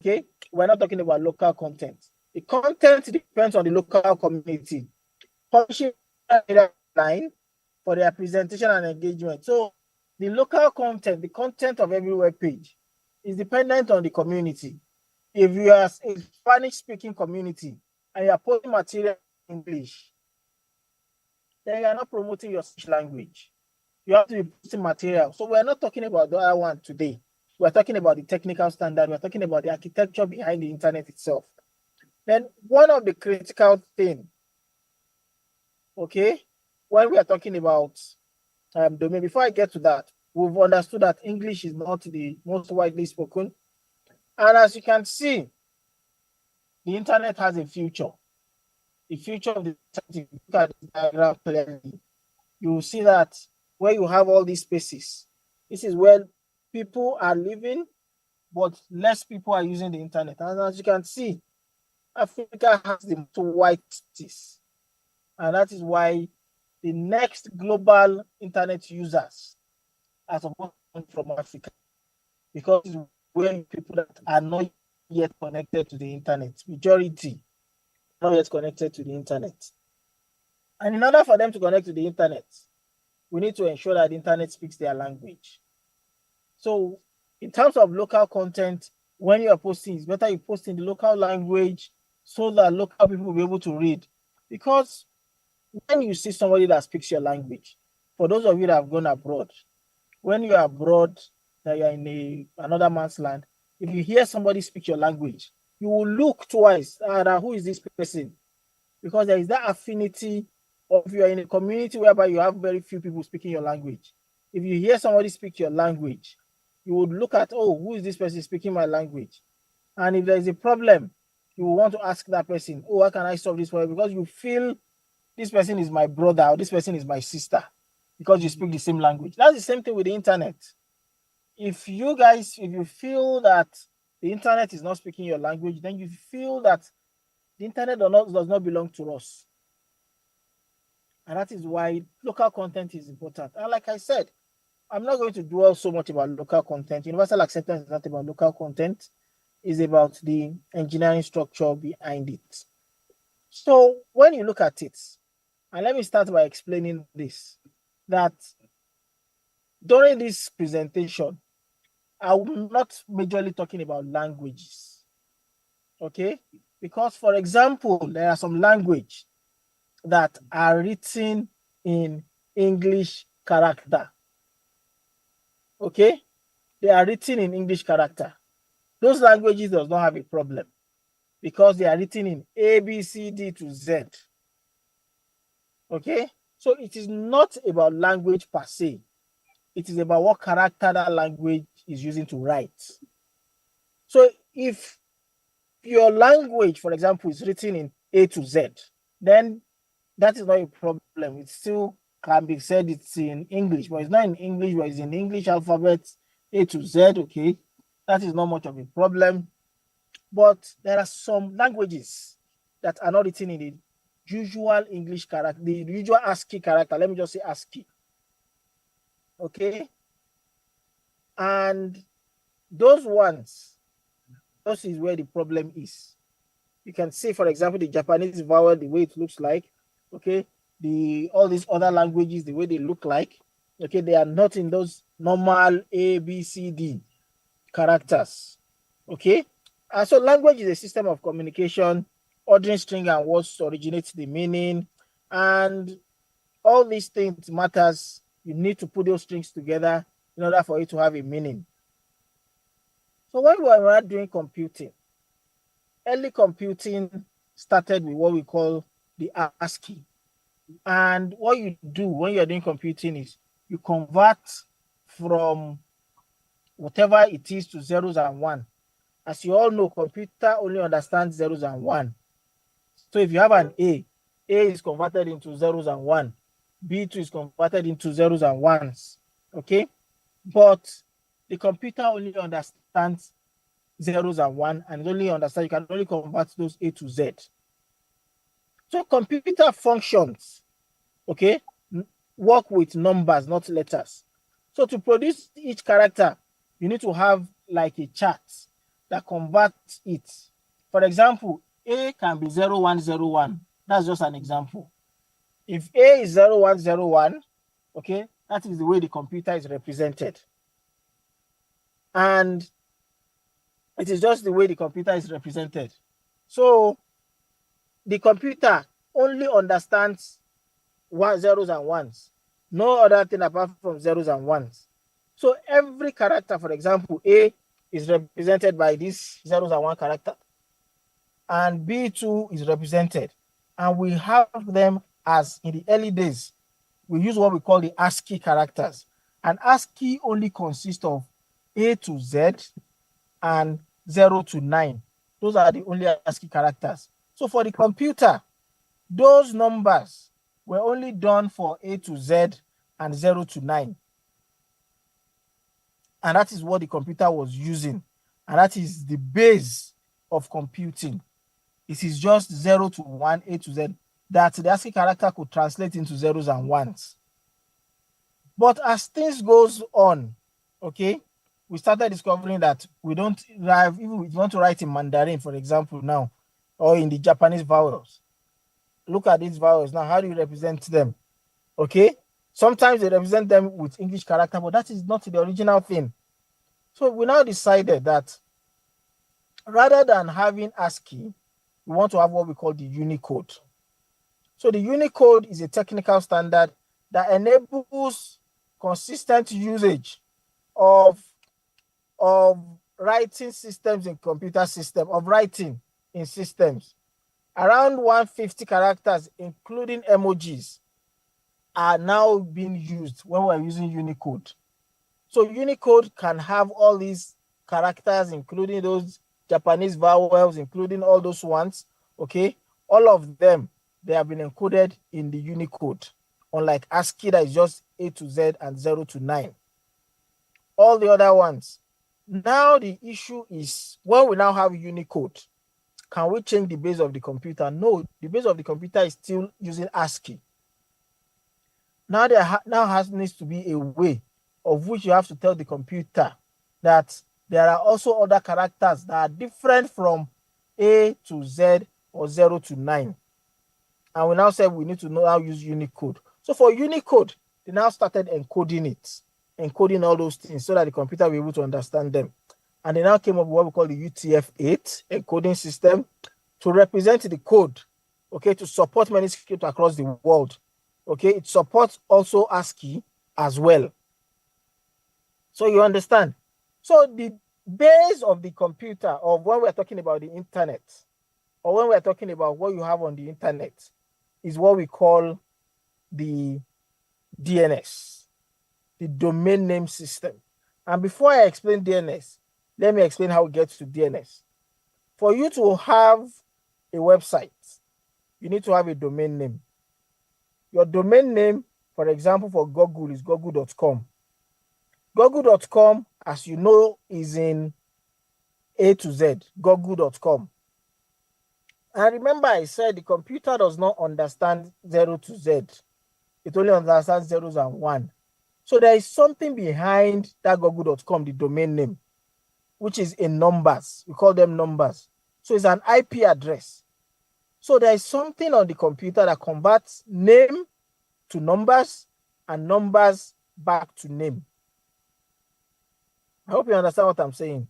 Okay, we're not talking about local content. The content depends on the local community. Publishing line for their presentation and engagement. So the local content, the content of every web page is dependent on the community. If you are a Spanish-speaking community and you are posting material in English, then you are not promoting your language. You have to be posting material. So we're not talking about the other one today. We're talking about the technical standard. We're talking about the architecture behind the internet itself. Then one of the critical things, okay, when we are talking about domain, before I get to that, we've understood that English is not the most widely spoken. And as you can see, the internet has a future. The future of the internet, if you look at the diagram clearly, you will see that where you have all these spaces, this is where people are living, but less people are using the internet. And as you can see, Africa has the most white cities. And that is why the next global internet users are supposed to come from Africa, because it's where people that are not yet connected to the internet, majority not yet connected to the internet. And in order for them to connect to the internet, we need to ensure that the internet speaks their language. So in terms of local content, when you are posting, it's better you post in the local language so that local people will be able to read. Because when you see somebody that speaks your language, for those of you that have gone abroad, when you are abroad, that you are in another man's land, if you hear somebody speak your language, you will look twice at who is this person, because there is that affinity of you are in a community whereby you have very few people speaking your language. If you hear somebody speak your language, you would look at, oh, who is this person speaking my language? And if there is a problem, you will want to ask that person, oh, how can I solve this problem? Because you feel this person is my brother or this person is my sister because you speak the same language. That's the same thing with the internet. If you feel that the internet is not speaking your language, then you feel that the internet does not belong to us. And that is why local content is important. And like I said, I'm not going to dwell so much about local content. Universal acceptance is not about local content. It's about the engineering structure behind it. So when you look at it, and let me start by explaining this, that during this presentation, I'm not majorly talking about languages, okay? Because, for example, there are some language that are written in English character, okay? They are written in English character. Those languages does not have a problem because they are written in A, B, C, D to Z, okay? So it is not about language per se. It is about what character that language is using to write. So if your language, for example, is written in A to Z, then that is not a problem. It still can be said it's in English, but it's not in English, but it's in English alphabet A to Z, okay? That is not much of a problem. But there are some languages that are not written in the usual English character, the usual ASCII character. Let me just say ASCII. Okay? And those is where the problem is. You can see, for example, the Japanese vowel, the way it looks like, okay? All these other languages, the way they look like, okay? They are not in those normal A, B, C, D characters, okay? And so language is a system of communication. Ordering string and words originates the meaning, and all these things matters. You need to put those strings together in order for it to have a meaning. So when we were doing computing, early computing started with what we call the ASCII. And what you do when you're doing computing is you convert from whatever it is to zeros and one. As you all know, computer only understands zeros and one. So if you have an A is converted into zeros and one. B2 is converted into zeros and ones, okay? But the computer only understands zeros and one, and you can only convert those A to Z. So computer functions, okay, work with numbers, not letters. So to produce each character, you need to have like a chart. that converts it. For example, A can be 0101. That's just an example. If A is 0101, okay, that is the way the computer is represented. And it is just the way the computer is represented. So the computer only understands zeros and ones, no other thing apart from zeros and ones. So every character, for example, A is represented by this zeros and one character, and B2 is represented. And we have them as in the early days, we use what we call the ASCII characters. And ASCII only consists of A to Z and 0 to 9. Those are the only ASCII characters. So for the computer, those numbers were only done for A to Z and 0 to 9. And that is what the computer was using. And that is the base of computing. It is just 0 to 1, A to Z, that the ASCII character could translate into zeros and ones. But as things goes on, okay, we started discovering that we don't write, even if we want to write in Mandarin, for example, now, or in the Japanese vowels. Look at these vowels now. How do you represent them? Okay, sometimes they represent them with English character, but that is not the original thing. So we now decided that rather than having ASCII, we want to have what we call the Unicode. So the Unicode is a technical standard that enables consistent usage of writing systems in computer system, of writing in systems. Around 150 characters, including emojis, are now being used when we're using Unicode. So Unicode can have all these characters, including those Japanese vowels, including all those ones, okay? All of them, they have been encoded in the Unicode, unlike ASCII that is just A to Z and 0 to 9. All the other ones. Now the issue is, when we now have Unicode, can we change the base of the computer? No, the base of the computer is still using ASCII. Now there needs to be a way of which you have to tell the computer that there are also other characters that are different from A to Z or 0 to 9. And we now said we need to know how to use Unicode. So for Unicode, they now started encoding it, encoding all those things so that the computer will be able to understand them. And they now came up with what we call the UTF-8 encoding system to represent the code, okay, to support many scripts across the world. Okay, it supports also ASCII as well. So you understand? So the base of the computer, or when we're talking about the internet, or when we're talking about what you have on the internet, is what we call the DNS, the domain name system. And before I explain DNS, let me explain how we get to DNS. For you to have a website, you need to have a domain name. Your domain name, for example, for Google is google.com. Google.com, as you know, is in A to Z, google.com. And remember, I said the computer does not understand 0 to Z. It only understands zeros and 1. So there is something behind that google.com, the domain name, which is in numbers. We call them numbers. So it's an IP address. So there is something on the computer that converts name to numbers and numbers back to name. I hope you understand what I'm saying.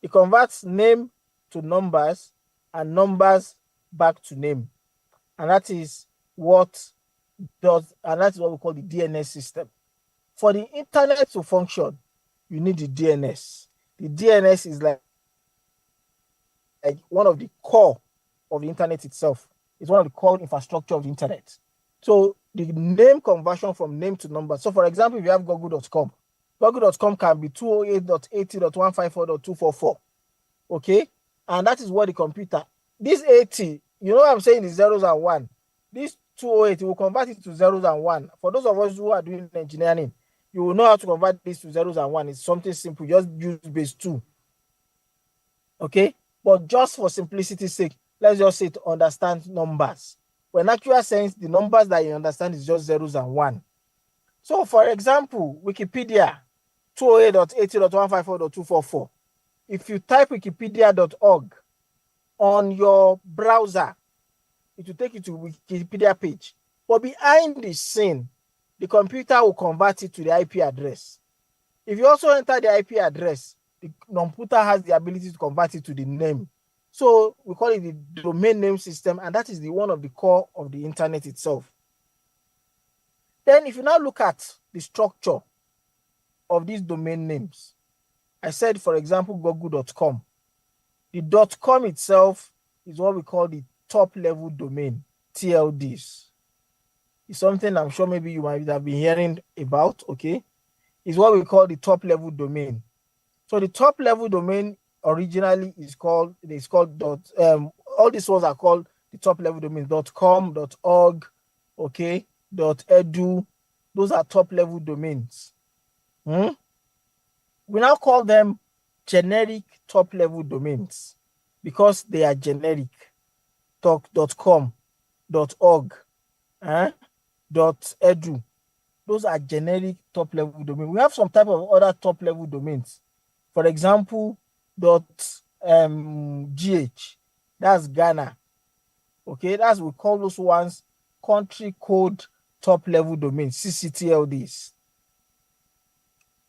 It converts name to numbers and numbers back to name. And that is what we call the DNS system. For the internet to function, you need the DNS. The DNS is like one of the core of the internet itself. It's one of the core infrastructure of the internet. So the name conversion from name to number. So for example, if you have google.com, google.com can be 208.80.154.244. Okay? And that is what the computer, this 80, you know what I'm saying, is zeros and 1. This 208 will convert it to zeros and 1. For those of us who are doing engineering, you will know how to convert this to zeros and 1. It's something simple. Just use base 2. Okay? But just for simplicity's sake, let's just say to understand numbers. When actual sense, the numbers that you understand is just zeros and 1. So for example, Wikipedia, 208.80.154.244. if you type wikipedia.org on your browser, it will take you to Wikipedia page. But behind the scene, the computer will convert it to the IP address. If you also enter the IP address, the computer has the ability to convert it to the name. So we call it the domain name system, and that is the one of the core of the internet itself. Then if you now look at the structure of these domain names, I said, for example, google.com. The .com itself is what we call the top level domain, TLDs. It's something I'm sure maybe you might have been hearing about, okay? It's what we call the top level domain. So the top level domain originally is called, all these ones are called the top level domains, .com, .org, okay, .edu. Those are top level domains. We now call them generic top level domains because they are generic. .com, .org, .edu. Those are generic top level domains. We have some type of other top level domains. For example, .gh, that's Ghana. Okay, that's, we call those ones country code top level domains, CCTLDs.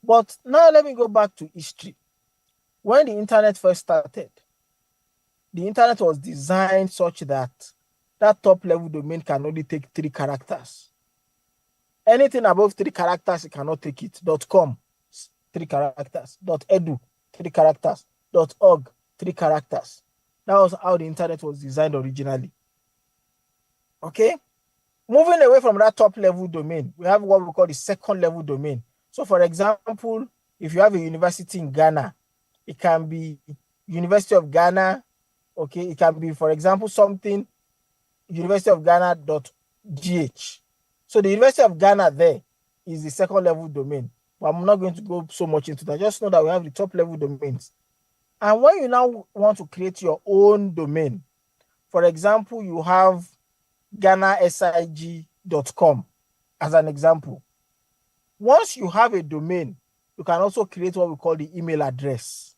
But now let me go back to history. When the internet first started, the internet was designed such that that top level domain can only take 3 characters. Anything above 3 characters, you cannot take it. .com, 3 characters. .edu, 3 characters. .org, 3 characters. That was how the internet was designed originally. Okay? Moving away from that top level domain, we have what we call the second level domain. So for example, if you have a university in Ghana, it can be University of Ghana. Okay, it can be, for example, something University of Ghana.gh. So the University of Ghana there is the second level domain. But I'm not going to go so much into that. Just know that we have the top level domains. And when you now want to create your own domain, for example, you have GHANASIG.com as an example. Once you have a domain, you can also create what we call the email address.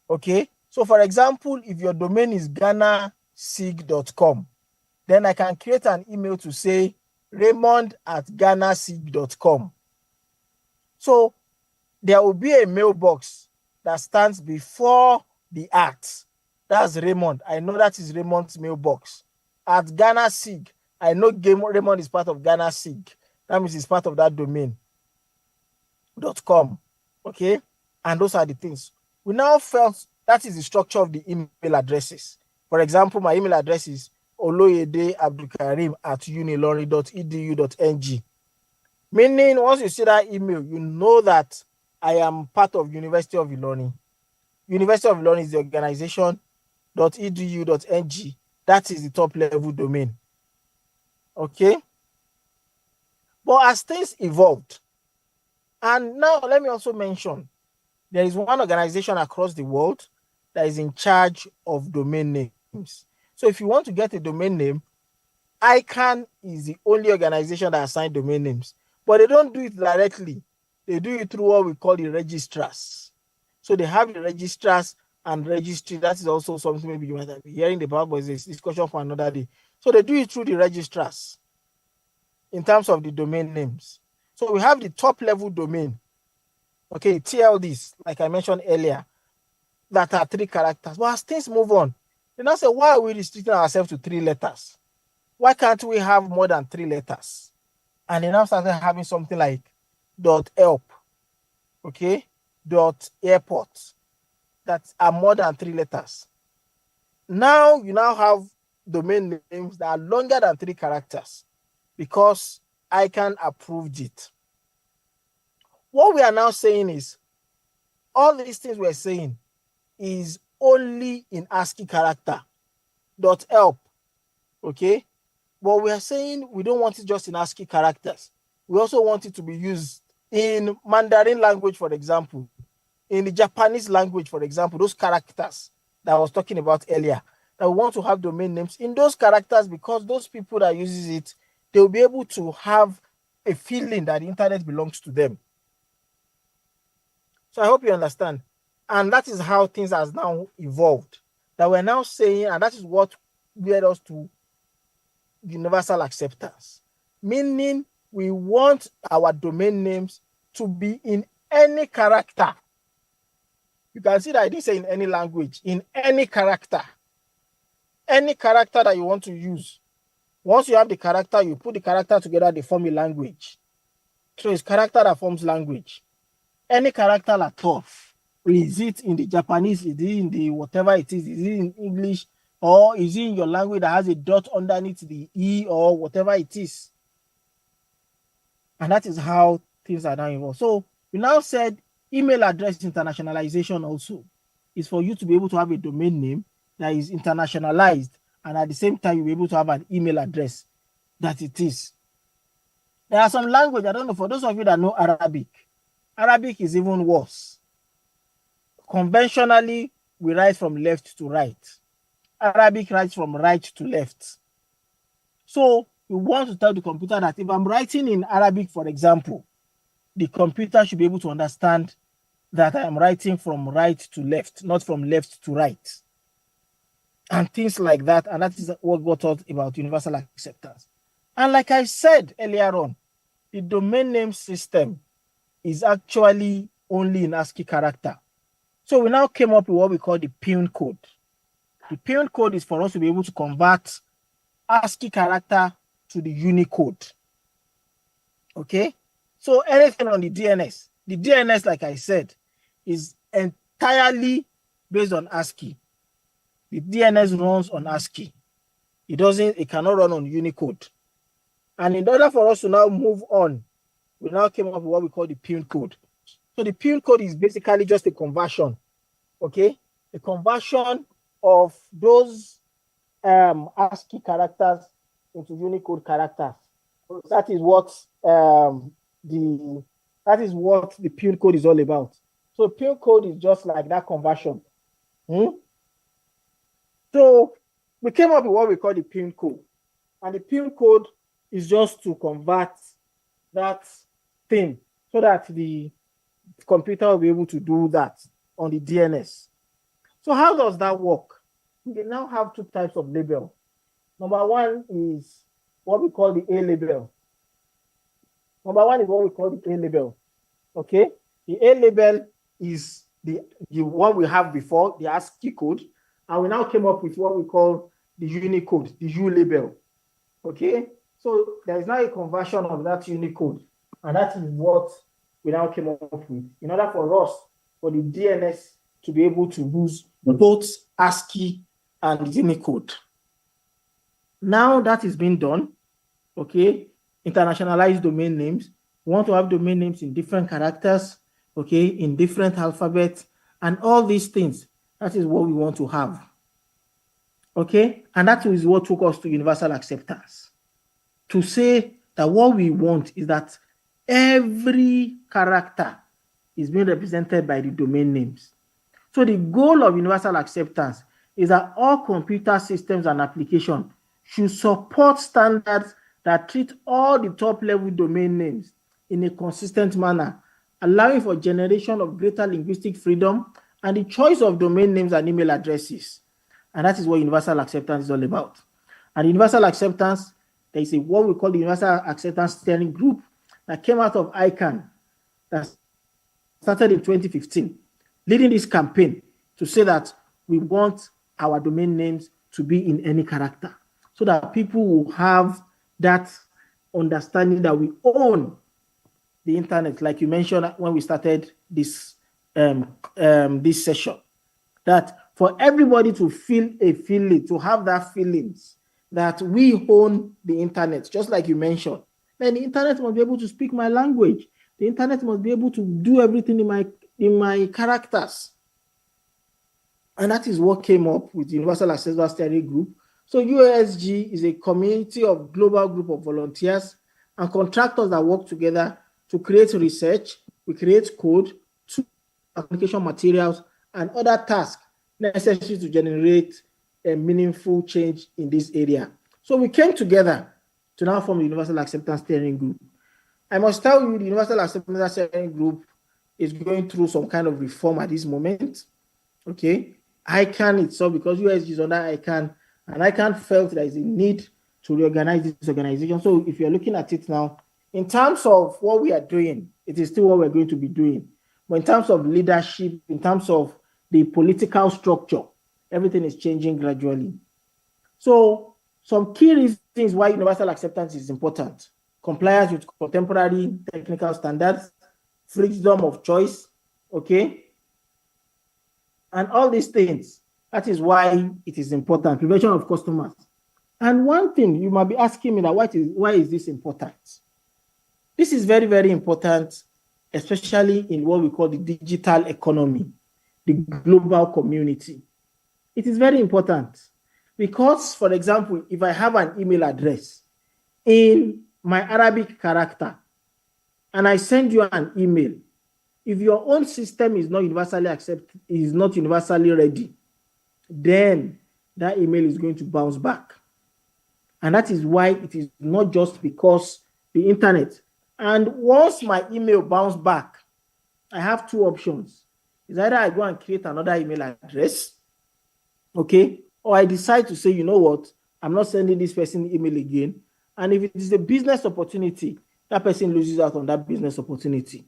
Okay, so for example, if your domain is GHANASIG.com, then I can create an email to say Raymond@GHANASIG.com. So there will be a mailbox that stands before the @ That's Raymond. I know that is Raymond's mailbox. At GHANASIG, I know Raymond is part of GHANASIG. That means it's part of that domain. .com. Okay, and those are the things. We now felt that is the structure of the email addresses. For example, my email address is oloyedeabdulkarim@unilorin.edu.ng. Meaning, once you see that email, you know that I am part of University of Ilorin. University of Ilorin is the organization. .edu.ng. That is the top level domain. Okay. But as things evolved, and now let me also mention, there is one organization across the world that is in charge of domain names. So if you want to get a domain name, ICANN is the only organization that assigns domain names. But they don't do it directly. They do it through what we call the registrars. So they have the registrars and registry. That is also something maybe you might have been hearing about, but it's a discussion for another day. So they do it through the registrars in terms of the domain names. So we have the top level domain, okay, TLDs, like I mentioned earlier, that are 3 characters. But as things move on, they now say, why are we restricting ourselves to 3 letters? Why can't we have more than 3 letters? And they now started having something like .help, okay, .airport, that are more than 3 letters. Now you now have domain names that are longer than 3 characters because ICANN approved it. What we are now saying is, all these things we're saying is only in ASCII character, .help, okay? But we are saying we don't want it just in ASCII characters. We also want it to be used in Mandarin language, for example, in the Japanese language, for example, those characters that I was talking about earlier, that we want to have domain names in those characters, because those people that uses it, they'll be able to have a feeling that the internet belongs to them. So I hope you understand. And that is how things has now evolved. That we're now saying, and that is what led us to universal acceptance. Meaning we want our domain names to be in any character. You can see that I didn't say in any language, in any character. Any character that you want to use. Once you have the character, you put the character together, they form a language. So it's character that forms language. Any character at all. Is it in the Japanese? Is it in the whatever it is? Is it in English? Or is it in your language that has a dot underneath the E or whatever it is? And that is how things are now involved. So we now said email address internationalization also is for you to be able to have a domain name that is internationalized, and at the same time you'll be able to have an email address that it is. There are some language, I don't know, for those of you that know Arabic, Arabic is even worse. Conventionally, we write from left to right. Arabic writes from right to left. So we want to tell the computer that if I'm writing in Arabic, for example, the computer should be able to understand that I am writing from right to left, not from left to right. And things like that. And that is what we taught about universal acceptance. And like I said earlier on, the domain name system is actually only in ASCII character. So we now came up with what we call the PIN code. The PIN code is for us to be able to convert ASCII character to the Unicode. Okay? So anything on the DNS, like I said, is entirely based on ASCII. The DNS runs on ASCII. It cannot run on Unicode. And in order for us to now move on, we now came up with what we call the PIN code. So the PIN code is basically just a conversion, okay? A conversion of those ASCII characters into Unicode characters. That is what the PIN code is all about. So PIN code is just like that conversion. So we came up with what we call the PIN code. And the PIN code is just to convert that thing so that the computer will be able to do that on the DNS. So how does that work? We now have two types of label. Number one is what we call the A label. Okay? The A label is the one we have before, the ASCII code. And we now came up with what we call the Unicode, the U label. Okay? So there is now a conversion of that Unicode. And that is what we now came up with. In order for us, for the DNS to be able to use both ASCII and Unicode. Now that is being done, okay, internationalized domain names. We want to have domain names in different characters, okay, in different alphabets, and all these things. That is what we want to have. Okay, and that is what took us to universal acceptance. To say that what we want is that every character is being represented by the domain names. So the goal of universal acceptance is that all computer systems and applications should support standards that treat all the top-level domain names in a consistent manner, allowing for generation of greater linguistic freedom and the choice of domain names and email addresses. And that is what universal acceptance is all about. And universal acceptance, there is what we call the Universal Acceptance Steering Group that came out of ICANN that started in 2015, leading this campaign to say that we want our domain names to be in any character so that people will have that understanding that we own the internet, like you mentioned when we started this this session, that for everybody to feel a feeling, to have that feelings that we own the internet, just like you mentioned, then the internet must be able to speak my language. The internet must be able to do everything in my characters. And that is what came up with the Universal Acceptance Steering Group. So UASG is a community of global group of volunteers and contractors that work together to create research, we create code, application materials, and other tasks necessary to generate a meaningful change in this area. So we came together to now form the Universal Acceptance Steering Group. I must tell you, the Universal Acceptance Steering Group is going through some kind of reform at this moment. Okay, ICANN itself, because USG is under ICANN, and ICANN felt there is a need to reorganize this organization. So if you're looking at it now, in terms of what we are doing, it is still what we're going to be doing. But in terms of leadership, in terms of the political structure, everything is changing gradually. So some key reasons why universal acceptance is important: compliance with contemporary technical standards, freedom of choice, okay? And all these things, that is why it is important, prevention of customers. And one thing you might be asking me that why is this important? This is very, very important, especially in what we call the digital economy, the global community. It is very important because, for example, if I have an email address in my Arabic character and I send you an email, if your own system is not universally ready, then that email is going to bounce back. And that is why it is not just because the internet. And once my email bounce back, I have two options. It's either I go and create another email address, okay, or I decide to say, you know what, I'm not sending this person email again. And if it is a business opportunity, that person loses out on that business opportunity.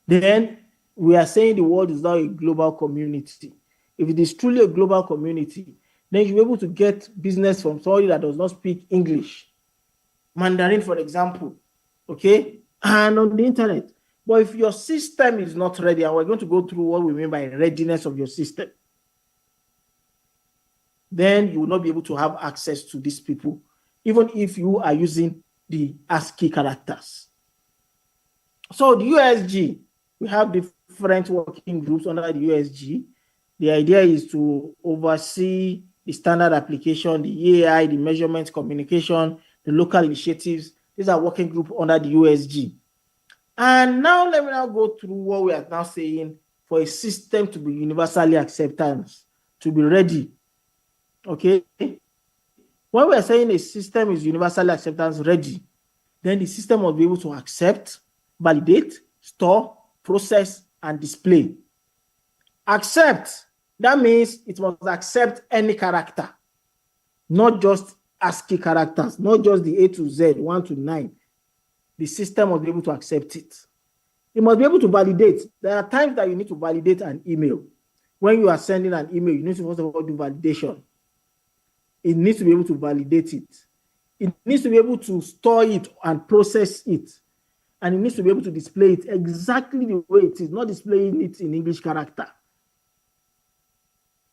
Then we are saying the world is now a global community. If it is truly a global community, then you'll be able to get business from somebody that does not speak English, Mandarin, for example, okay, and on the internet. But if your system is not ready, and we're going to go through what we mean by readiness of your system, then you will not be able to have access to these people, even if you are using the ASCII characters. So the USG, we have different working groups under the USG. The idea is to oversee the standard application, the EAI, the measurement communication, the local initiatives. These are working group under the USG. And now let me now go through what we are now saying for a system to be universally accepted, to be ready. Okay. When we are saying a system is universally acceptance ready, then the system must be able to accept, validate, store, process, and display. Accept, that means it must accept any character, not just ASCII characters, not just the A to Z, 1 to 9. The system must be able to accept it. It must be able to validate. There are times that you need to validate an email. When you are sending an email, you need to first of all do validation. It needs to be able to validate it. It needs to be able to store it and process it. And it needs to be able to display it exactly the way it is, not displaying it in English character.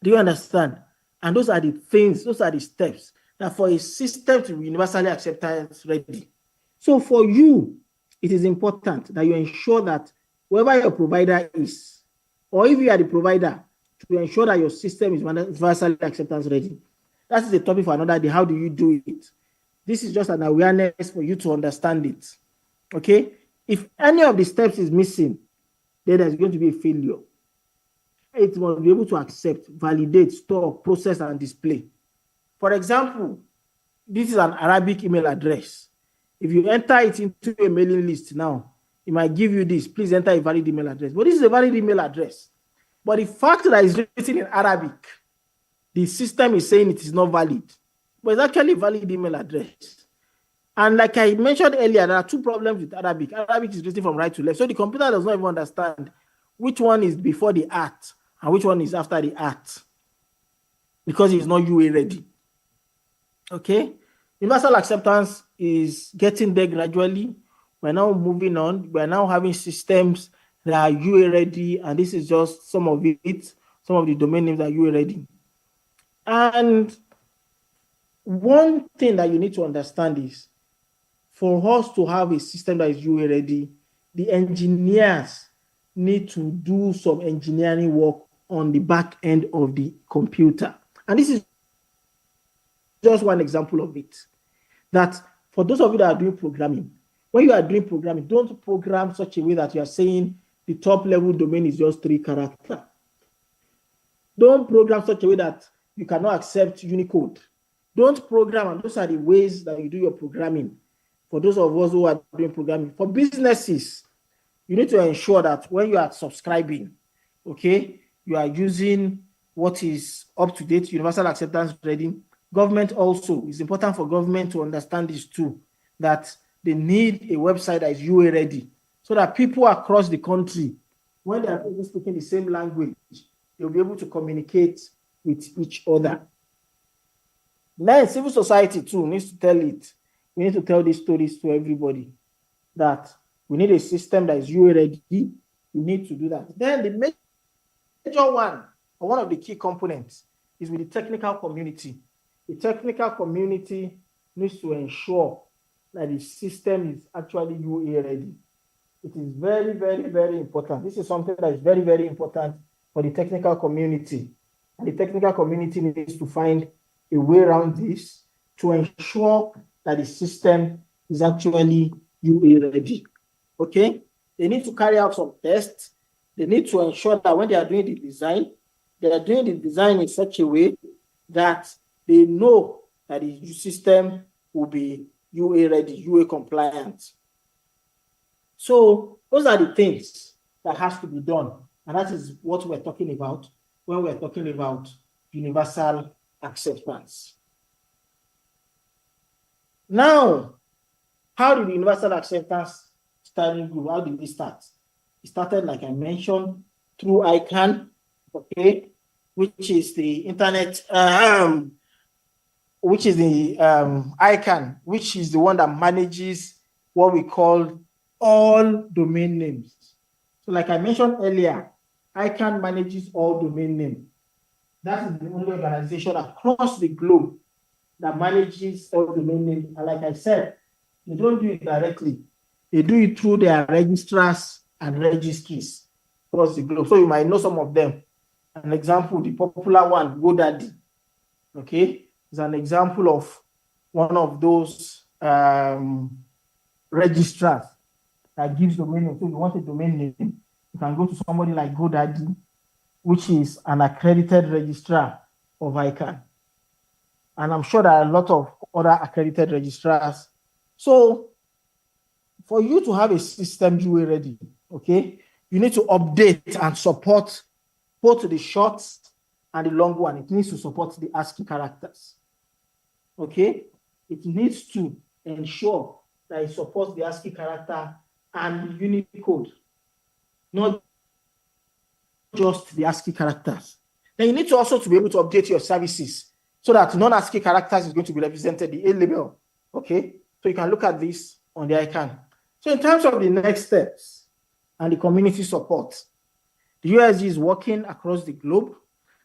Do you understand? And those are the things, those are the steps that for a system to be universally acceptance ready. So for you, it is important that you ensure that whoever your provider is, or if you are the provider, to ensure that your system is universally acceptance ready. That is the topic for another day. How do you do it? This is just an awareness for you to understand it. Okay? If any of the steps is missing, then there's going to be a failure. It must be able to accept, validate, store, process, and display. For example, this is an Arabic email address. If you enter it into a mailing list now, it might give you this, please enter a valid email address. But this is a valid email address. But the fact that it's written in Arabic, the system is saying it is not valid. But it's actually a valid email address. And like I mentioned earlier, there are two problems with Arabic. Arabic is written from right to left. So the computer does not even understand which one is before the at and which one is after the at, because it's not UA ready. Okay? Universal acceptance is getting there gradually. We're now moving on. We're now having systems that are UA ready, and this is just some of it, some of the domain names that are UA ready. And one thing that you need to understand is, for us to have a system that is UA ready, the engineers need to do some engineering work on the back end of the computer. And this is just one example of it. That for those of you that are doing programming, when you are doing programming, don't program such a way that you are saying the top level domain is just 3 characters. Don't program such a way that you cannot accept Unicode. Don't program, and those are the ways that you do your programming. For those of us who are doing programming, for businesses, you need to ensure that when you are subscribing, okay, you are using what is up to date, universal acceptance ready. Government also, it's important for government to understand this too, that they need a website that is UA ready, so that people across the country, when they are speaking the same language, they'll be able to communicate with each other. Then civil society too needs to tell it. We need to tell these stories to everybody, that we need a system that is UA ready. We need to do that. Then the major one, or one of the key components, is with the technical community. The technical community needs to ensure that the system is actually UA ready. It is very, very, very important. This is something that is very, very important for the technical community. And the technical community needs to find a way around this to ensure that the system is actually UA ready. Okay? They need to carry out some tests. They need to ensure that when they are doing the design, they are doing the design in such a way that they know that the system will be UA ready, UA compliant. So those are the things that has to be done. And that is what we're talking about when we're talking about universal acceptance. Now, how did the universal acceptance study group, how did we start? It started, like I mentioned, through ICANN, okay, which is the internet, which is the ICANN, which is the one that manages what we call all domain names. So like I mentioned earlier, ICANN manages all domain names. That is the only organization across the globe that manages all domain names. And like I said, they don't do it directly. They do it through their registrars and registries across the globe. So you might know some of them. An example, the popular one, GoDaddy, okay, is an example of one of those registrars that gives domain name. So if you want a domain name, you can go to somebody like GoDaddy, which is an accredited registrar of ICANN. And I'm sure there are a lot of other accredited registrars. So for you to have a system UA ready, okay, you need to update and support both the short and the long one. It needs to support the ASCII characters. Okay, it needs to ensure that it supports the ASCII character and the Unicode, not just the ASCII characters. Then you need to also to be able to update your services so that non-ASCII characters is going to be represented, the A label. Okay, so you can look at this on the ICANN. So in terms of the next steps and the community support, the USG is working across the globe,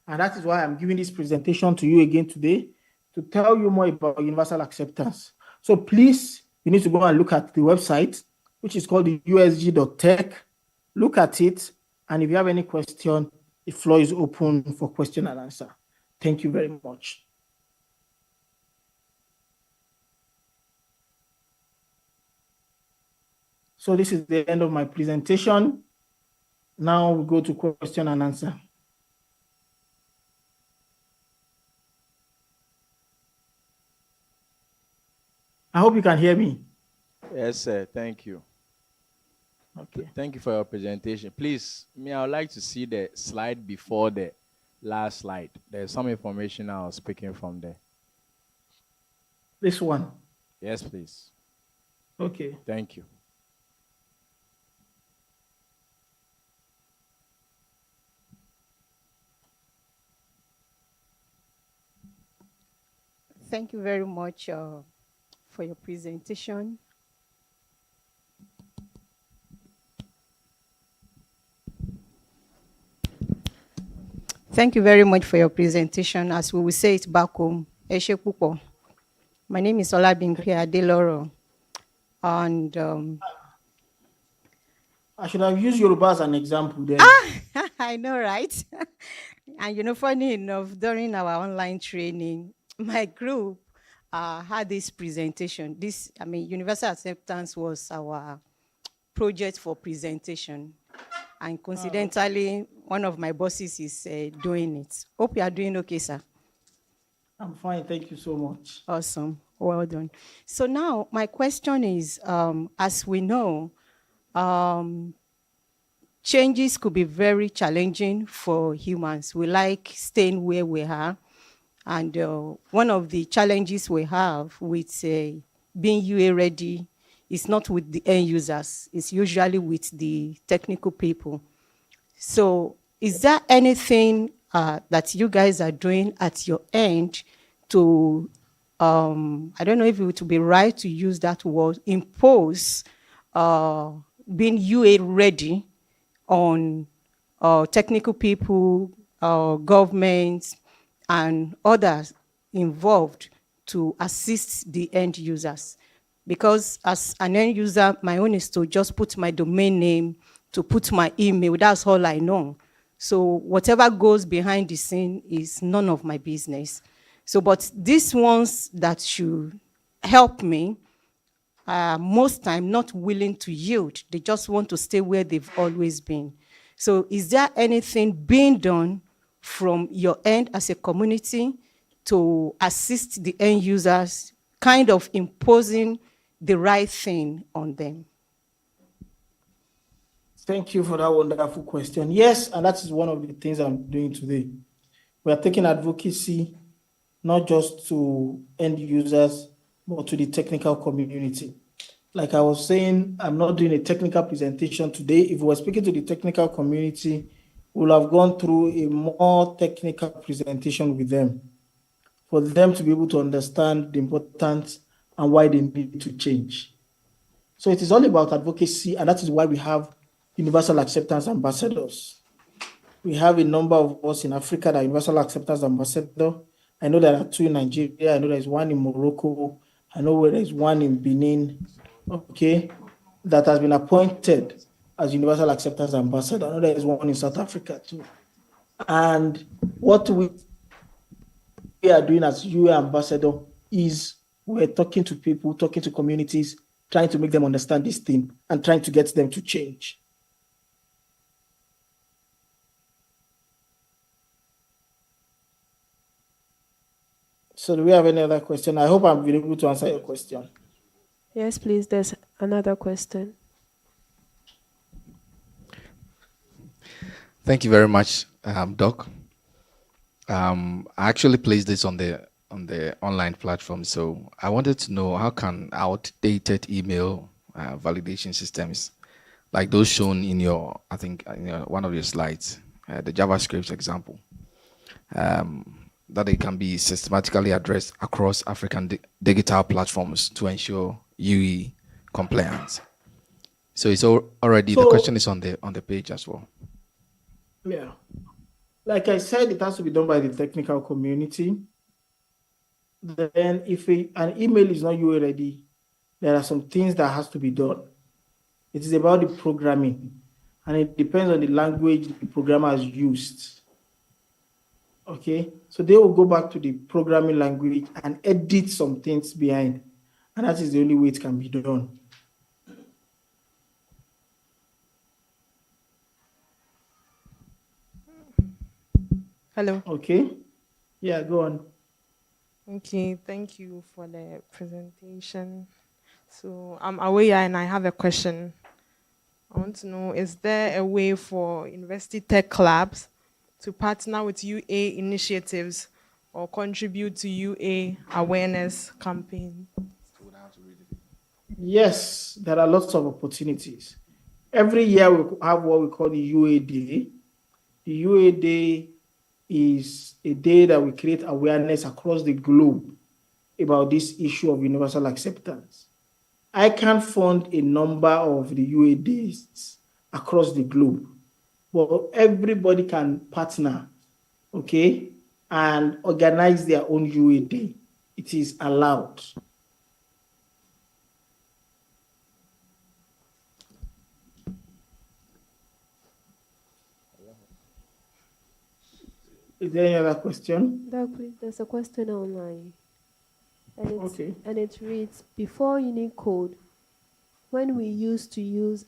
and that is why I'm giving this presentation to you again today to tell you more about universal acceptance. So please, you need to go and look at the website, which is called the usg.tech. Look at it, and if you have any question, the floor is open for question and answer. Thank you very much. So this is the end of my presentation. Now we go to question and answer. I hope you can hear me. Yes, sir. Thank you. Okay. Thank you for your presentation. Please, I would like to see the slide before the last slide. There's some information I was speaking from there. This one? Yes, please. Okay. Thank you. Thank you very much for your presentation. Thank you very much for your presentation. As we will say it back home, Eshe Pupo. My name is Olabimpe Adeloro. And I should have used Yoruba as an example then. I know, right? And funny enough, during our online training, my group had this presentation. Universal acceptance was our project for presentation. And coincidentally, one of my bosses is doing it. Hope you are doing okay, sir. I'm fine. Thank you so much. Awesome. Well done. So now my question is, as we know, changes could be very challenging for humans. We like staying where we are. And one of the challenges we have with being UA ready is not with the end users, it's usually with the technical people. So is there anything that you guys are doing at your end to, I don't know if it would be right to use that word, impose being UA ready on technical people, governments, and others involved to assist the end users? Because as an end user, my own is to just put my domain name, to put my email, that's all I know. So whatever goes behind the scene is none of my business. So, but these ones that should help me are most time not willing to yield. They just want to stay where they've always been. So is there anything being done from your end as a community to assist the end users, kind of imposing the right thing on them? Thank you for that wonderful question. Yes, and that is one of the things I'm doing today. We are taking advocacy not just to end users, but to the technical community. Like I was saying, I'm not doing a technical presentation today. If we were speaking to the technical community, we'll have gone through a more technical presentation with them for them to be able to understand the importance and why they need to change. So it is all about advocacy, and that is why we have universal acceptance ambassadors. We have a number of us in Africa that are universal acceptance ambassador. I know there are 2 in Nigeria. I know there's 1 in Morocco. I know where there's 1 in Benin, okay, that has been appointed as universal acceptance ambassador. I know there's 1 in South Africa too. And what we are doing as UA ambassador is we're talking to people, talking to communities, trying to make them understand this thing and trying to get them to change. So do we have any other question? I hope I've been able to answer your question. Yes, please. There's another question. Thank you very much, Doc. I actually placed this on the online platform, so I wanted to know how can outdated email validation systems, like those shown in your, I think, in one of your slides, the JavaScript example, that it can be systematically addressed across African digital platforms to ensure UE compliance. So it's already, the question is on the page as well. Yeah. Like I said, it has to be done by the technical community. Then if an email is not UA ready, there are some things that has to be done. It is about the programming, and it depends on the language the programmer has used. Okay, so they will go back to the programming language and edit some things behind, and that is the only way it can be done. Hello. Okay, yeah, go on. Okay, thank you for the presentation. So I'm aware and I have a question. I want to know, is there a way for university tech clubs to partner with UA initiatives or contribute to UA awareness campaign? Yes, there are lots of opportunities. Every year we have what we call the UA Day. The UA Day is a day that we create awareness across the globe about this issue of universal acceptance. I can fund a number of the UA days across the globe, but everybody can partner, okay, and organize their own UA day. It is allowed. Is there any other question? Doc, please, there's a question online. Okay. And it reads, before Unicode, when we used to use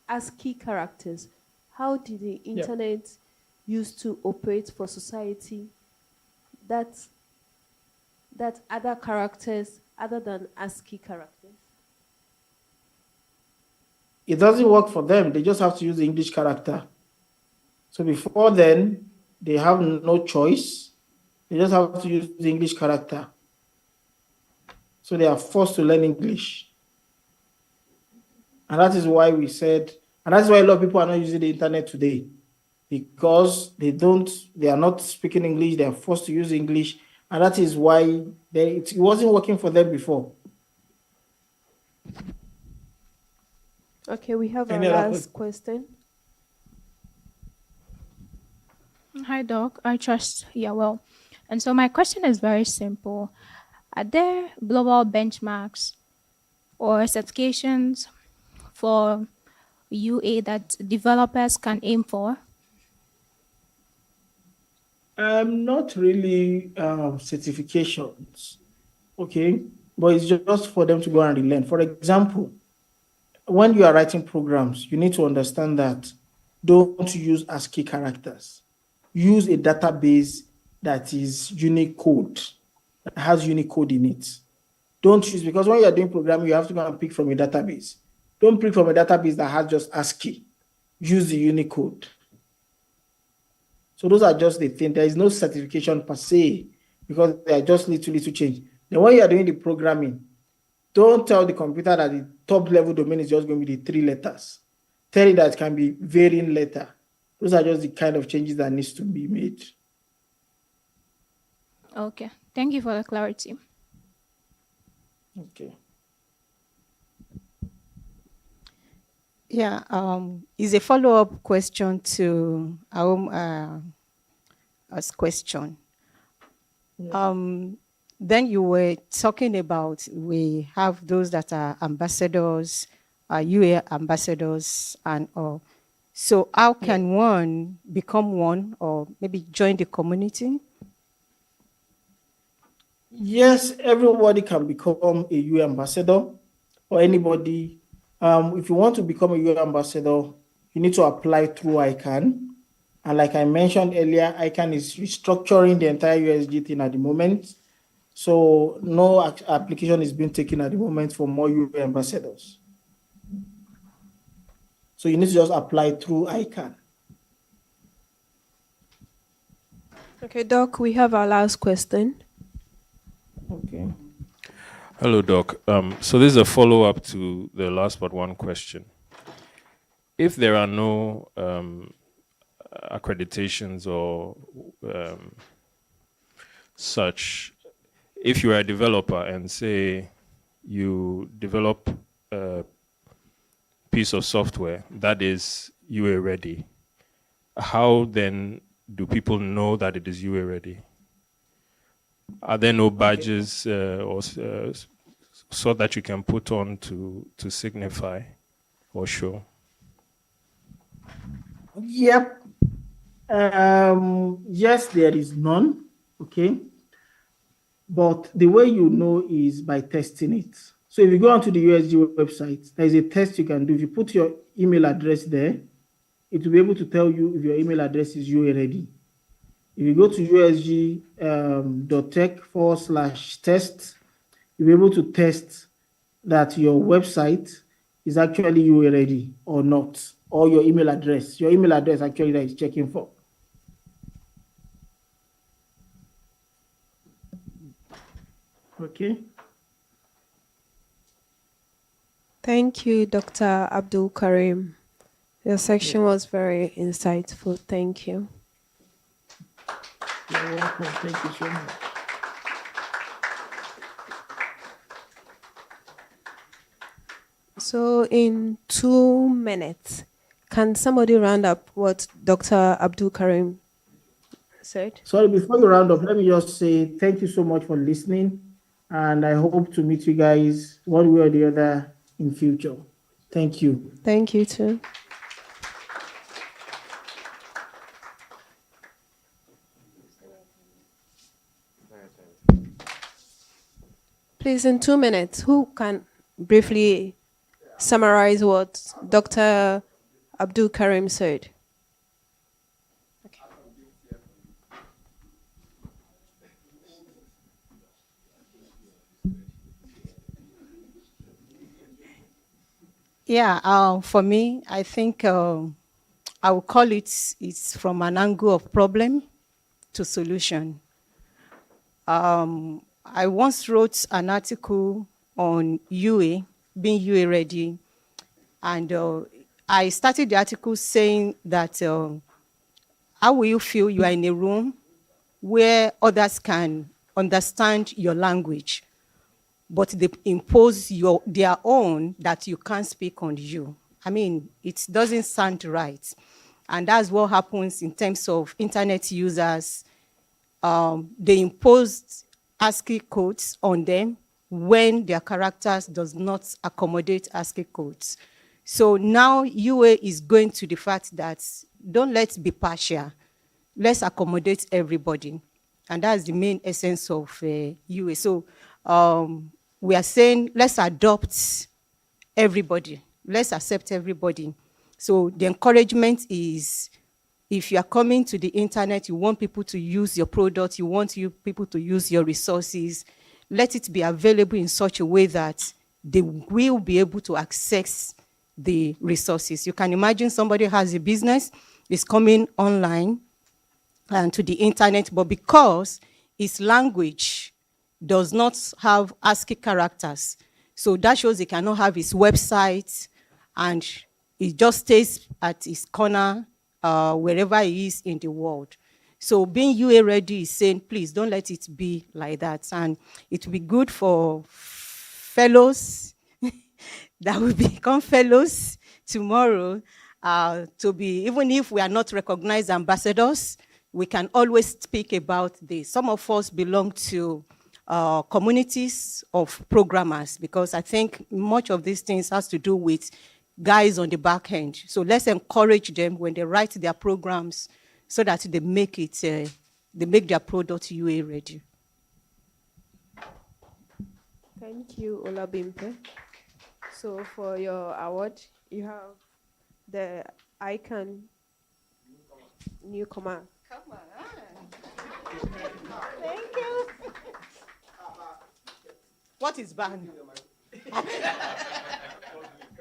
ASCII characters, how did the internet used to operate for society that other characters other than ASCII characters? it doesn't work for them. They just have to use the English character. So before then, they have no choice. They just have to use the English character. So they are forced to learn English. And that is why we said, and that's why a lot of people are not using the internet today, because they are not speaking English, they are forced to use English. And that is why it wasn't working for them before. Okay, we have Any our other last question. Hi, Doc. I trust you're well. And so my question is very simple. Are there global benchmarks or certifications for UA that developers can aim for? Not really certifications, okay? But it's just for them to go and relearn. For example, when you are writing programs, you need to understand that don't use ASCII characters. Use a database that is Unicode, that has Unicode in it. Don't use, because when you're doing programming, you have to go and pick from a database. Don't pick from a database that has just ASCII. Use the Unicode. So those are just the thing. There is no certification per se, because they are just little change. Then when you are doing the programming, don't tell the computer that the top level domain is just going to be the 3 letters. Tell it that it can be varying letter. Those are just the kind of changes that needs to be made. Okay. Thank you for the clarity. Okay. Yeah, is a follow-up question to our question. Yeah. Then you were talking about we have those that are ambassadors, UA ambassadors, and all. So how can one become one, or maybe join the community? Yes, everybody can become a UA ambassador, or anybody. If you want to become a UA ambassador, you need to apply through ICANN. And like I mentioned earlier, ICANN is restructuring the entire USG thing at the moment. So no application is being taken at the moment for more UA ambassadors. So you need to just apply through ICANN. Okay, Doc, we have our last question. Okay. Hello, Doc. So this is a follow-up to the last but one question. If there are no accreditations or such, if you are a developer and say you develop a piece of software that is UA ready, how then do people know that it is UA ready? Are there no badges so that you can put on to signify or show? Yep. Yes, there is none. Okay. But the way you know is by testing it. So if you go onto the USG website, there is a test you can do. If you put your email address there, it will be able to tell you if your email address is UA ready. If you go to usg.tech/test, you'll be able to test that your website is actually UA ready or not, or your email address. Your email address actually that is checking for. Okay. Thank you, Dr. Abdul Karim. Your section was very insightful. Thank you. You're welcome. Thank you so much. So in 2 minutes, can somebody round up what Dr. Abdul Karim said? Sorry, before you round up, let me just say thank you so much for listening. And I hope to meet you guys one way or the other in future. Thank you. Thank you too. Please, in 2 minutes, who can briefly summarize what Dr. Abdul Karim said? Yeah, for me, I think I would call it's from an angle of problem to solution. I once wrote an article on UA, being UA ready, and I started the article saying that how will you feel you are in a room where others can understand your language, but they impose their own that you can't speak on you? I mean, it doesn't sound right. And that's what happens in terms of internet users. They imposed ASCII codes on them when their characters does not accommodate ASCII codes. So now UA is going to the fact that don't let's be partial. Let's accommodate everybody. And that's the main essence of UA. So we are saying let's adopt everybody. Let's accept everybody. So the encouragement is if you are coming to the internet, you want people to use your product, you want people to use your resources, let it be available in such a way that they will be able to access the resources. You can imagine somebody has a business, is coming online and to the internet, but because its language does not have ASCII characters, so that shows he cannot have his website, and it just stays at his corner wherever he is in the world. So being UA ready is saying, please don't let it be like that. And it will be good for fellows that will become fellows tomorrow to be, even if we are not recognized ambassadors, we can always speak about this. Some of us belong to communities of programmers, because I think much of these things has to do with guys on the back end. So let's encourage them when they write their programs so that they make it, they make their product UA ready. Thank you, Olabimpe. So for your award, you have the icon newcomer. Come on. Thank you. What is banned?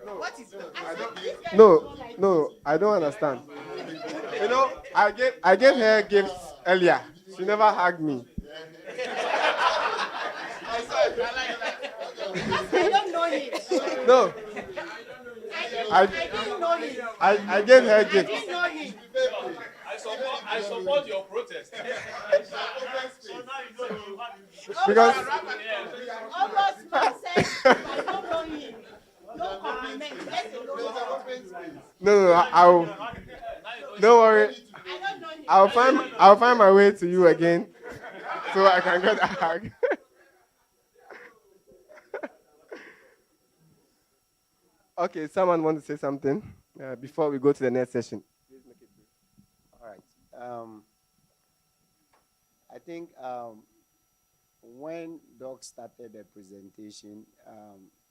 What is banned? No, I don't understand. You know, I gave her gifts earlier. She never hugged me. I don't know him. No, I didn't know him. I gave her I gifts. didn't know him. I support your protest. Because Almost man said, I don't know him. No compliment. Yes, you don't know. no, I'll don't worry. I don't know him. I'll find my way to you again, so I can get a hug. Okay, someone want to say something before we go to the next session? All right. I think when Doc started the presentation,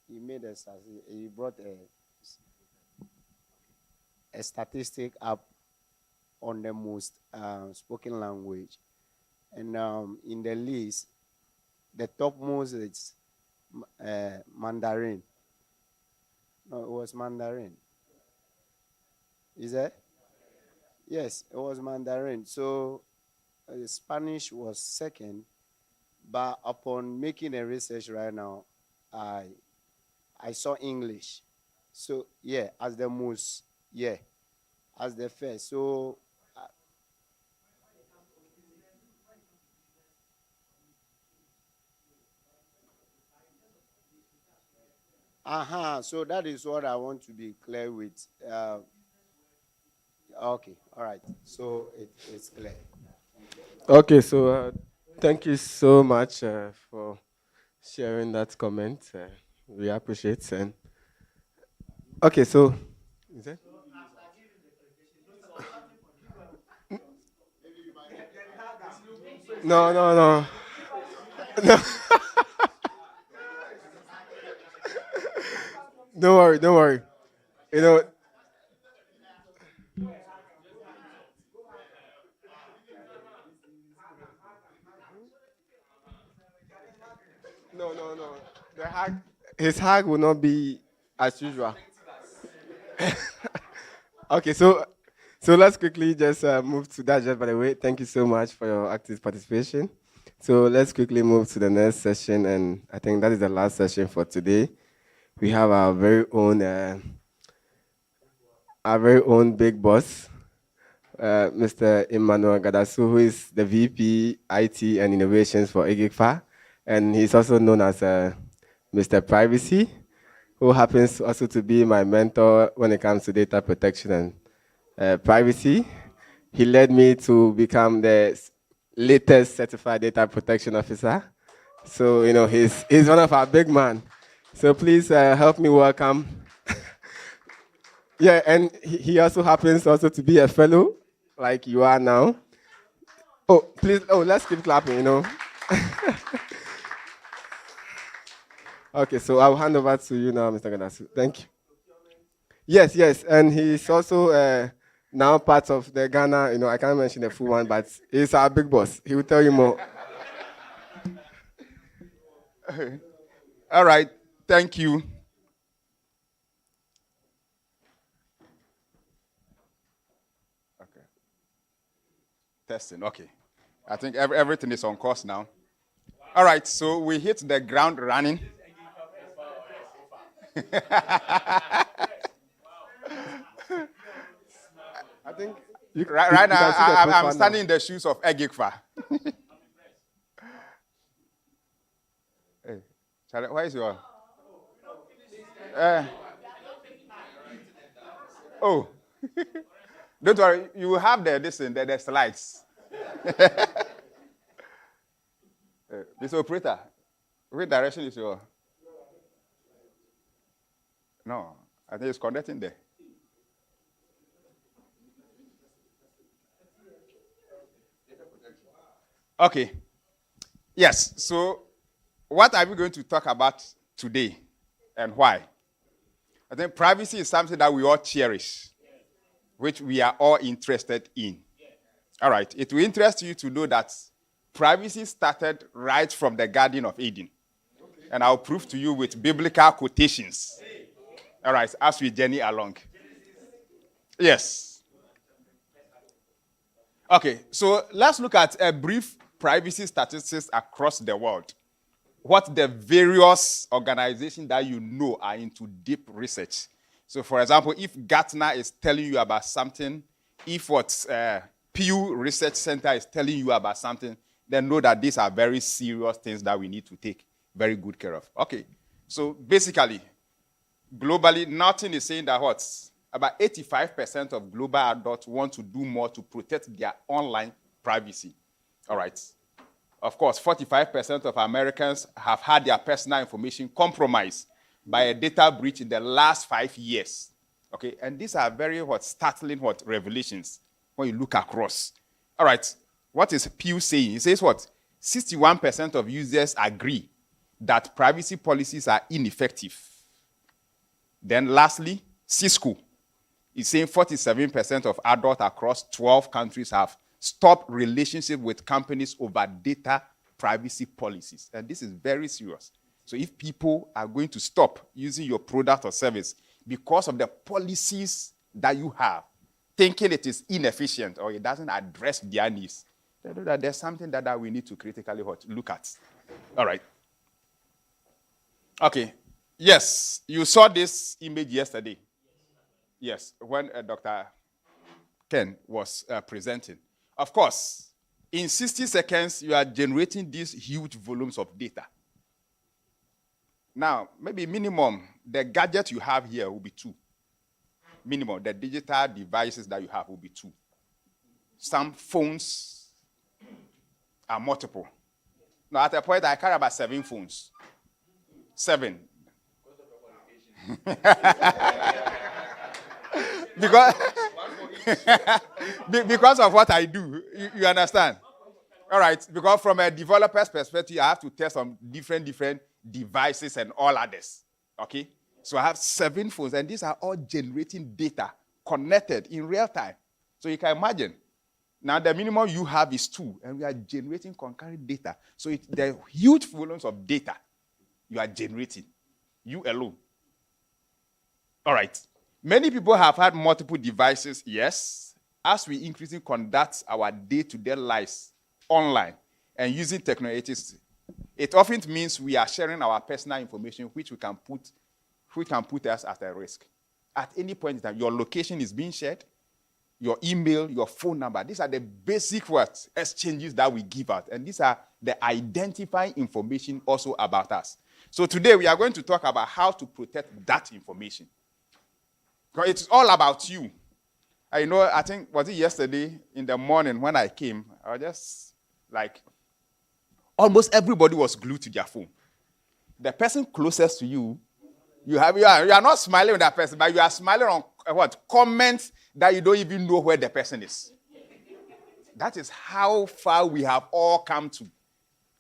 he brought a statistic up on the most spoken language, and in the list, the topmost is Mandarin. No, it was Mandarin. Is that? Yes, it was Mandarin. So Spanish was second, but upon making a research right now, I saw English. So yeah, as the most, yeah, as the first. So so that is what I want to be clear with. Okay, all right. So it's clear. Okay, so thank you so much for sharing that comment. We appreciate it. And okay, so is it? No, no, no. No. Don't worry, don't worry. You know, no, no, no. His hug will not be as usual. Okay, so let's quickly just move to that. Just by the way, thank you so much for your active participation. So let's quickly move to the next session, and I think that is the last session for today. We have our very own big boss, Mr. Emmanuel Gadasu, who is the VP IT and Innovations for IGICFA, and he's also known as Mr. Privacy, who happens also to be my mentor when it comes to data protection and privacy. He led me to become the latest certified data protection officer. So, he's one of our big men. So please help me welcome. Yeah, and he also happens also to be a fellow, like you are now. Oh, please, let's keep clapping. Okay, so I'll hand over to you now, Mr. Gadasu. Thank you. Yes, and he's also now part of the Ghana, I can't mention the full one, but he's our big boss. He will tell you more. All right, thank you. Okay. Testing, okay. I think everything is on course now. All right, so we hit the ground running. I think right now, I'm standing in the shoes of Egikfa. Hey, Charlie, where is your? Oh, don't worry. You will have the slides. Mr. Operator, which direction is your? No, I think it's connecting there. Okay. Yes. So, what are we going to talk about today, and why? I think privacy is something that we all cherish, which we are all interested in. All right. It will interest you to know that privacy started right from the Garden of Eden. Okay. And I'll prove to you with biblical quotations. All right, as we journey along. Yes. Okay, so let's look at a brief privacy statistics across the world. What the various organizations that you know are into deep research. So, for example, if Gartner is telling you about something, if Pew Research Center is telling you about something, then know that these are very serious things that we need to take very good care of. Okay, so basically, globally, nothing is saying that about 85% of global adults want to do more to protect their online privacy. All right. Of course, 45% of Americans have had their personal information compromised by a data breach in the last 5 years. Okay, and these are very startling revelations when you look across. All right, what is Pew saying? It says 61% of users agree that privacy policies are ineffective. Then lastly, Cisco is saying 47% of adults across 12 countries have stopped relationship with companies over data privacy policies. And this is very serious. So if people are going to stop using your product or service because of the policies that you have, thinking it is inefficient or it doesn't address their needs, they know that there's something that we need to critically look at. All right. Okay. Yes, you saw this image yesterday. Yes, when Dr. Ken was presenting. Of course, in 60 seconds, you are generating these huge volumes of data. Now, maybe minimum, the gadget you have here will be 2. Minimum, the digital devices that you have will be 2. Some phones are multiple. Now, at a point, I carry about 7 phones. 7. because of what I do, you understand? All right, because from a developer's perspective, I have to test on different devices and all others. Okay, so I have 7 phones, and these are all generating data connected in real time. So you can imagine. Now the minimum you have is 2, and we are generating concurrent data. So there are huge volumes of data you are generating, you alone. All right. Many people have had multiple devices, yes. As we increasingly conduct our day-to-day lives online and using technologies, it often means we are sharing our personal information, which can put us at a risk. At any point in time, your location is being shared, your email, your phone number. These are the basic words, exchanges that we give out. And these are the identifying information also about us. So today we are going to talk about how to protect that information. Because it's all about you. I think, was it yesterday in the morning when I came, I was just like, almost everybody was glued to their phone. The person closest to you, you are not smiling with that person, but you are smiling on what? Comments that you don't even know where the person is. That is how far we have all come to.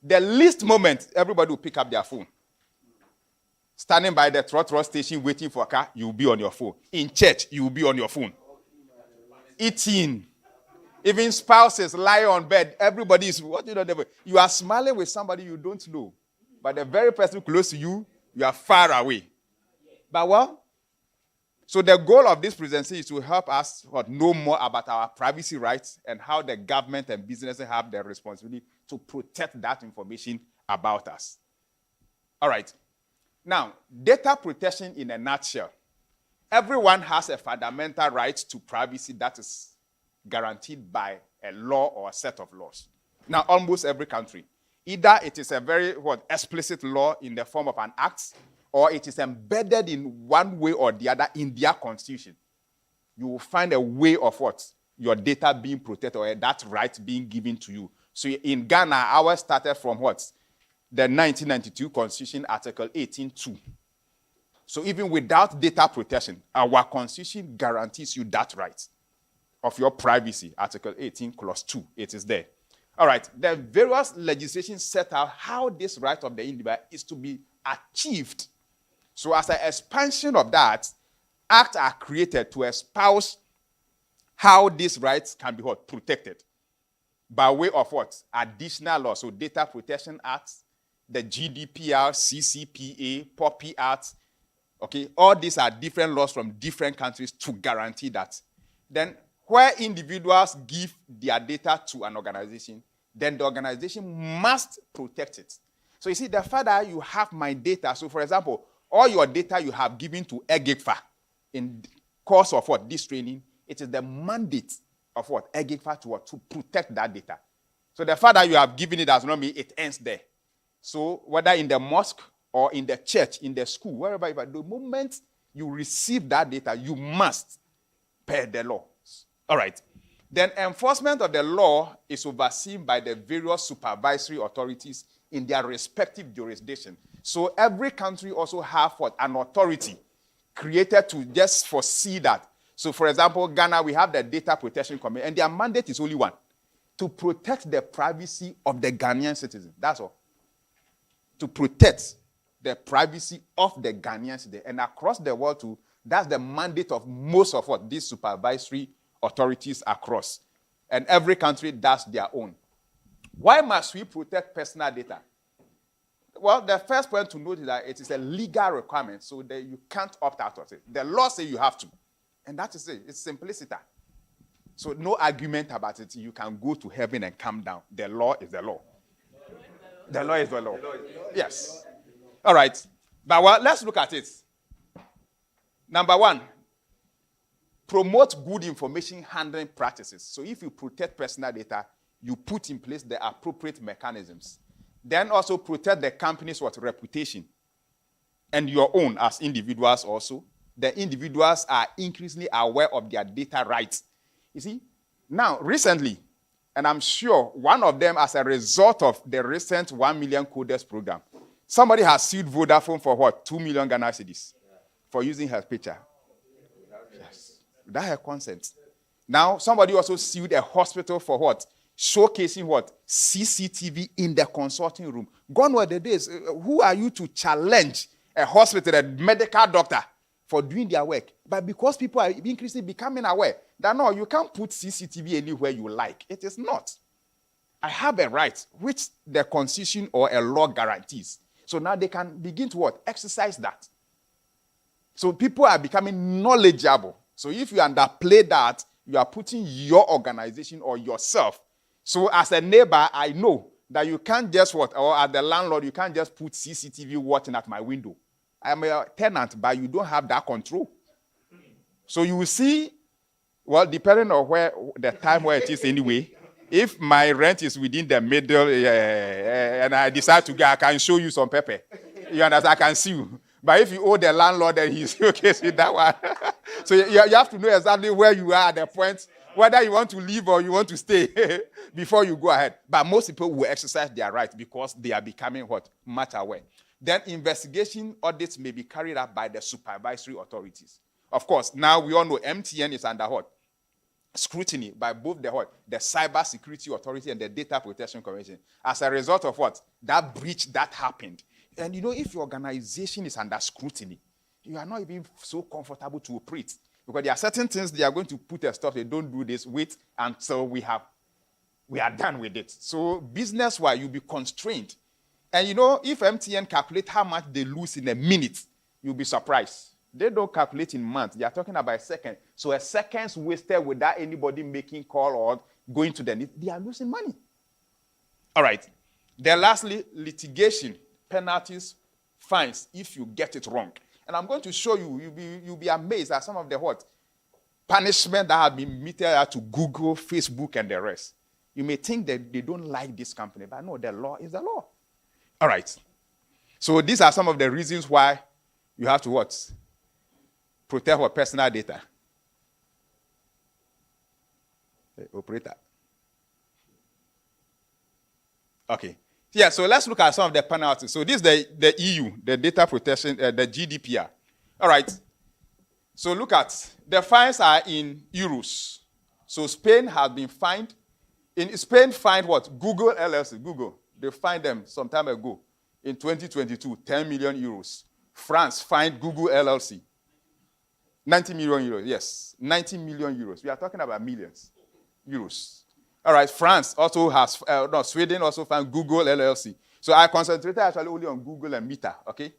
The least moment, everybody will pick up their phone. Standing by the trotro station waiting for a car, you will be on your phone. In church, you will be on your phone. Eating. Even spouses lie on bed. Everybody is, you are smiling with somebody you don't know. But the very person close to you, you are far away. But well, so the goal of this presentation is to help us know more about our privacy rights and how the government and businesses have the responsibility to protect that information about us. All right. Now, data protection in a nutshell. Everyone has a fundamental right to privacy that is guaranteed by a law or a set of laws. Now, almost every country, either it is a very explicit law in the form of an act, or it is embedded in one way or the other in their constitution. You will find a way of your data being protected or that right being given to you. So in Ghana, ours started from the 1992 Constitution, Article 18.2. So even without data protection, our Constitution guarantees you that right of your privacy, Article 18, Clause 2. It is there. All right. The various legislation set out how this right of the individual is to be achieved. So as an expansion of that, acts are created to espouse how these rights can be protected by way of additional laws. So Data Protection Acts, the GDPR, CCPA, POPI Act. Okay, all these are different laws from different countries to guarantee that. Then where individuals give their data to an organization, then the organization must protect it. So you see, the further you have my data, so for example, all your data you have given to EGIGFA in course of this training, it is the mandate of EGIGFA to protect that data. So the further you have given it does not mean it ends there. So whether in the mosque or in the church, in the school, wherever you are, the moment you receive that data, you must pay the law. All right. Then enforcement of the law is overseen by the various supervisory authorities in their respective jurisdiction. So every country also have an authority created to just foresee that. So for example, Ghana, we have the Data Protection Commission, and their mandate is only one: to protect the privacy of the Ghanaian citizen. That's all. To protect the privacy of the Ghanaian citizen. And across the world too, that's the mandate of most of these supervisory authorities across. And every country does their own. Why must we protect personal data? Well, the first point to note is that it is a legal requirement, so that you can't opt out of it. The law says you have to. And that is it. It's simplicity. So no argument about it. You can go to heaven and come down. The law is the law. The law is the law. Yes. All right. But well, let's look at it. Number one, promote good information handling practices. So if you protect personal data, you put in place the appropriate mechanisms. Then also protect the company's reputation and your own as individuals also. The individuals are increasingly aware of their data rights. You see, now recently, and I'm sure one of them as a result of the recent 1 million coders program, somebody has sued Vodafone for 2 million Ghana cedis for using her picture. Yes, without her consent. Now, somebody also sued a hospital for showcasing CCTV in the consulting room. Gone were the days. Who are you to challenge a hospital, a medical doctor, for doing their work? But because people are increasingly becoming aware that no, you can't put CCTV anywhere you like. It is not. I have a right, which the constitution or a law guarantees. So now they can begin to exercise that. So people are becoming knowledgeable. So if you underplay that, you are putting your organization or yourself. So as a neighbor, I know that you can't just or as the landlord, you can't just put CCTV watching at my window. I'm a tenant, but you don't have that control. So you will see, well, depending on where the time where it is anyway, if my rent is within the middle and I decide to go, I can show you some pepper. You understand? I can see you. But if you owe the landlord, then he's okay with that one. So you have to know exactly where you are at the point, whether you want to leave or you want to stay before you go ahead. But most people will exercise their right because they are becoming much aware. Then investigation audits may be carried out by the supervisory authorities. Of course, now we all know MTN is under scrutiny by both the Cyber Security Authority and the Data Protection Commission as a result of that breach that happened. And if your organization is under scrutiny, you are not even so comfortable to operate because there are certain things they are going to put a stop. They don't do this. Wait until we are done with it. So business-wise, you'll be constrained. And if MTN calculate how much they lose in a minute, you'll be surprised. They don't calculate in months. They are talking about a second. So a second's wasted without anybody making call or going to them. They are losing money. All right. Then lastly, litigation, penalties, fines if you get it wrong. And I'm going to show you, you'll be amazed at some of the punishment that have been meted out to Google, Facebook, and the rest. You may think that they don't like this company, but no, the law is the law. All right. So these are some of the reasons why you have to protect our personal data. Operator. Okay. Yeah, so let's look at some of the penalties. So this is the EU, the data protection, the GDPR. All right. So look at, the fines are in euros. So Spain has been fined. In Spain, fined Google LLC. Google. They fined them some time ago in 2022, 10 million euros. France fined Google LLC. 90 million euros, yes. 90 million euros. We are talking about millions euros. All right, France also has, Sweden also fined Google LLC. So I concentrated actually only on Google and Meta, okay?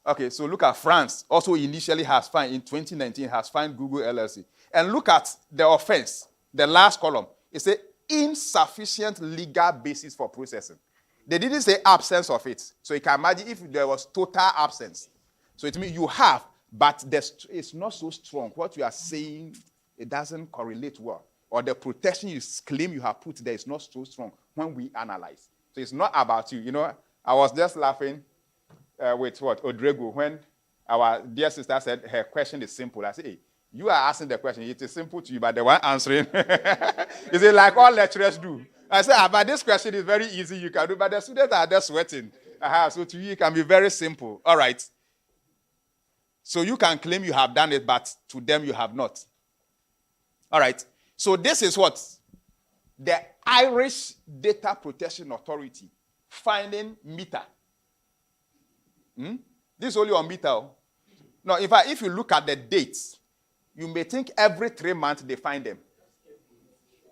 Okay, so look at France. Also initially has fined, in 2019, has fined Google LLC. And look at the offense, the last column. It's an insufficient legal basis for processing. They didn't say absence of it. So you can imagine if there was total absence. So it means you have, but it's not so strong. What you are saying, it doesn't correlate well. Or the protection you claim you have put there is not so strong when we analyze. So it's not about you. I was just laughing with Odrego when our dear sister said her question is simple. I said, hey, you are asking the question. It is simple to you, but the one answering, is it like all lecturers do? I said, but this question is very easy. You can do, but the students are just sweating. So to you, it can be very simple. All right. So you can claim you have done it, but to them you have not. All right. So this is the Irish Data Protection Authority finding Meta. This is only on Meta. No, in fact, if you look at the dates, you may think every 3 months they find them.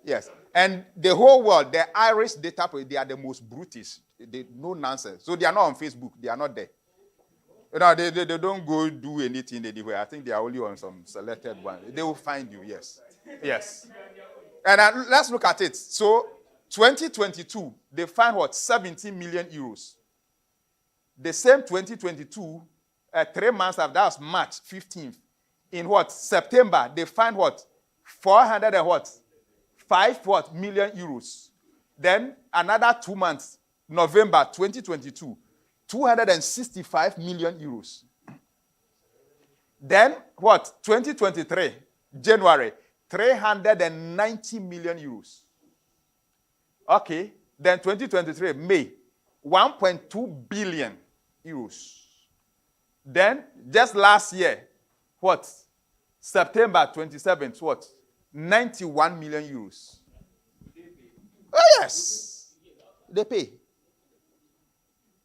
Yes. And the whole world, the Irish data, they are the most brutish. No nonsense. So they are not on Facebook. They are not there. They don't go do anything anywhere. I think they are only on some selected one. They will find you, yes. Yes. And let's look at it. So 2022, they find 17 million euros. The same 2022, 3 months after, that was March 15th. In September, they find 400 and 5 million euros. Then another 2 months, November 2022, 265 million euros. Then 2023, January, 390 million euros. Okay. Then 2023, May, 1.2 billion euros. Then just last year, September 27th, 91 million euros. Oh, yes. They pay.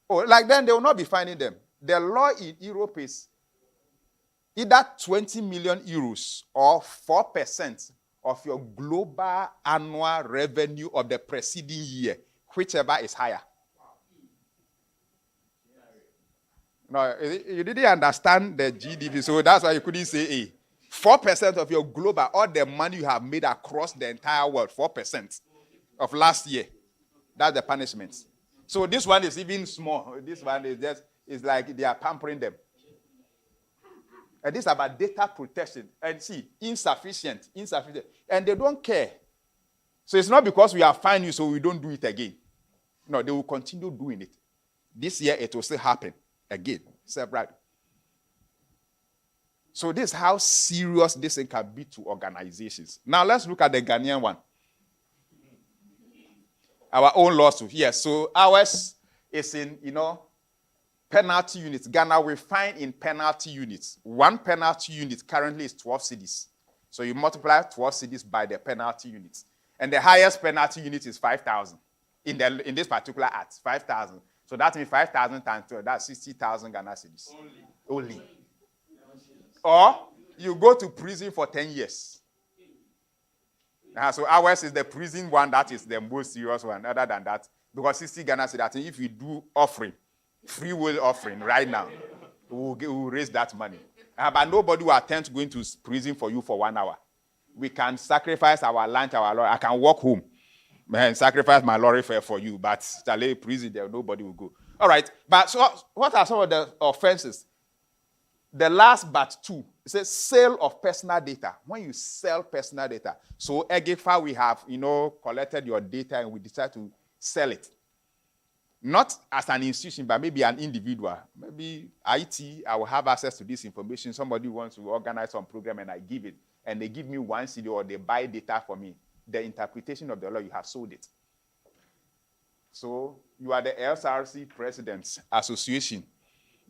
Oh, like then they will not be finding them. The law in Europe is either 20 million euros or 4% of your global annual revenue of the preceding year, whichever is higher. No, you didn't understand the GDP, so that's why you couldn't say A. 4% of your global, all the money you have made across the entire world, 4% of last year. That's the punishment. So this one is even small. This one is just, it's like they are pampering them. And this is about data protection. And see, insufficient. And they don't care. So it's not because we are fine you, so we don't do it again. No, they will continue doing it. This year, it will still happen again. Separate. So this is how serious this thing can be to organizations. Now let's look at the Ghanaian one. Our own lawsuit. Yes, so ours is in, penalty units. Ghana, we fine in penalty units. One penalty unit currently is 12 cedis. So you multiply 12 cedis by the penalty units. And the highest penalty unit is 5,000. In this particular act, 5,000. So that means 5,000 times 12, that's 60,000 Ghana cedis. Only. Or you go to prison for 10 years. So ours is the prison one that is the most serious one. Other than that, because 60 Ghana cedis, I think if you do offering, free will offering right now, we will raise that money. But nobody will attempt going to prison for you for 1 hour. We can sacrifice our lunch, our lorry. I can walk home and sacrifice my lorry fare for you, but Charlie, prison there, nobody will go. All right, but so what are some of the offenses? The last but two, it says sale of personal data. When you sell personal data, so EGIFA, we have, collected your data and we decide to sell it. Not as an institution, but maybe an individual. Maybe IT, I will have access to this information. Somebody wants to organize some program and I give it. And they give me 1 CD or they buy data for me. The interpretation of the law, you have sold it. So you are the LSRC President Association.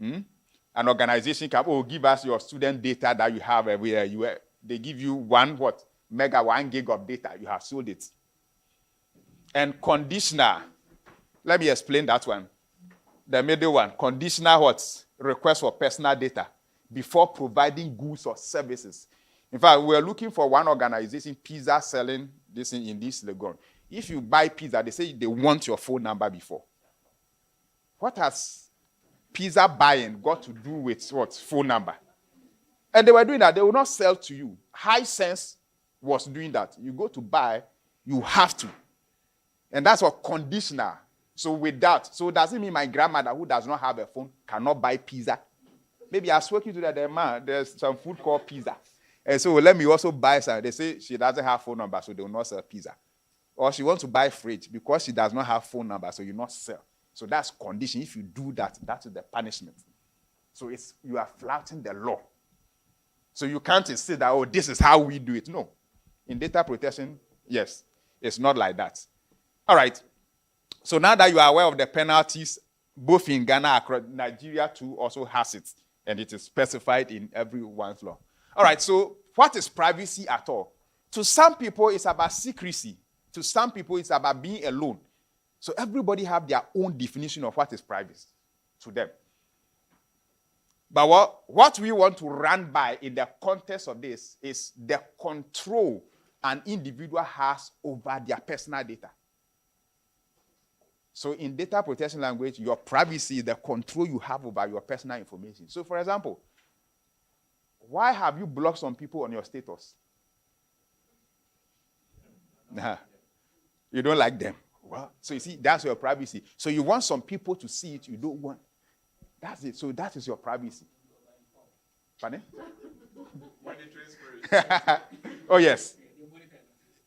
An organization can give us your student data that you have every year. They give you 1 gig of data. You have sold it. And conditional. Let me explain that one. The middle one. Conditional request for personal data before providing goods or services. In fact, we're looking for one organization, pizza, selling this in this Legon. If you buy pizza, they say they want your phone number before. What has pizza buying got to do with what? Phone number. And they were doing that. They will not sell to you. High Sense was doing that. You go to buy, you have to. And that's what conditional. So with that, so does it mean my grandmother who does not have a phone cannot buy pizza? Maybe I was working to that man. There's some food called pizza. And so let me also buy some. They say she doesn't have phone number, so they will not sell pizza. Or she wants to buy fridge because she does not have phone number, so you not sell. So that's condition. If you do that, that is the punishment. So you are flouting the law. So you can't say that, this is how we do it. No. In data protection, yes, it's not like that. All right. So now that you are aware of the penalties, both in Ghana and Nigeria too also has it. And it is specified in everyone's law. All right, so what is privacy at all? To some people, it's about secrecy. To some people, it's about being alone. So everybody have their own definition of what is privacy to them. But what we want to run by in the context of this is the control an individual has over their personal data. So in data protection language, your privacy is the control you have over your personal information. So for example, why have you blocked some people on your status? You don't like them. Well, so you see, that's your privacy. So you want some people to see it, you don't want. That's it. So that is your privacy. Pardon? Oh, yes.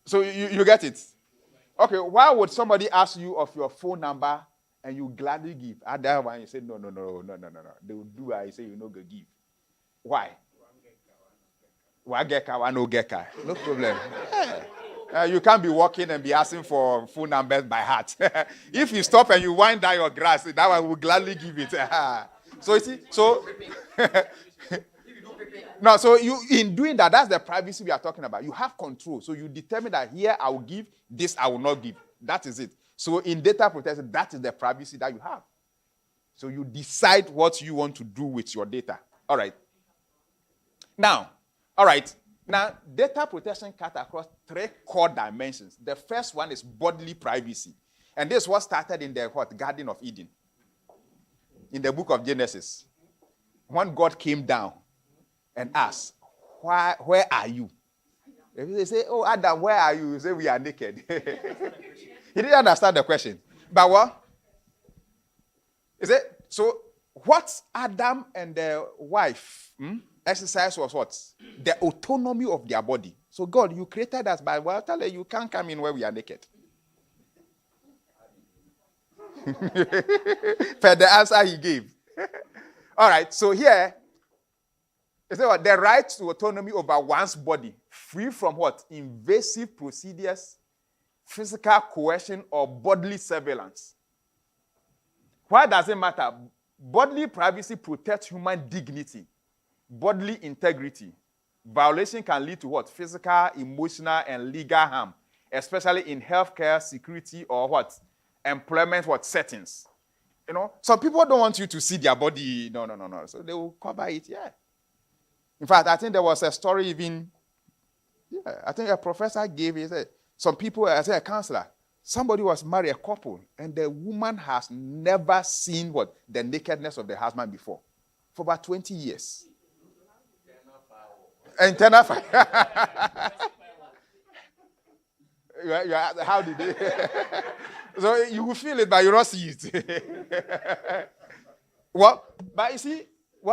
So you get it. Okay, why would somebody ask you of your phone number and you gladly give? At that one, you say, no. They will do it. You say, you no go give. Why? No problem. You can't be walking and be asking for phone numbers by heart. If you stop and you wind down your grass, that one will gladly give it. So you see, no, so you in doing that, that's the privacy we are talking about. You have control. So you determine that here I will give, this I will not give. That is it. So in data protection, that is the privacy that you have. So you decide what you want to do with your data. All right. Now, data protection cuts across 3 core dimensions. The first one is bodily privacy. And this was started in the Garden of Eden. In the book of Genesis. when God came down and asked, where are you? If they say, oh, Adam, where are you? You say, we are naked. He didn't understand the question. But what? Is it? So, what Adam and the wife exercise was what? The autonomy of their body. So, God, you created us, but well, tell you can't come in where we are naked. For the answer he gave. All right, so here, it's what? The right to autonomy over one's body, free from what? Invasive procedures, physical coercion, or bodily surveillance. Why does it matter? Bodily privacy protects human dignity, bodily integrity. Violation can lead to what? Physical, emotional, and legal harm, especially in healthcare, security, or what? Employment, what? Settings. You know, some people don't want you to see their body. No. So they will cover it, yeah. In fact, I think there was a story even, I think a professor gave it. Said, some people, I said a counselor, somebody was married, a couple, and the woman has never seen what? The nakedness of the husband before. For about 20 years. Internal fire. How did they? So you will feel it, but you don't see it. Well, but you see,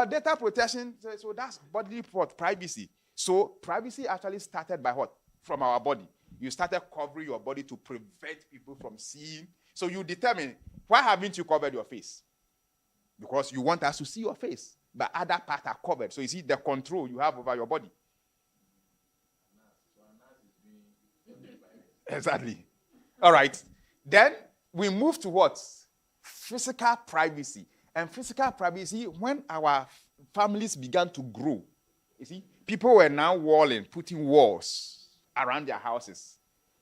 data protection, so that's bodily privacy. So privacy actually started by what? From our body. You started covering your body to prevent people from seeing. So you determine, why haven't you covered your face? Because you want us to see your face. But other parts are covered. So you see the control you have over your body. Exactly. All right. Then we move to what? Physical privacy. And physical privacy, when our families began to grow, you see, people were now putting walls around their houses,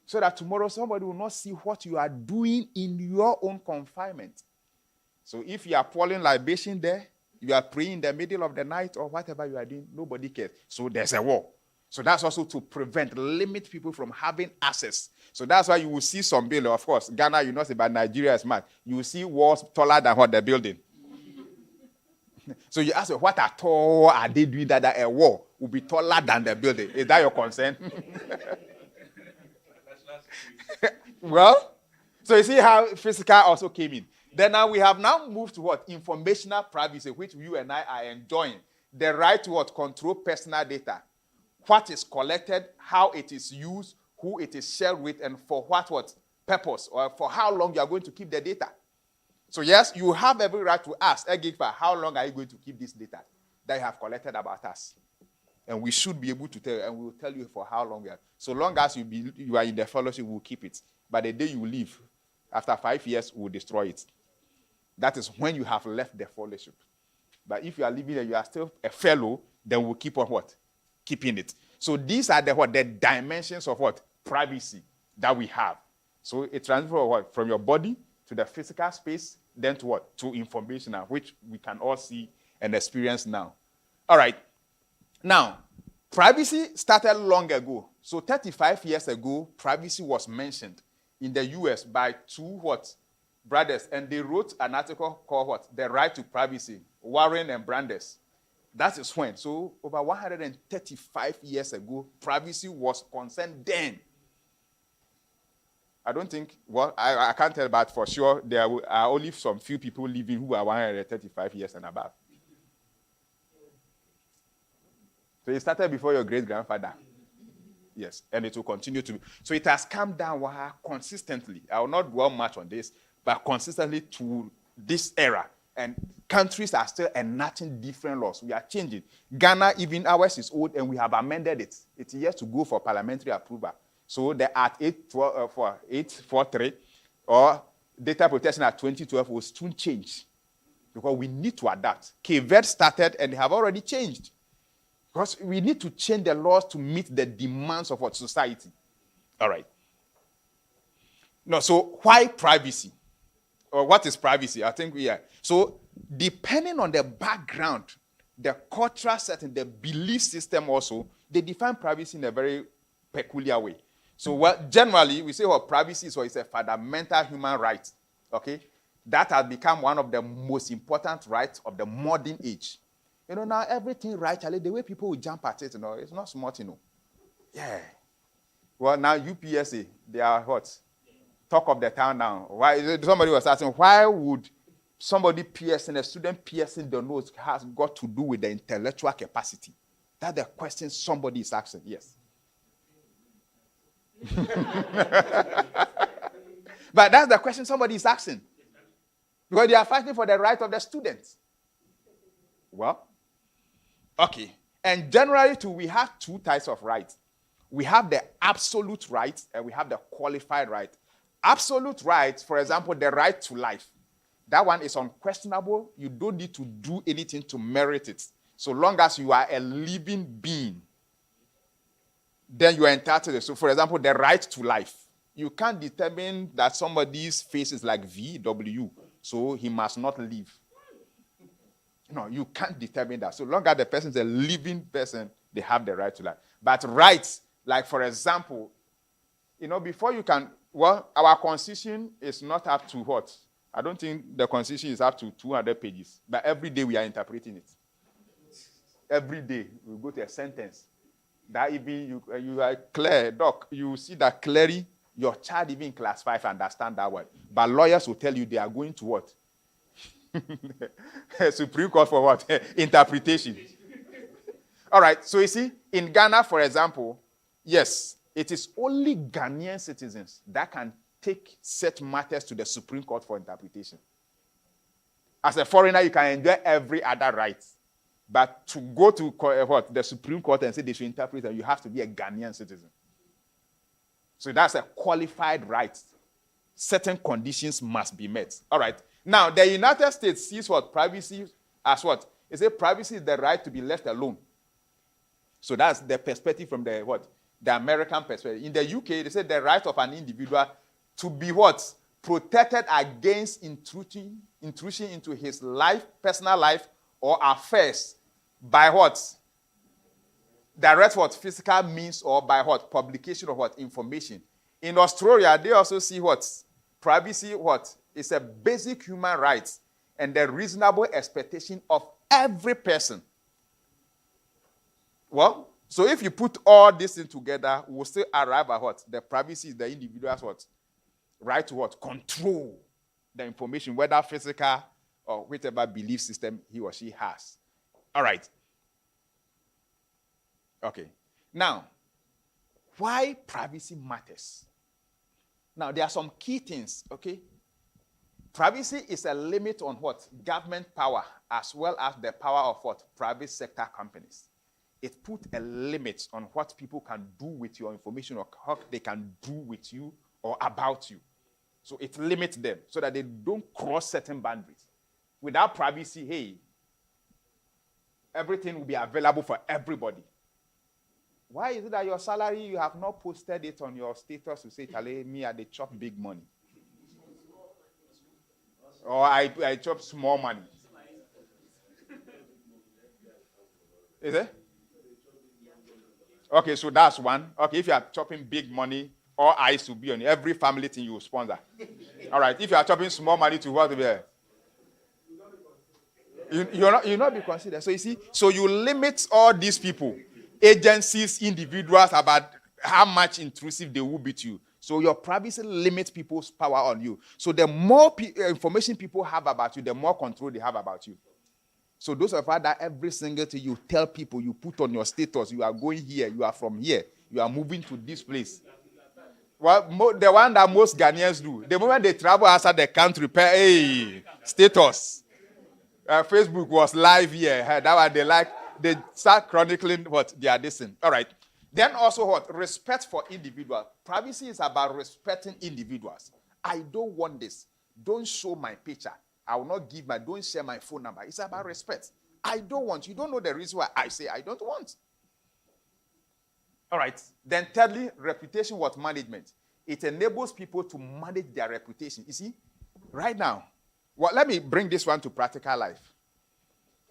so that tomorrow somebody will not see what you are doing in your own confinement. So if you are pouring libation there, you are praying in the middle of the night or whatever you are doing, nobody cares. So there's a wall. So that's also to limit people from having access. So that's why you will see some building. Of course, Ghana, you know, but Nigeria is mad. You will see walls taller than what the building. So you ask, what at all are they doing that a wall will be taller than the building? Is that your concern? Well, so you see how physical also came in. Then now we have now moved to what? Informational privacy, which you and I are enjoying. The right to what? Control personal data. What is collected, how it is used, who it is shared with, and for what purpose, or for how long you are going to keep the data. So yes, you have every right to ask, how long are you going to keep this data that you have collected about us? And we should be able to tell you, and we will tell you for how long you are. So long as you are in the fellowship, we will keep it. But the day you leave, after 5 years, we will destroy it. That is when you have left the fellowship. But if you are living and you are still a fellow, then we'll keep on what? Keeping it. So these are the dimensions of what? Privacy that we have. So it transfers from your body to the physical space, then to what? To information, which we can all see and experience now. All right. Now, privacy started long ago. So 35 years ago, privacy was mentioned in the US by two brothers, and they wrote an article called The Right to Privacy, Warren and Brandes. That is when. So over 135 years ago, privacy was concerned then. I don't think, I can't tell, but for sure, there are only some few people living who are 135 years and above. So it started before your great-grandfather. Yes, and it will continue to be. So it has come down consistently. I will not dwell much on this, but consistently to this era. And countries are still enacting different laws. We are changing. Ghana, even ours is old, and we have amended it. It's yet to go for parliamentary approval. So the Act 843 or Data Protection Act 2012 will soon change because we need to adapt. KVET started and they have already changed because we need to change the laws to meet the demands of our society. All right. No, so why privacy? Or what is privacy? I think we are. So depending on the background, the cultural setting, the belief system also, they define privacy in a very peculiar way. So generally, we say privacy is a fundamental human right, okay? That has become one of the most important rights of the modern age. Now everything right, Charlie, the way people will jump at it, it's not smart, Yeah. Well, now UPSA, they are what? Talk of the town now. Why? Somebody was asking, why would somebody piercing, a student piercing the nose has got to do with the intellectual capacity? That's the question somebody is asking. Yes. But that's the question somebody is asking. Because they are fighting for the right of the students. Well, okay. And generally, too, we have two types of rights. We have the absolute right and we have the qualified right. Absolute right, for example, the right to life. That one is unquestionable. You don't need to do anything to merit it. So long as you are a living being, then you are entitled to it. So, for example, the right to life. You can't determine that somebody's face is like VW, so he must not live. No, you can't determine that. So long as the person is a living person, they have the right to life. But rights, like for example, before you can, our constitution is not up to what? I don't think the constitution is up to 200 pages. But every day we are interpreting it. Every day we go to a sentence. That even you are clear, doc, you see that clearly your child even in class 5 understand that word. But lawyers will tell you they are going to what? Supreme Court for what? Interpretation. All right, so you see, in Ghana, for example, yes, it is only Ghanaian citizens that can take such matters to the Supreme Court for interpretation. As a foreigner, you can enjoy every other right. But to go to the Supreme Court and say they should interpret it, you have to be a Ghanaian citizen. So that's a qualified right. Certain conditions must be met. All right. Now, the United States sees what? Privacy as what? It says privacy is the right to be left alone. So that's the perspective from the what? The American perspective. In the UK, they say the right of an individual to be what? Protected against intrusion into his life, personal life, or affairs by what? Direct what? Physical means or by what? Publication of what? Information. In Australia, they also see what? Privacy what? Is a basic human right and the reasonable expectation of every person. Well, so if you put all this in together, we'll still arrive at what? The privacy is the individual's what? Right to what? Control the information, whether physical or whatever belief system he or she has. All right. Okay. Now, why privacy matters? Now, there are some key things, okay? Privacy is a limit on what? Government power, as well as the power of what? Private sector companies. It puts a limit on what people can do with your information or what they can do with you or about you. So it limits them so that they don't cross certain boundaries. Without privacy, hey, everything will be available for everybody. Why is it that your salary, you have not posted it on your status to say, Charlie, me, I chop big money? Or I chop small money. Is it? Okay, so that's one. Okay, if you are chopping big money, all eyes will be on you. Every family thing you will sponsor. All right, if you are chopping small money to what? You'll not be considered. So you see, so you limit all these people, agencies, individuals, about how much intrusive they will be to you. So your privacy limits people's power on you. So the more information people have about you, the more control they have about you. So those of us that every single thing you tell people, you put on your status, you are going here, you are from here, you are moving to this place. Well, the one that most Ghanaians do, the moment they travel outside the country, hey, status. Facebook was live here. That one they start chronicling what they are listening. All right. Then also what? Respect for individuals. Privacy is about respecting individuals. I don't want this. Don't show my picture. I will not don't share my phone number. It's about respect. I don't want. You don't know the reason why I say I don't want. All right. Then thirdly, reputation what? Management. It enables people to manage their reputation. You see, right now, let me bring this one to practical life.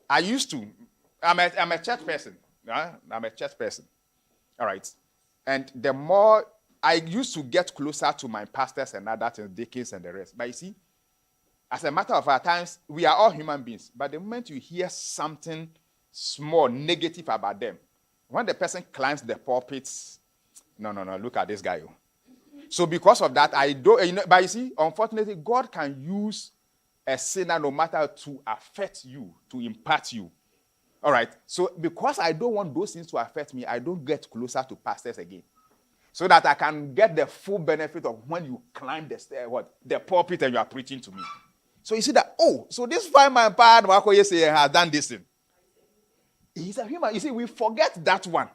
I'm a church person. I'm a church person. All right. And the more I used to get closer to my pastors and other things, deacons and the rest. But you see, as a matter of fact, times we are all human beings. But the moment you hear something small negative about them, when the person climbs the pulpit, no, look at this guy. So because of that, I don't, but you see, unfortunately, God can use a sinner no matter to affect you, to impact you. All right. So because I don't want those things to affect me, I don't get closer to pastors again. So that I can get the full benefit of when you climb the stair, the pulpit and you are preaching to me. So you see that, so this fine man has done this thing. He's a human. You see, we forget that one,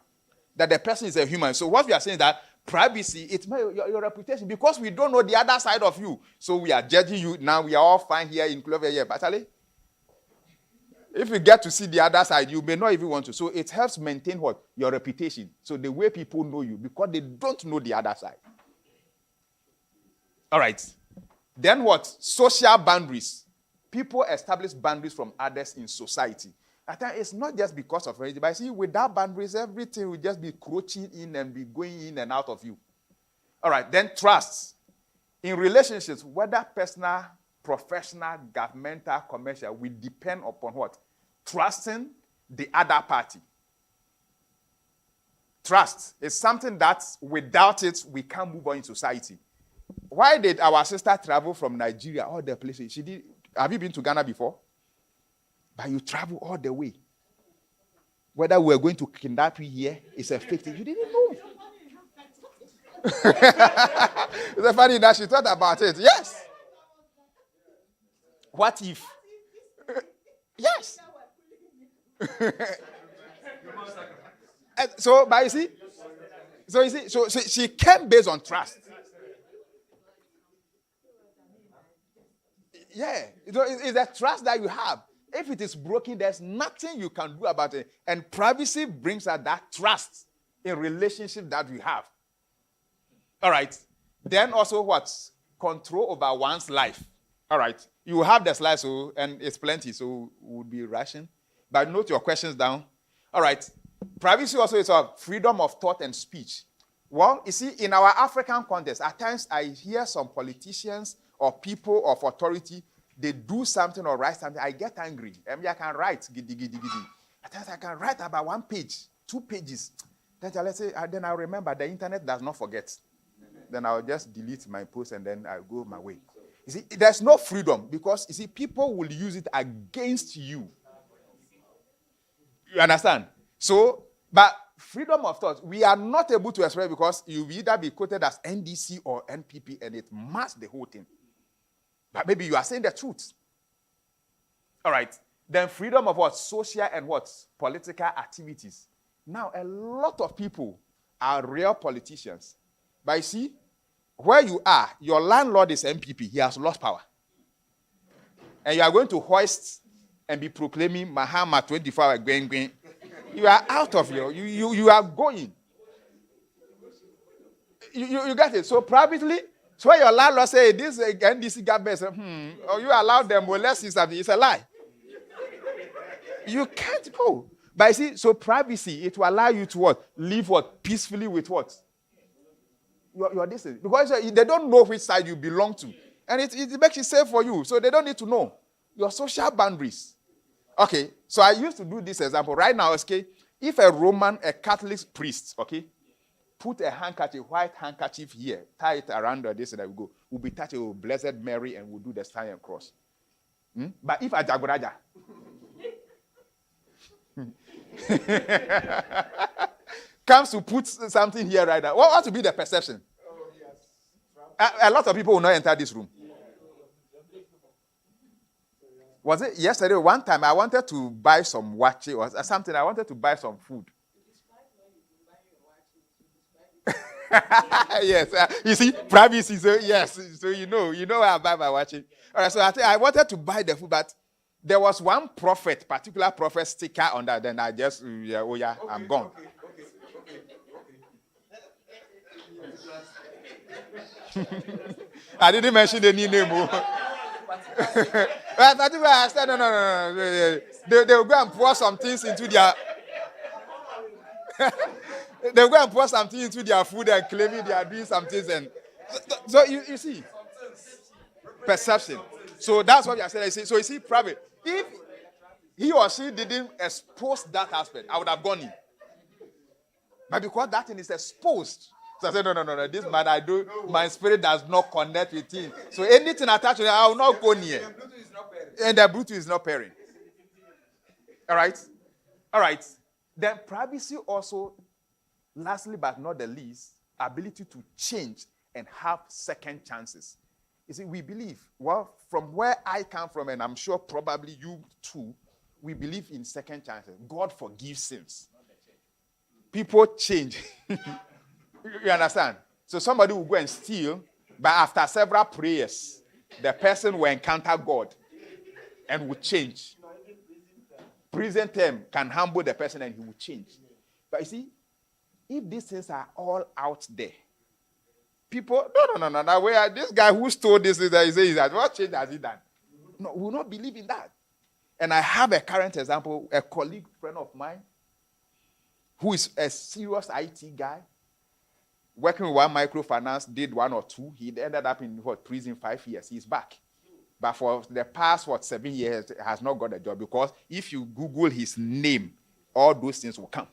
that the person is a human. So what we are saying is that privacy, it's your reputation, because we don't know the other side of you. So we are judging you. Now we are all fine here in Clover here. But actually, if you get to see the other side, you may not even want to. So it helps maintain what? Your reputation. So the way people know you, because they don't know the other side. All right. Then what? Social boundaries. People establish boundaries from others in society. At times, it's not just because of religion, but see, without boundaries, everything will just be crouching in and be going in and out of you. All right. Then trust. In relationships, whether personal, professional, governmental, commercial, we depend upon what? Trusting the other party. Trust is something that without it, we can't move on in society. Why did our sister travel from Nigeria, all the places? Have you been to Ghana before? But you travel all the way. Whether we're going to kidnap you here, it's a fake thing. You didn't know. It's funny that she thought about it. Yes. What if? Yes. But you see, so she came based on trust. Yeah, it's the trust that you have. If it is broken, there's nothing you can do about it. And privacy brings out that trust in relationship that we have. All right. Then also what? Control over one's life. All right. You have the slide, and it's plenty, so we'll be rushing. But note your questions down. All right. Privacy also is a freedom of thought and speech. Well, you see, in our African context, at times I hear some politicians or people of authority, they do something or write something, I get angry. I can write, giddy, giddy, giddy. At times I can write about 1 page, 2 pages. Then I'll remember the internet does not forget. Then I'll just delete my post and then I'll go my way. You see, there's no freedom because, you see, people will use it against you. You understand? So, but freedom of thought, we are not able to express because you will either be quoted as NDC or NPP and it masks the whole thing. But maybe you are saying the truth. All right. Then freedom of what? Social and what? Political activities. Now, a lot of people are real politicians. But you see, where you are, your landlord is MPP. He has lost power. And you are going to hoist and be proclaiming Mahama 24-hour going. You are out of you are going. You get it? So privately, so when your landlord say this NDC government, or you allow them, well, let's see something. It's a lie. You can't go. But you see, so privacy, it will allow you to what? Live what? Peacefully with what? Your distance. Because they don't know which side you belong to. And it makes it safe for you. So they don't need to know your social boundaries. Okay, so I used to do this example. Right now, okay, if a Catholic priest, okay, put a handkerchief, white handkerchief here, tie it around this, and we'll be touching with Blessed Mary and we'll do the sign and cross. But if a Jagoraja comes to put something here right now, what will be the perception? A lot of people will not enter this room. Was it yesterday? One time I wanted to buy some wachi or something. I wanted to buy some food. Yes, you see, privacy. So yes, so you know where I buy my wachi. All right, so I wanted to buy the food, but there was one particular prophet sticker on that. Then I just, I'm gone. I didn't mention any name. I said, no. They will go and pour some things into their. They will go and pour something into their food and claiming they are doing some things. And so you see, perception. So that's what you are saying. So you see, private. he or she didn't expose that aspect, I would have gone in. But because that thing is exposed, so I said, no. This man, my spirit does not connect with him. So anything attached to it, I will not go near. And the Bluetooth is not pairing. All right. Then privacy also, lastly but not the least, ability to change and have second chances. You see, we believe, well, from where I come from, and I'm sure probably you too, we believe in second chances. God forgives sins. People change. You understand? So somebody will go and steal, but after several prayers, the person will encounter God and will change. Prison term can humble the person and he will change. But you see, if these things are all out there, people, no. This guy who stole this, he says that, what change has he done? No, we will not believe in that. And I have a current example, a colleague, friend of mine, who is a serious IT guy, working with one microfinance, did 1 or 2. He ended up in prison 5 years. He's back. But for the past, 7 years, has not got a job, because if you Google his name, all those things will come.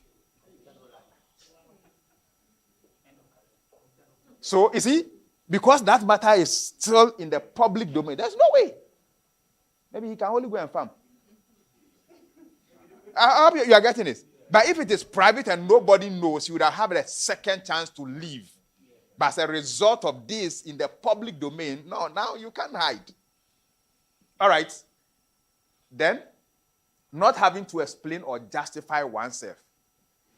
So, you see, because that matter is still in the public domain, there's no way. Maybe he can only go and farm. I hope you are getting this. But if it is private and nobody knows, you would have a second chance to leave. But as a result of this in the public domain, no, now you can't hide. All right. Then, not having to explain or justify oneself.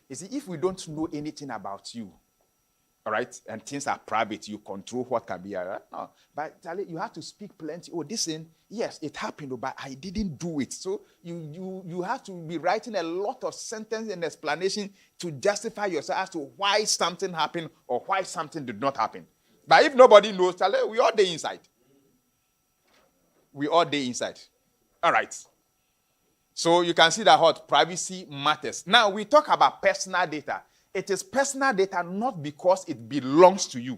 You see, if we don't know anything about you, all right, and things are private, you control what can be, right? No. But Charlie, you have to speak plenty. Oh, this thing, yes, it happened, but I didn't do it. So you have to be writing a lot of sentence and explanation to justify yourself as to why something happened or why something did not happen. But if nobody knows, Charlie, we all day inside. We all day inside. All right. So you can see that what privacy matters. Now we talk about personal data. It is personal data not because it belongs to you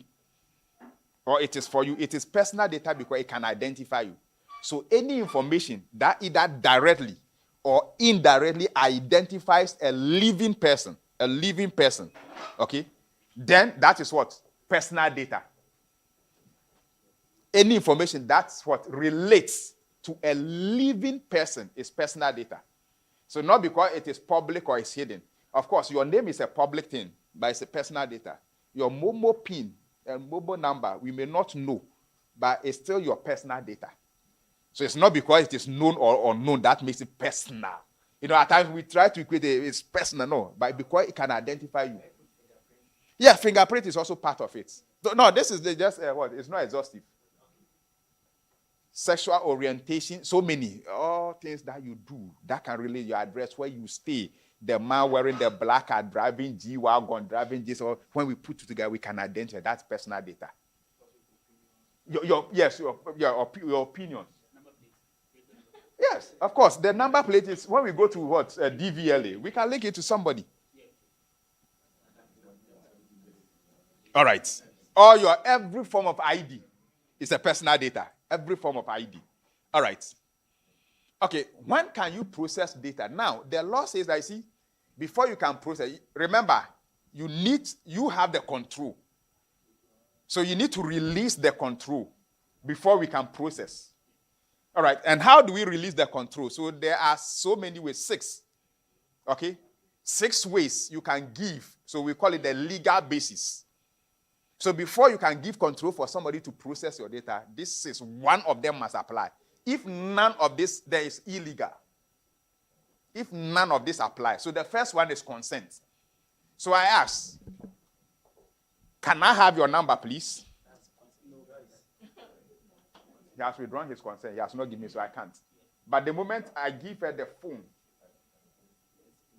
or it is for you. It is personal data because it can identify you. So any information that either directly or indirectly identifies a living person, okay, then that is what? Personal data. Any information that's what relates to a living person is personal data. So not because it is public or it's hidden. Of course, your name is a public thing, but it's a personal data. Your mobile PIN and mobile number, we may not know, but it's still your personal data. So it's not because it is known or unknown that makes it personal. You know, at times we try to equate it's personal, no, but because it can identify you. Yeah, fingerprint is also part of it. No, this is just what? It's not exhaustive. Sexual orientation, so many, all things that you do that can relate your address, where you stay. The man wearing the black car, driving G-Wagon, driving this, or when we put it together, we can identify. That's personal data. Your opinion. Yes, of course. The number plate is, when we go to what? DVLA, we can link it to somebody. All right. Or every form of ID is a personal data. Every form of ID. All right. Okay, when can you process data? Now, the law says that, see, before you can process, remember, you have the control. So you need to release the control before we can process. All right, and how do we release the control? So there are so many ways, 6. Okay? 6 ways you can give. So we call it the legal basis. So before you can give control for somebody to process your data, this is one of them must apply. If none of this, there is illegal. If none of this applies. So the first one is consent. So I ask, can I have your number, please? He has withdrawn his consent. He has not given me, so I can't. But the moment I give her the phone,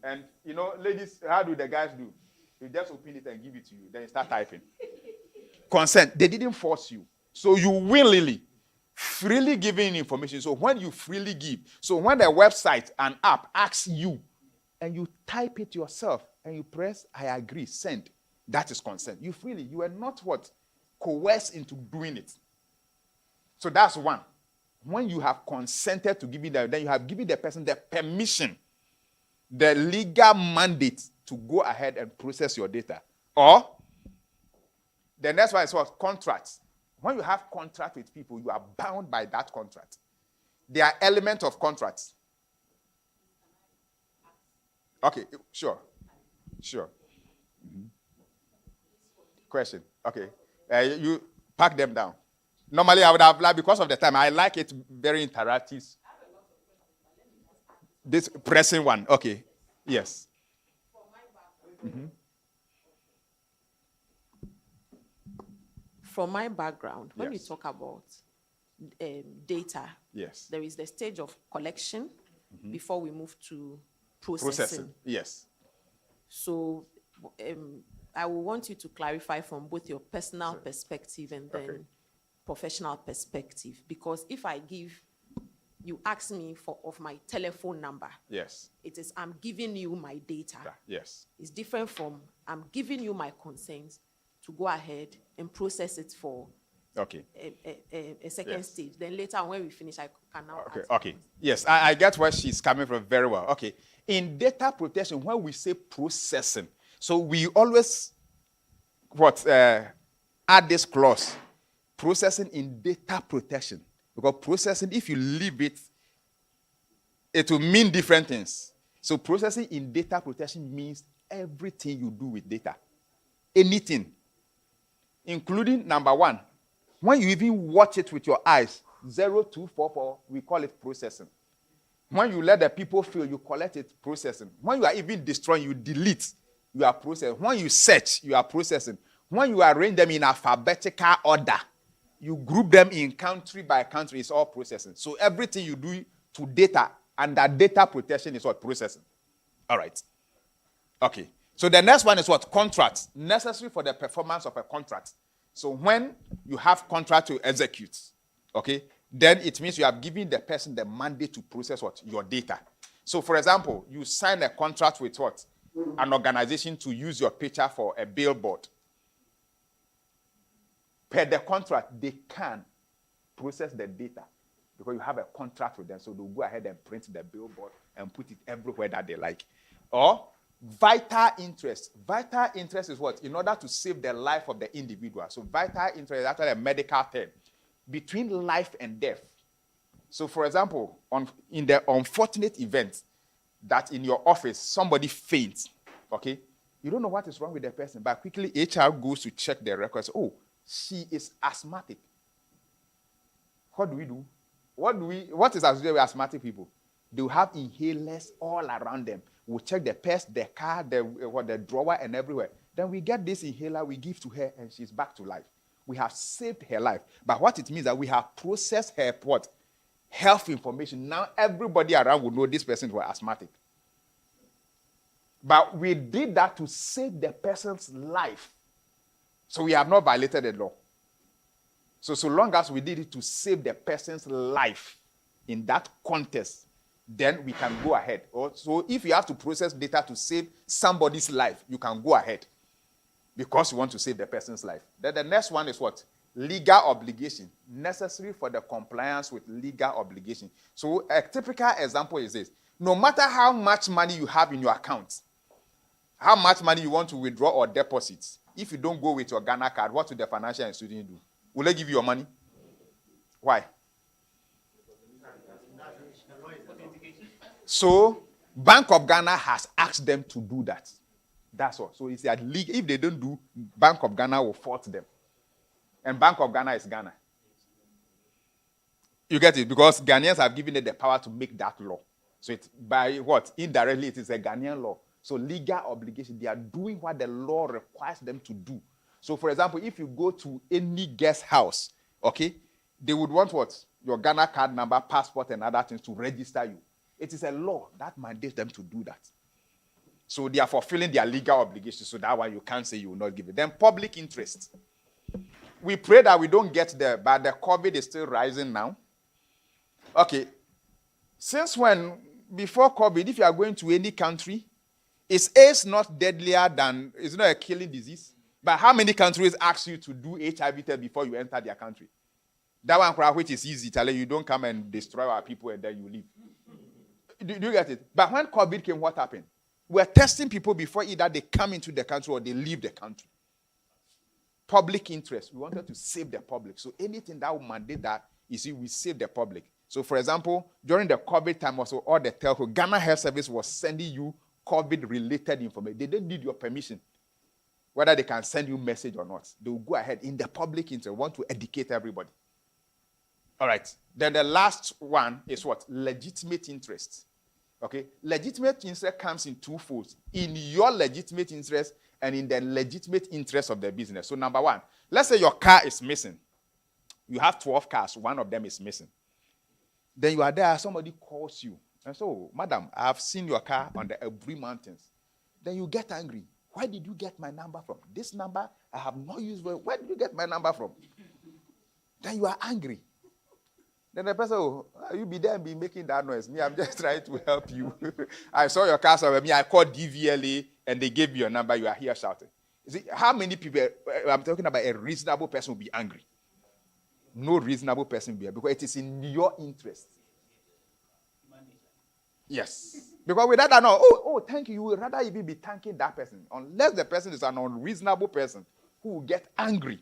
and, you know, ladies, how do the guys do? You just open it and give it to you. Then you start typing. Consent. They didn't force you. So you willingly, freely giving information. So when you freely give, so when the website and app asks you, and you type it yourself, and you press, I agree, send, that is consent. You freely, you are not what? Coerced into doing it. So that's one. When you have consented to giving them, then you have given the person the permission, the legal mandate to go ahead and process your data. Or the next one is what? Contracts. When you have contract with people, you are bound by that contract. There are elements of contracts. Okay, sure. Mm-hmm. Question. Okay. You pack them down. Normally, I would have, like, because of the time, I like it very interactive. This pressing one. Okay. Yes. Mm-hmm. From my background, when we Yes. talk about data, Yes. there is the stage of collection before we move to processing. Processing. Yes. So I will want you to clarify from both your personal perspective and then professional perspective. Because if I give, you ask me of my telephone number. Yes. It is I'm giving you my data. Yes. It's different from I'm giving you my consent to go ahead and process it for a second stage. Then later on, when we finish, I can now ask. Okay. Yes, I get where she's coming from very well. Okay. In data protection, when we say processing, so we always add this clause, processing in data protection. Because processing, if you leave it, it will mean different things. So processing in data protection means everything you do with data. Anything. Including, number one, when you even watch it with your eyes, 0244, we call it processing. When you let the people feel, you collect it, processing. When you are even destroying, you delete, you are processing. When you search, you are processing. When you arrange them in alphabetical order, you group them in country by country, it's all processing. So everything you do to data under data protection is what? Processing. All right. Okay. So the next one is what? Contracts. Necessary for the performance of a contract. So when you have contract to execute, okay, then it means you have given the person the mandate to process what? Your data. So for example, you sign a contract with what? An organization to use your picture for a billboard. Per the contract, they can process the data because you have a contract with them. So they'll go ahead and print the billboard and put it everywhere that they like. Or vital interest. Vital interest is what? In order to save the life of the individual. So vital interest is actually a medical term. Between life and death. So for example, in the unfortunate event that in your office somebody faints, okay? You don't know what is wrong with the person, but quickly HR goes to check their records. Oh, she is asthmatic. What do we do? What is associated with asthmatic people? They will have inhalers all around them. We'll check the purse, the car, the drawer, and everywhere. Then we get this inhaler, we give to her, and she's back to life. We have saved her life. But what it means that we have processed her what? Health information. Now everybody around will know this person was asthmatic. But we did that to save the person's life. So we have not violated the law. So long as we did it to save the person's life in that context, then we can go ahead. So if you have to process data to save somebody's life, you can go ahead because you want to save the person's life. Then the next one is what? Legal obligation, necessary for the compliance with legal obligation. So a typical example is this. No matter how much money you have in your account, how much money you want to withdraw or deposit, if you don't go with your Ghana card, what will the financial institution do? Will they give you your money? Why? So, Bank of Ghana has asked them to do that. That's all. So, it's that if they don't do, Bank of Ghana will fault them. And Bank of Ghana is Ghana. You get it? Because Ghanaians have given it the power to make that law. So, it's by what? Indirectly, it is a Ghanaian law. So, legal obligation, they are doing what the law requires them to do. So, for example, if you go to any guest house, okay, they would want what? Your Ghana card number, passport, and other things to register you. It is a law that mandates them to do that. So they are fulfilling their legal obligations. So that one you can't say you will not give it. Then public interest. We pray that we don't get there, but the COVID is still rising now. Okay. Since when, before COVID, if you are going to any country, is AIDS not deadlier than, it's not a killing disease? But how many countries ask you to do HIV test before you enter their country? That one, which is easy, tell you don't come and destroy our people and then you leave. Do you get it? But when COVID came, what happened? We're testing people before either they come into the country or they leave the country. Public interest. We wanted to save the public. So anything that would mandate that, you see, we save the public. So, for example, during the COVID time, also all the telco, Ghana Health Service was sending you COVID-related information. They didn't need your permission, whether they can send you message or not. They will go ahead in the public interest, want to educate everybody. All right. Then the last one is what? Legitimate interest. Okay? Legitimate interest comes in two folds. In your legitimate interest and in the legitimate interest of the business. So number one, let's say your car is missing. You have 12 cars. One of them is missing. Then you are there, somebody calls you. And so, madam, I have seen your car on the Ebri Mountains. Then you get angry. Where did you get my number from? This number I have not used. Where did you get my number from? Then you are angry. Then the person, oh, you be there and be making that noise. Me, I'm just trying to help you. I saw your car somewhere. Me, I called DVLA and they gave me your number. You are here shouting. You see, how many people, I'm talking about a reasonable person will be angry. No reasonable person will be angry because it is in your interest. Yes. Because without that, no, thank you. You would rather even be thanking that person. Unless the person is an unreasonable person who will get angry.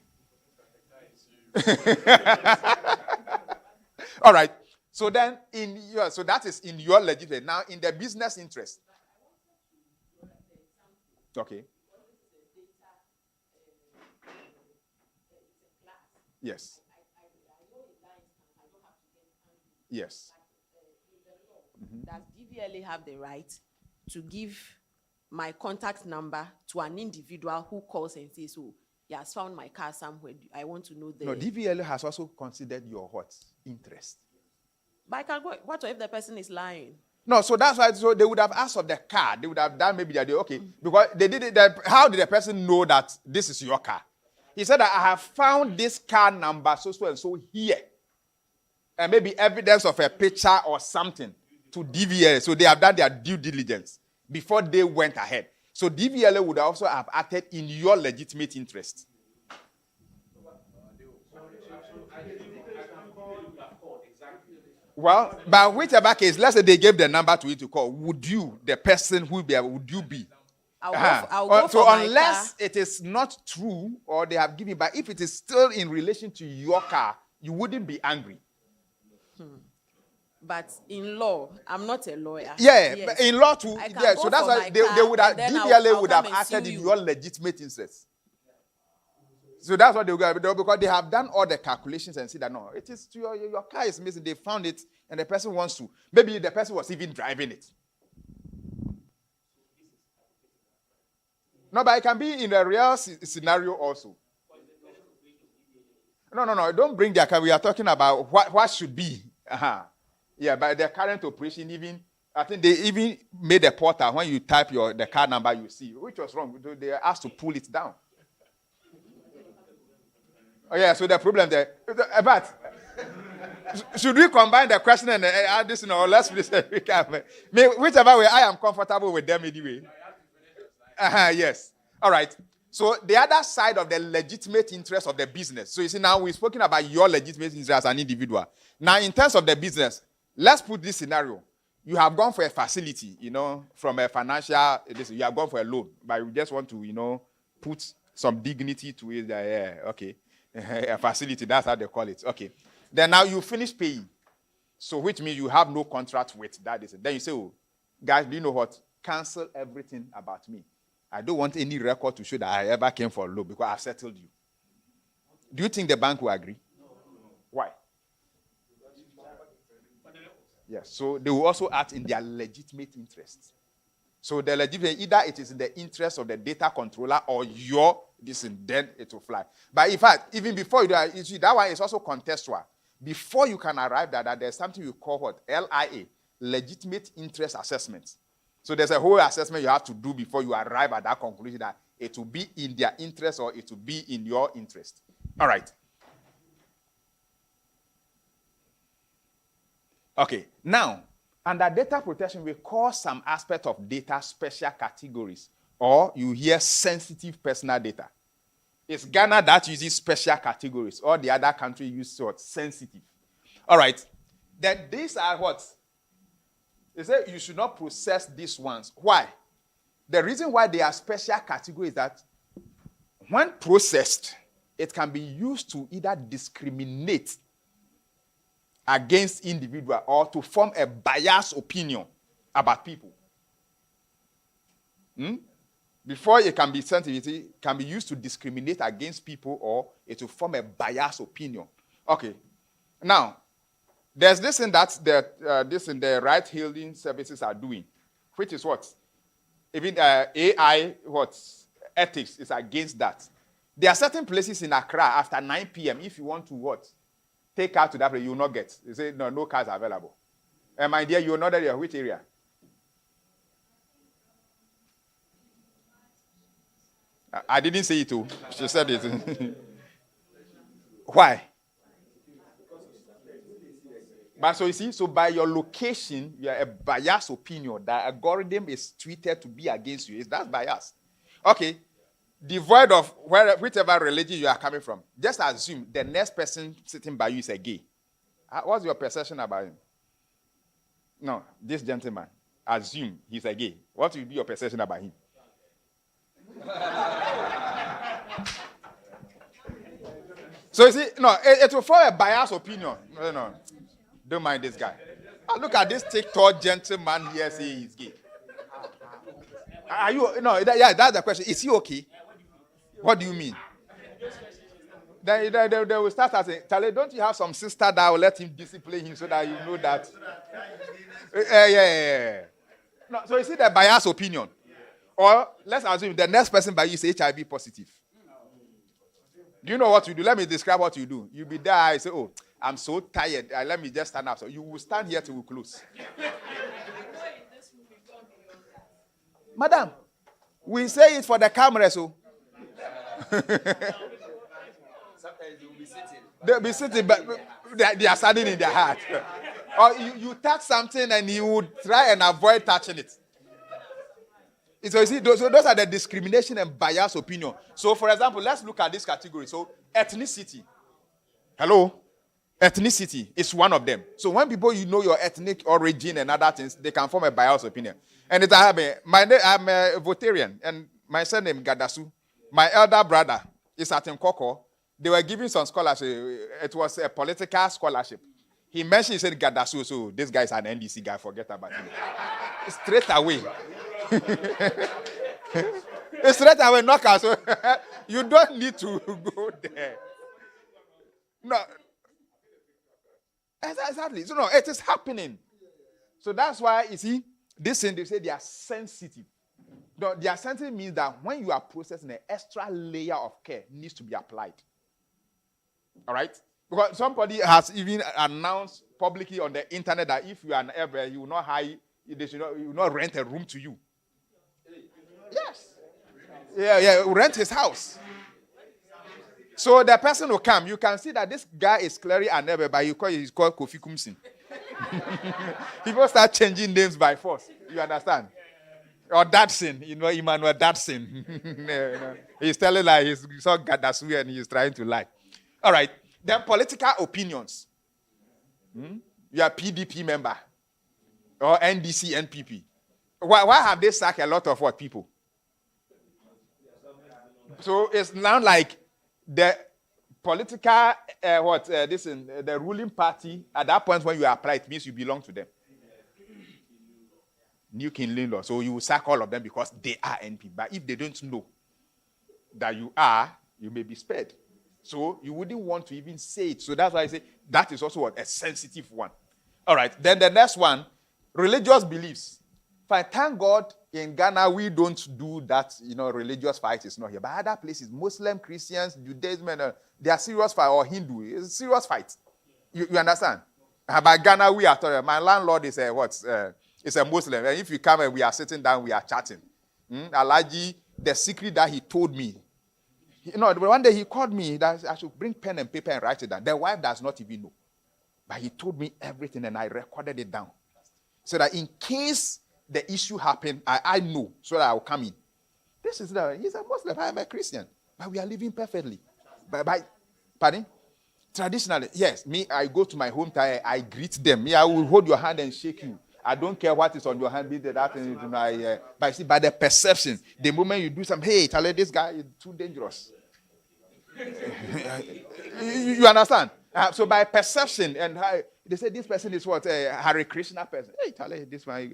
All right. So then, so that is in your legitimate. Now, in the business interest. Okay. Yes. Yes. Does DVLA have the right to give my contact number to an individual who calls and says, oh, he has found my car somewhere. I want to know the... No, DVLA has also considered your what? Interest. But I can go, what if the person is lying? No, so that's why so they would have asked of the car. They would have done maybe that day, okay. Because they did it, how did the person know that this is your car? He said that I have found this car number so and so here. And maybe evidence of a picture or something to DVLA. So they have done their due diligence before they went ahead. So DVLA would also have acted in your legitimate interest. Well, but whichever case, let's say they gave the number to you to call. Would you, the person who be, would you be? I'll go so for unless it is not true or they have given, but if it is still in relation to your car, you wouldn't be angry. But in law, I'm not a lawyer. Yeah, yes. but in law too. Yeah, so that's why they would have DVLA would have acted in your legitimate interest. So that's what they will do because they have done all the calculations and see that no, it is your car is missing. They found it and the person wants to. Maybe the person was even driving it. No, but it can be in a real scenario also. No. Don't bring their car. We are talking about what should be. Yeah, but the current operation even, I think they even made a portal. When you type the car number, you see, which was wrong. They are asked to pull it down. Oh, yeah, so the problem there. But should we combine the question and add this, or let's whichever way, I am comfortable with them anyway. Yes. All right. So the other side of the legitimate interest of the business. So you see, now we've spoken about your legitimate interest as an individual. Now, in terms of the business, let's put this scenario. You have gone for a facility, from a financial, you have gone for a loan, but you just want to, put some dignity to it. Yeah, okay. A facility, that's how they call it. Okay. Then now you finish paying. So which means you have no contract with that. Then you say, oh, guys, do you know what? Cancel everything about me. I don't want any record to show that I ever came for a loan because I've settled you. Do you think the bank will agree? No. Why? Yes. So they will also act in their legitimate interests. So the legitimate, either it is in the interest of the data controller or your then it will fly. But in fact, even before you do that one is also contextual. Before you can arrive at that, there's something you call what? LIA, legitimate interest assessment. So there's a whole assessment you have to do before you arrive at that conclusion that it will be in their interest or it will be in your interest. All right. Okay. Now, under data protection, we call some aspect of data special categories, or you hear sensitive personal data. It's Ghana that uses special categories. All the other countries use what? Sensitive. All right. Then these are what? They say you should not process these ones. Why? The reason why they are special categories is that when processed, it can be used to either discriminate against individual or to form a biased opinion about people. Before it can be sensitive, it can be used to discriminate against people or it will form a biased opinion. Okay. Now, there's this thing that the ride-hailing services are doing, which is what? Even AI, ethics is against that. There are certain places in Accra after 9 p.m. If you want to take car to that place, you will not get. You say, no cars are available. And my dear, you will not there. Which area? I didn't say it too. She said it. Why? But so you see, so by your location, you are a biased opinion. The algorithm is tweeted to be against you. That's bias. Okay. Devoid of whichever religion you are coming from. Just assume the next person sitting by you is a gay. What's your perception about him? No, this gentleman. Assume he's a gay. What will be your perception about him? So you see, no, it will form a biased opinion. No. Don't mind this guy. Look at this TikTok gentleman here saying he's gay. Are you? No, that's the question. Is he okay? What do you mean? They will start asking, Charlie, don't you have some sister that will let him discipline him so that you know that? Yeah. No, so you see the biased opinion. Or let's assume the next person by you is HIV positive. Do you know what you do? Let me describe what you do. You'll be there, I say, oh, I'm so tired. Let me just stand up. So you will stand here till we close. Madam, we say it for the camera, so. Sometimes they will be sitting. They'll be sitting, but they are standing in their heart. Or you touch something and you would try and avoid touching it. So you see, those are the discrimination and bias opinion. So, for example, let's look at this category. So, ethnicity. Hello? Ethnicity is one of them. So, when people you know your ethnic origin and other things, they can form a bias opinion. And I'm a Votarian, and my surname Gadasu. My elder brother is at Nkoko. They were giving some scholarship. It was a political scholarship. He mentioned, he said Gadasu, so this guy is an NDC guy, forget about him. Straight away. Straight away, knockout. So you don't need to go there. No. Exactly. So no, it is happening. So that's why, you see, this thing, they say they are sensitive. No, they are sensitive means that when you are processing, an extra layer of care needs to be applied. All right? Because somebody has even announced publicly on the internet that if you are an ever, you will not hire, you will not rent a room to you. Yes. Yeah, rent his house. So the person will come. You can see that this guy is clearly an ever, but he's called Kofi Kumsin. People start changing names by force. You understand? Or Dadson, Emmanuel Dadson. He's telling lie. He saw Gadasu and he's trying to lie. All right. Then political opinions. You are PDP member or NDC, NPP. Why have they sacked a lot of what people? So it's now like the political, the ruling party, at that point when you apply, it means you belong to them. New King law. So you will sack all of them because they are NP. But if they don't know that you are, you may be spared. So you wouldn't want to even say it. So that's why I say that is also a sensitive one. All right. Then the next one, religious beliefs. Fine. Thank God in Ghana we don't do that. Religious fight is not here. But other places, Muslim, Christians, Judaism, they are serious fight, or Hindu. It's a serious fight. You understand? But Ghana we are talking. My landlord is is a Muslim. And if you come and we are sitting down, we are chatting. Alaji, the secret that he told me. One day he called me that I should bring pen and paper and write it down. The wife does not even know. But he told me everything and I recorded it down. So that in case the issue happened, I know so that I will come in. He's a Muslim, I am a Christian. But we are living perfectly. Pardon? Traditionally, yes, me, I go to my hometown, I greet them. Me, I will hold your hand and shake you. I don't care what is on your hand, be that thing, but you see, by the perception, the moment you do something, hey, Charlie, this guy is too dangerous. You understand? So by perception, and they say this person is what? A Hare Krishna person. Hey, Charlie, this one,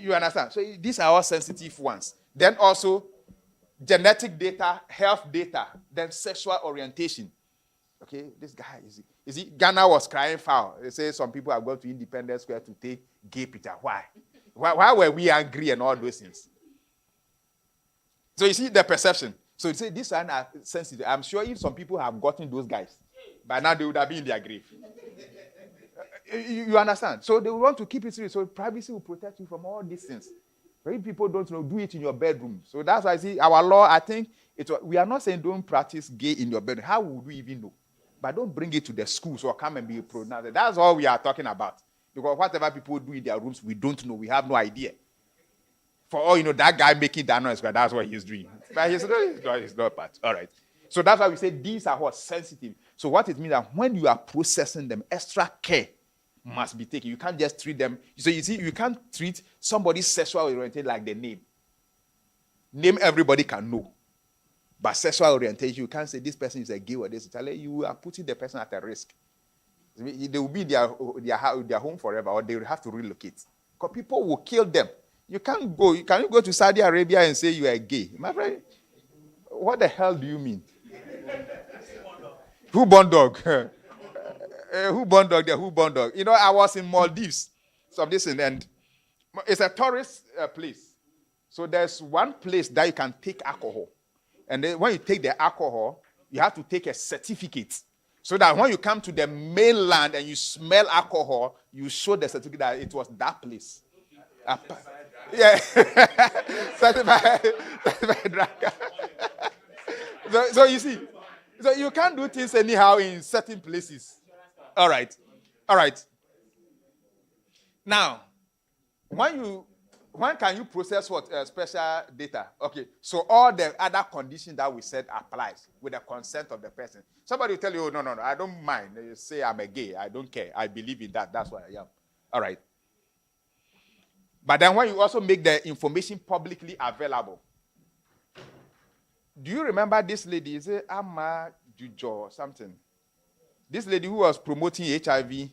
you understand? So these are all sensitive ones. Then also, genetic data, health data, then sexual orientation. Okay, this guy is he? Ghana was crying foul. They say some people have gone to Independence Square to take gay picture. Why? Why were we angry and all those things? So you see the perception. So you say these are sensitive. I'm sure if some people have gotten those guys, by now they would have been in their grave. You understand? So they want to keep it serious. So privacy will protect you from all these things. Very people don't know, do it in your bedroom. So that's why I see our law, I think, we are not saying don't practice gay in your bedroom. How would we even know? But don't bring it to the schools or come and be pronounced. That's all we are talking about. Because whatever people do in their rooms, we don't know. We have no idea. For all you know, that guy making that noise, that's what he's doing. But he's not part. All right. So that's why we say these are what sensitive. So what it means that when you are processing them, extra care must be taken. You can't just treat them. So you see, you can't treat somebody's sexual orientation like the name. Name everybody can know. But sexual orientation, you can't say this person is a gay or this. You are putting the person at a risk. They will be their home forever, or they will have to relocate. Because people will kill them. You can't go. Can you go to Saudi Arabia and say you are gay? My friend, what the hell do you mean? Who born dog? Who born dog there? Who born dog? You know, I was in Maldives. So this and it's a tourist place. So there's one place that you can take alcohol. And then when you take the alcohol, you have to take a certificate. So that when you come to the mainland and you smell alcohol, you show the certificate that it was that place. Yeah. certified drunk. So you see, so you can't do things anyhow in certain places. All right. Now, when can you process what special data? Okay, so all the other conditions that we said applies with the consent of the person. Somebody will tell you, oh, no, I don't mind. You say I'm a gay. I don't care. I believe in that. That's what I am. All right. But then when you also make the information publicly available. Do you remember this lady? Is it Amma Jujo or something? This lady who was promoting HIV.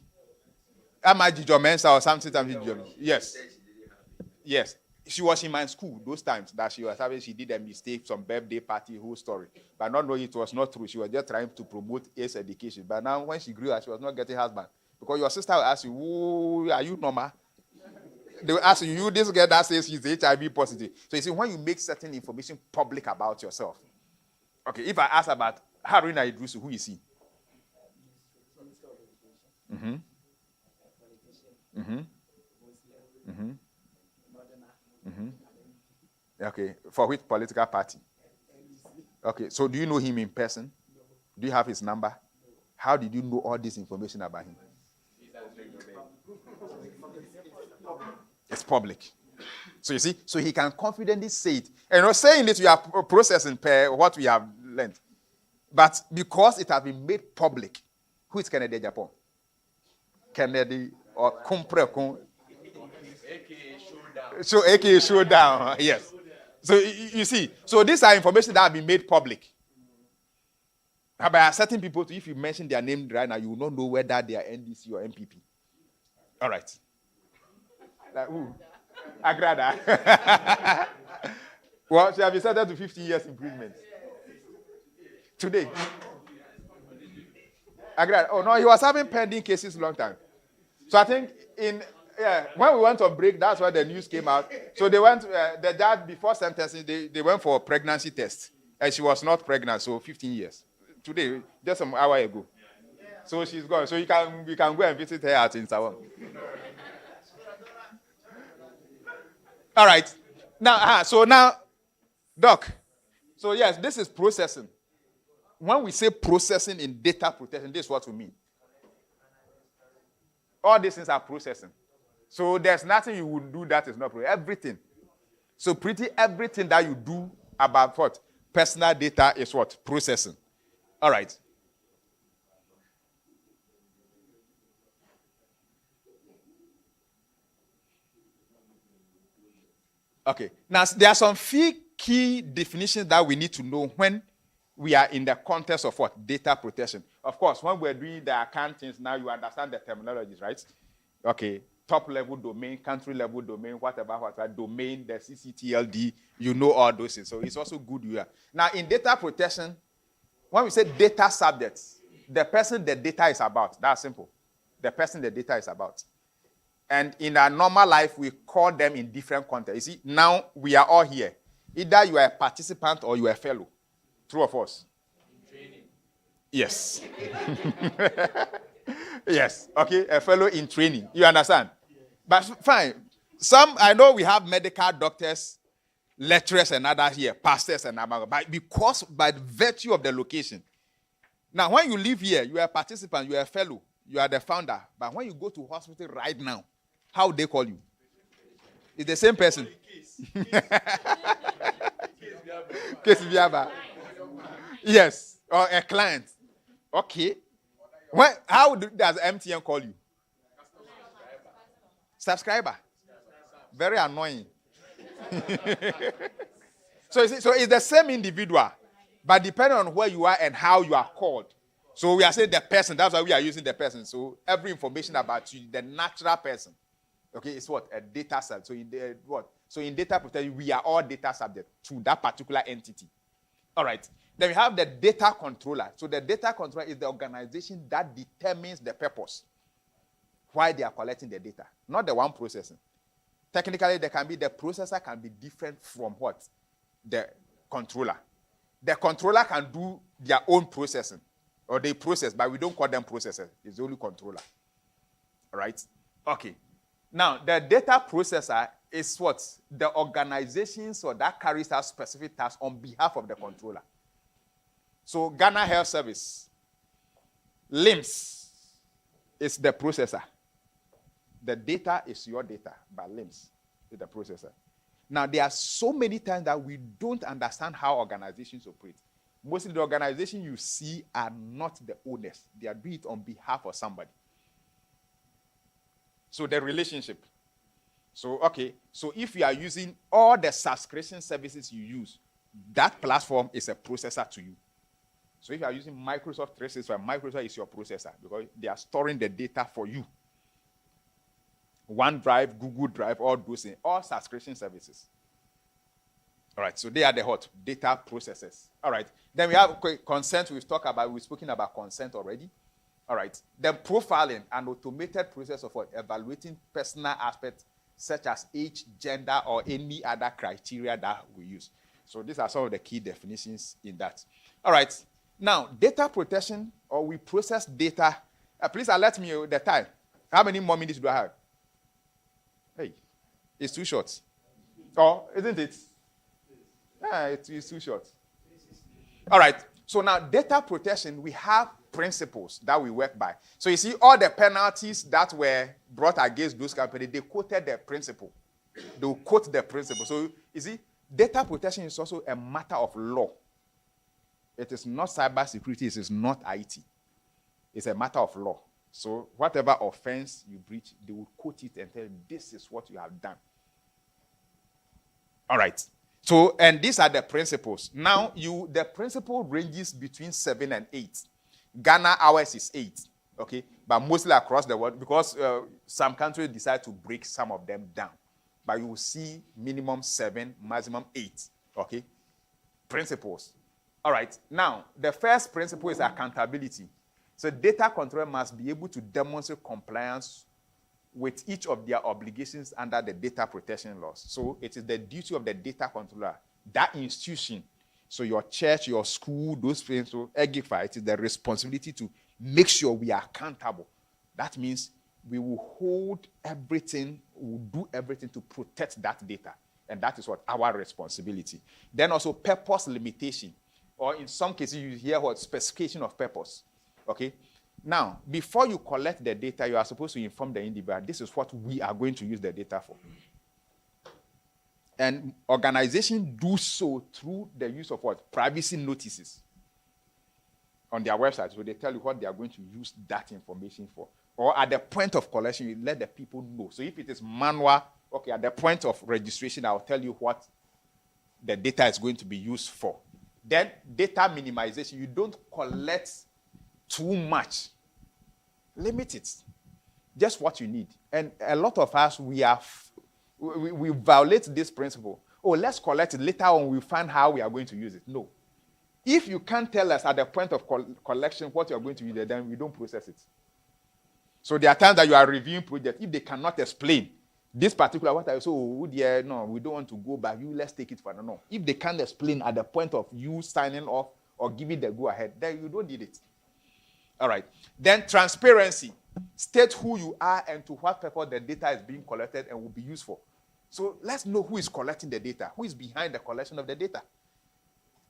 Amma Jujo Mensa or something. Yes. Yes. She was in my school those times that she was having, she did a mistake, some birthday party, whole story. But not knowing it was not true. She was just trying to promote AIDS education. But now when she grew up, she was not getting husband. Because your sister will ask you, oh, are you normal? They will ask you, this girl that says she's HIV positive. So you see, when you make certain information public about yourself. Okay, if I ask about Haruna Idrisu, who is he? Mm-hmm. Mm-hmm. Mm-hmm. Mm-hmm. Okay, for which political party? Okay, so do you know him in person? Do you have his number? How did you know all this information about him? It's public. So you see, so he can confidently say it. And saying this, we are processing per what we have learned. But because it has been made public, who is Kennedy Japan? Kennedy or Kumpre? So AKA showdown. Yes. So you see, so these are information that have been made public. By certain people, if you mention their name right now, you will not know whether they are NDC or MPP. All right. Like who? Agrada. Well, she has been sentenced to 15 years imprisonment. Today. Agrada. Oh no, he was having pending cases a long time. So I think when we went on break, that's why the news came out. So they went, the judge before sentencing, they went for a pregnancy test. And she was not pregnant, so 15 years. Today, just an hour ago. So she's gone. So we can go and visit her at Insawam. All right. Now, so now, Doc. So yes, this is processing. When we say processing in data protection, this is what we mean. All these things are processing. So there's nothing you would do that is not processing. Everything. So everything that you do about what? Personal data is what? Processing. All right. Okay. Now, there are some few key definitions that we need to know when we are in the context of what? Data protection. Of course, when we're doing the accountings, now you understand the terminologies, right? Okay. Top level domain, country level domain, whatever, domain, the CCTLD, you know all those things. So it's also good you are. Now, in data protection, when we say data subjects, the person the data is about, that's simple. The person the data is about. And in our normal life, we call them in different contexts. You see, now we are all here. Either you are a participant or you are a fellow. True or false? Training. Yes. Yes. Okay, a fellow in training. You understand? But fine. I know we have medical doctors, lecturers and others here, pastors and others, but because by the virtue of the location. Now, when you live here, you are a participant, you are a fellow, you are the founder. But when you go to hospital right now, how would they call you? It's the same person. Case Biaba. Yes, or a client. Okay. How does MTN call you? Subscriber. Very annoying. So it's the same individual, but depending on where you are and how you are called. So we are saying the person. That's why we are using the person. So every information about you, the natural person, okay, is what? A data set. So in data protection, we are all data subject to that particular entity. All right. Then we have the data controller. So the data controller is the organization that determines the purpose why they are collecting the data, not the one processing. Technically, the processor can be different from what? The controller. The controller can do their own processing, or they process, but we don't call them processors. It's only controller. All right? Okay. Now, the data processor is what? The organization that carries out specific tasks on behalf of the controller. So, Ghana Health Service, LIMS, is the processor. The data is your data, but LIMS is the processor. Now, there are so many times that we don't understand how organizations operate. Mostly the organizations you see are not the owners. They are doing it on behalf of somebody. So the relationship. So, okay. So if you are using all the subscription services you use, that platform is a processor to you. So if you are using Microsoft 365, Microsoft is your processor because they are storing the data for you. OneDrive, Google Drive, all those things, all subscription services. All right, so they are the hot data processors. All right, then we have consent. We've spoken about consent already. All right, then profiling, an automated process of evaluating personal aspects such as age, gender, or any other criteria that we use. So these are some of the key definitions in that. All right, now data protection, or we process data. Please alert me the time. How many more minutes do I have? Hey, it's too short. Oh, isn't it? Yeah, it's too short. All right. So now data protection, we have principles that we work by. So you see all the penalties that were brought against those companies, they quoted the principle. They will quote the principle. So you see, data protection is also a matter of law. It is not cybersecurity. It is not IT. It's a matter of law. So whatever offense you breach, they will quote it and tell you, this is what you have done. All right. So, and these are the principles. Now, the principle ranges between 7 and 8. Ghana, ours is 8. Okay. But mostly across the world, because some countries decide to break some of them down. But you will see minimum 7, maximum 8. Okay. Principles. All right. Now, the first principle is accountability. So data controller must be able to demonstrate compliance with each of their obligations under the data protection laws. So it is the duty of the data controller, that institution, so your church, your school, those things, so EGIFA, it is the responsibility to make sure we are accountable. That means we will hold everything, we will do everything to protect that data. And that is what our responsibility. Then also purpose limitation, or in some cases you hear what specification of purpose. Okay. Now, before you collect the data, you are supposed to inform the individual, this is what we are going to use the data for. And organizations do so through the use of what? Privacy notices on their website. So they tell you what they are going to use that information for. Or at the point of collection, you let the people know. So if it is manual, okay, at the point of registration, I'll tell you what the data is going to be used for. Then data minimization, you don't collect too much. Limit it. Just what you need. And a lot of us, we violate this principle. Oh, let's collect it. Later on, we'll find how we are going to use it. No. If you can't tell us at the point of collection what you're going to use it, then we don't process it. So there are times that you are reviewing projects. If they cannot explain this particular, what I say, oh, dear, no, we don't want to go back. Let's take it for no. If they can't explain at the point of you signing off or giving the go-ahead, then you don't need it. All right. Then transparency. State who you are and to what purpose the data is being collected and will be used for. So let's know who is collecting the data, who is behind the collection of the data.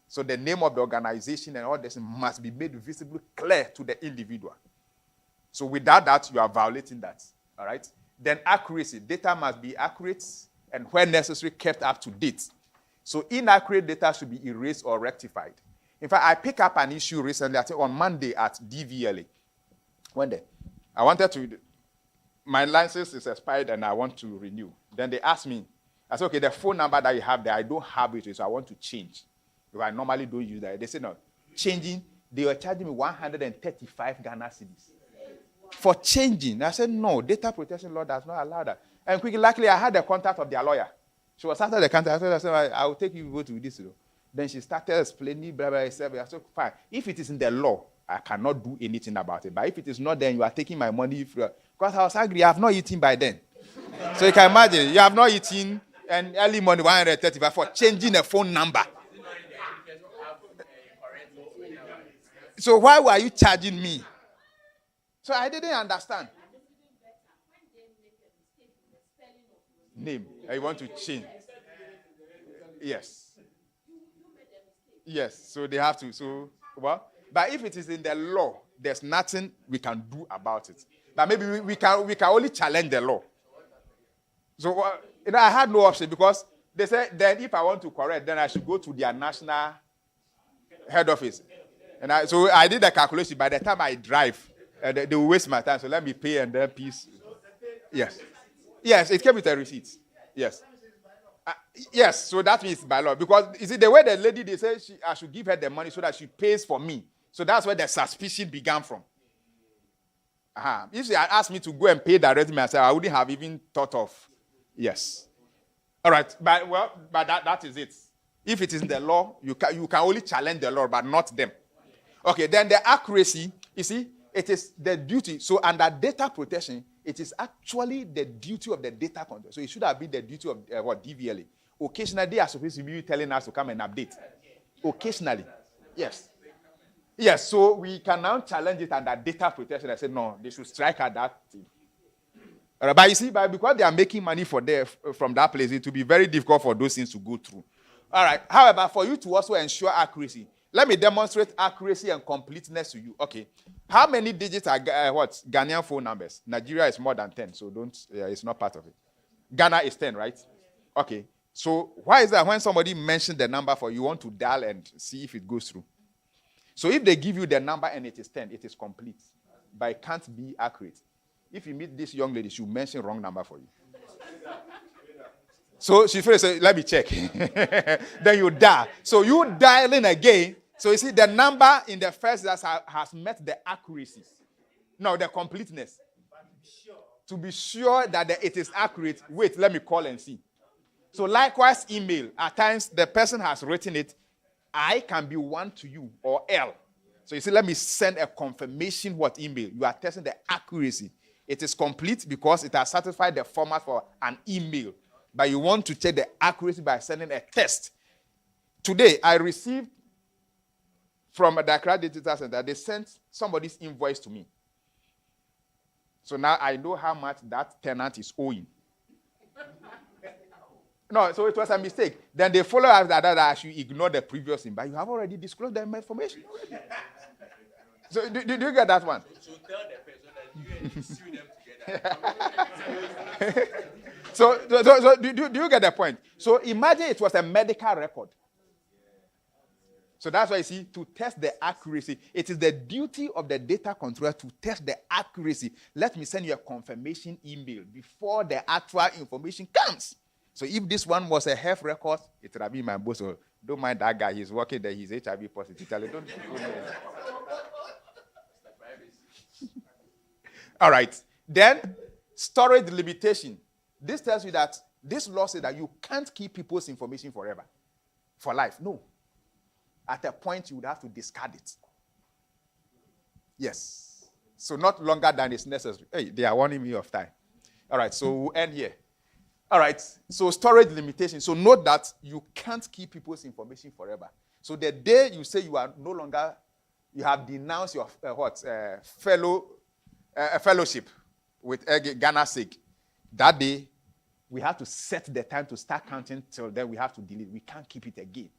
So the name of the organization and all this must be made visibly clear to the individual. So without that, you are violating that. All right? Then accuracy. Data must be accurate and when necessary kept up to date. So inaccurate data should be erased or rectified. In fact, I picked up an issue recently, I think on Monday at DVLA. One day. I wanted to, my license is expired and I want to renew. Then they asked me, I said, okay, the phone number that you have there, I don't have it, so I want to change. Because I normally don't use that. They said, no, changing, they were charging me 135 Ghana cedis for changing. I said, no, data protection law does not allow that. And quickly, luckily, I had the contact of their lawyer. She was after the contact. I said, I will take you go to this. Then she started explaining, blah, blah, blah. I said, fine. If it is in the law, I cannot do anything about it. But if it is not, then you are taking my money. Because I was angry. I have not eaten by then. So you can imagine, you have not eaten and early morning 135 for changing a phone number. So why were you charging me? So I didn't understand. Name. You want to change. Yes. Yes. So they have to. So what? But if it is in the law, there's nothing we can do about it. But maybe we can only challenge the law. So I had no option because they said then if I want to correct, then I should go to their national head office. And so I did the calculation. By the time I drive, they will waste my time. So let me pay and then peace. Yes. Yes, it came with a receipt. Yes. Yes, so that means by law. Because you see, the way the lady, they say I should give her the money so that she pays for me. So that's where the suspicion began from. If she had asked me to go and pay directly myself, I wouldn't have even thought of. Yes. All right. But that is it. If it is in the law, you can only challenge the law, but not them. Okay, then the accuracy, you see, it is the duty. So under data protection, it is actually the duty of the data control. So it should have been the duty of DVLA. Occasionally, they are supposed to be telling us to come and update. Occasionally. Yes. Yes, so we can now challenge it under data protection. I said, no, they should strike at that thing. But you see, because they are making money from that place, it will be very difficult for those things to go through. All right. However, for you to also ensure accuracy, let me demonstrate accuracy and completeness to you. Okay. How many digits are Ghanaian phone numbers? Nigeria is more than 10, so it's not part of it. Ghana is 10, right? Okay. So why is that when somebody mentions the number for you want to dial and see if it goes through? So if they give you the number and it is 10, it is complete. But it can't be accurate. If you meet this young lady, she'll mention wrong number for you. So she first said, let me check. Then you dial. So you dialing again. So you see the number in the first has met the accuracy. No, the completeness. To be sure that it is accurate, wait, let me call and see. So likewise, email. At times, the person has written it. I can be 1 to you or L. So you see, let me send a confirmation email. You are testing the accuracy. It is complete because it has satisfied the format for an email. But you want to check the accuracy by sending a test. Today, I received from the Accra Digital Center, they sent somebody's invoice to me. So now I know how much that tenant is owing. No, so it was a mistake. Then they follow up that I should ignore the previous thing, but you have already disclosed the information already. So do you get that one? So tell the person that you and sue them together. So do you get the point? So imagine it was a medical record. So that's why you see, to test the accuracy, it is the duty of the data controller to test the accuracy. Let me send you a confirmation email before the actual information comes. So if this one was a health record, it would have been my boss. So don't mind that guy. He's working there. He's HIV positive. Tell him, don't. All right. Then storage limitation. This tells you that this law says that you can't keep people's information forever, for life. No. At a point, you would have to discard it. Yes. So not longer than is necessary. Hey, they are warning me of time. All right, so we'll end here. All right, so storage limitation. So note that you can't keep people's information forever. So the day you say you are no longer, you have denounced your fellowship with GHANASIG, that day, we have to set the time to start counting till then we have to delete. We can't keep it again.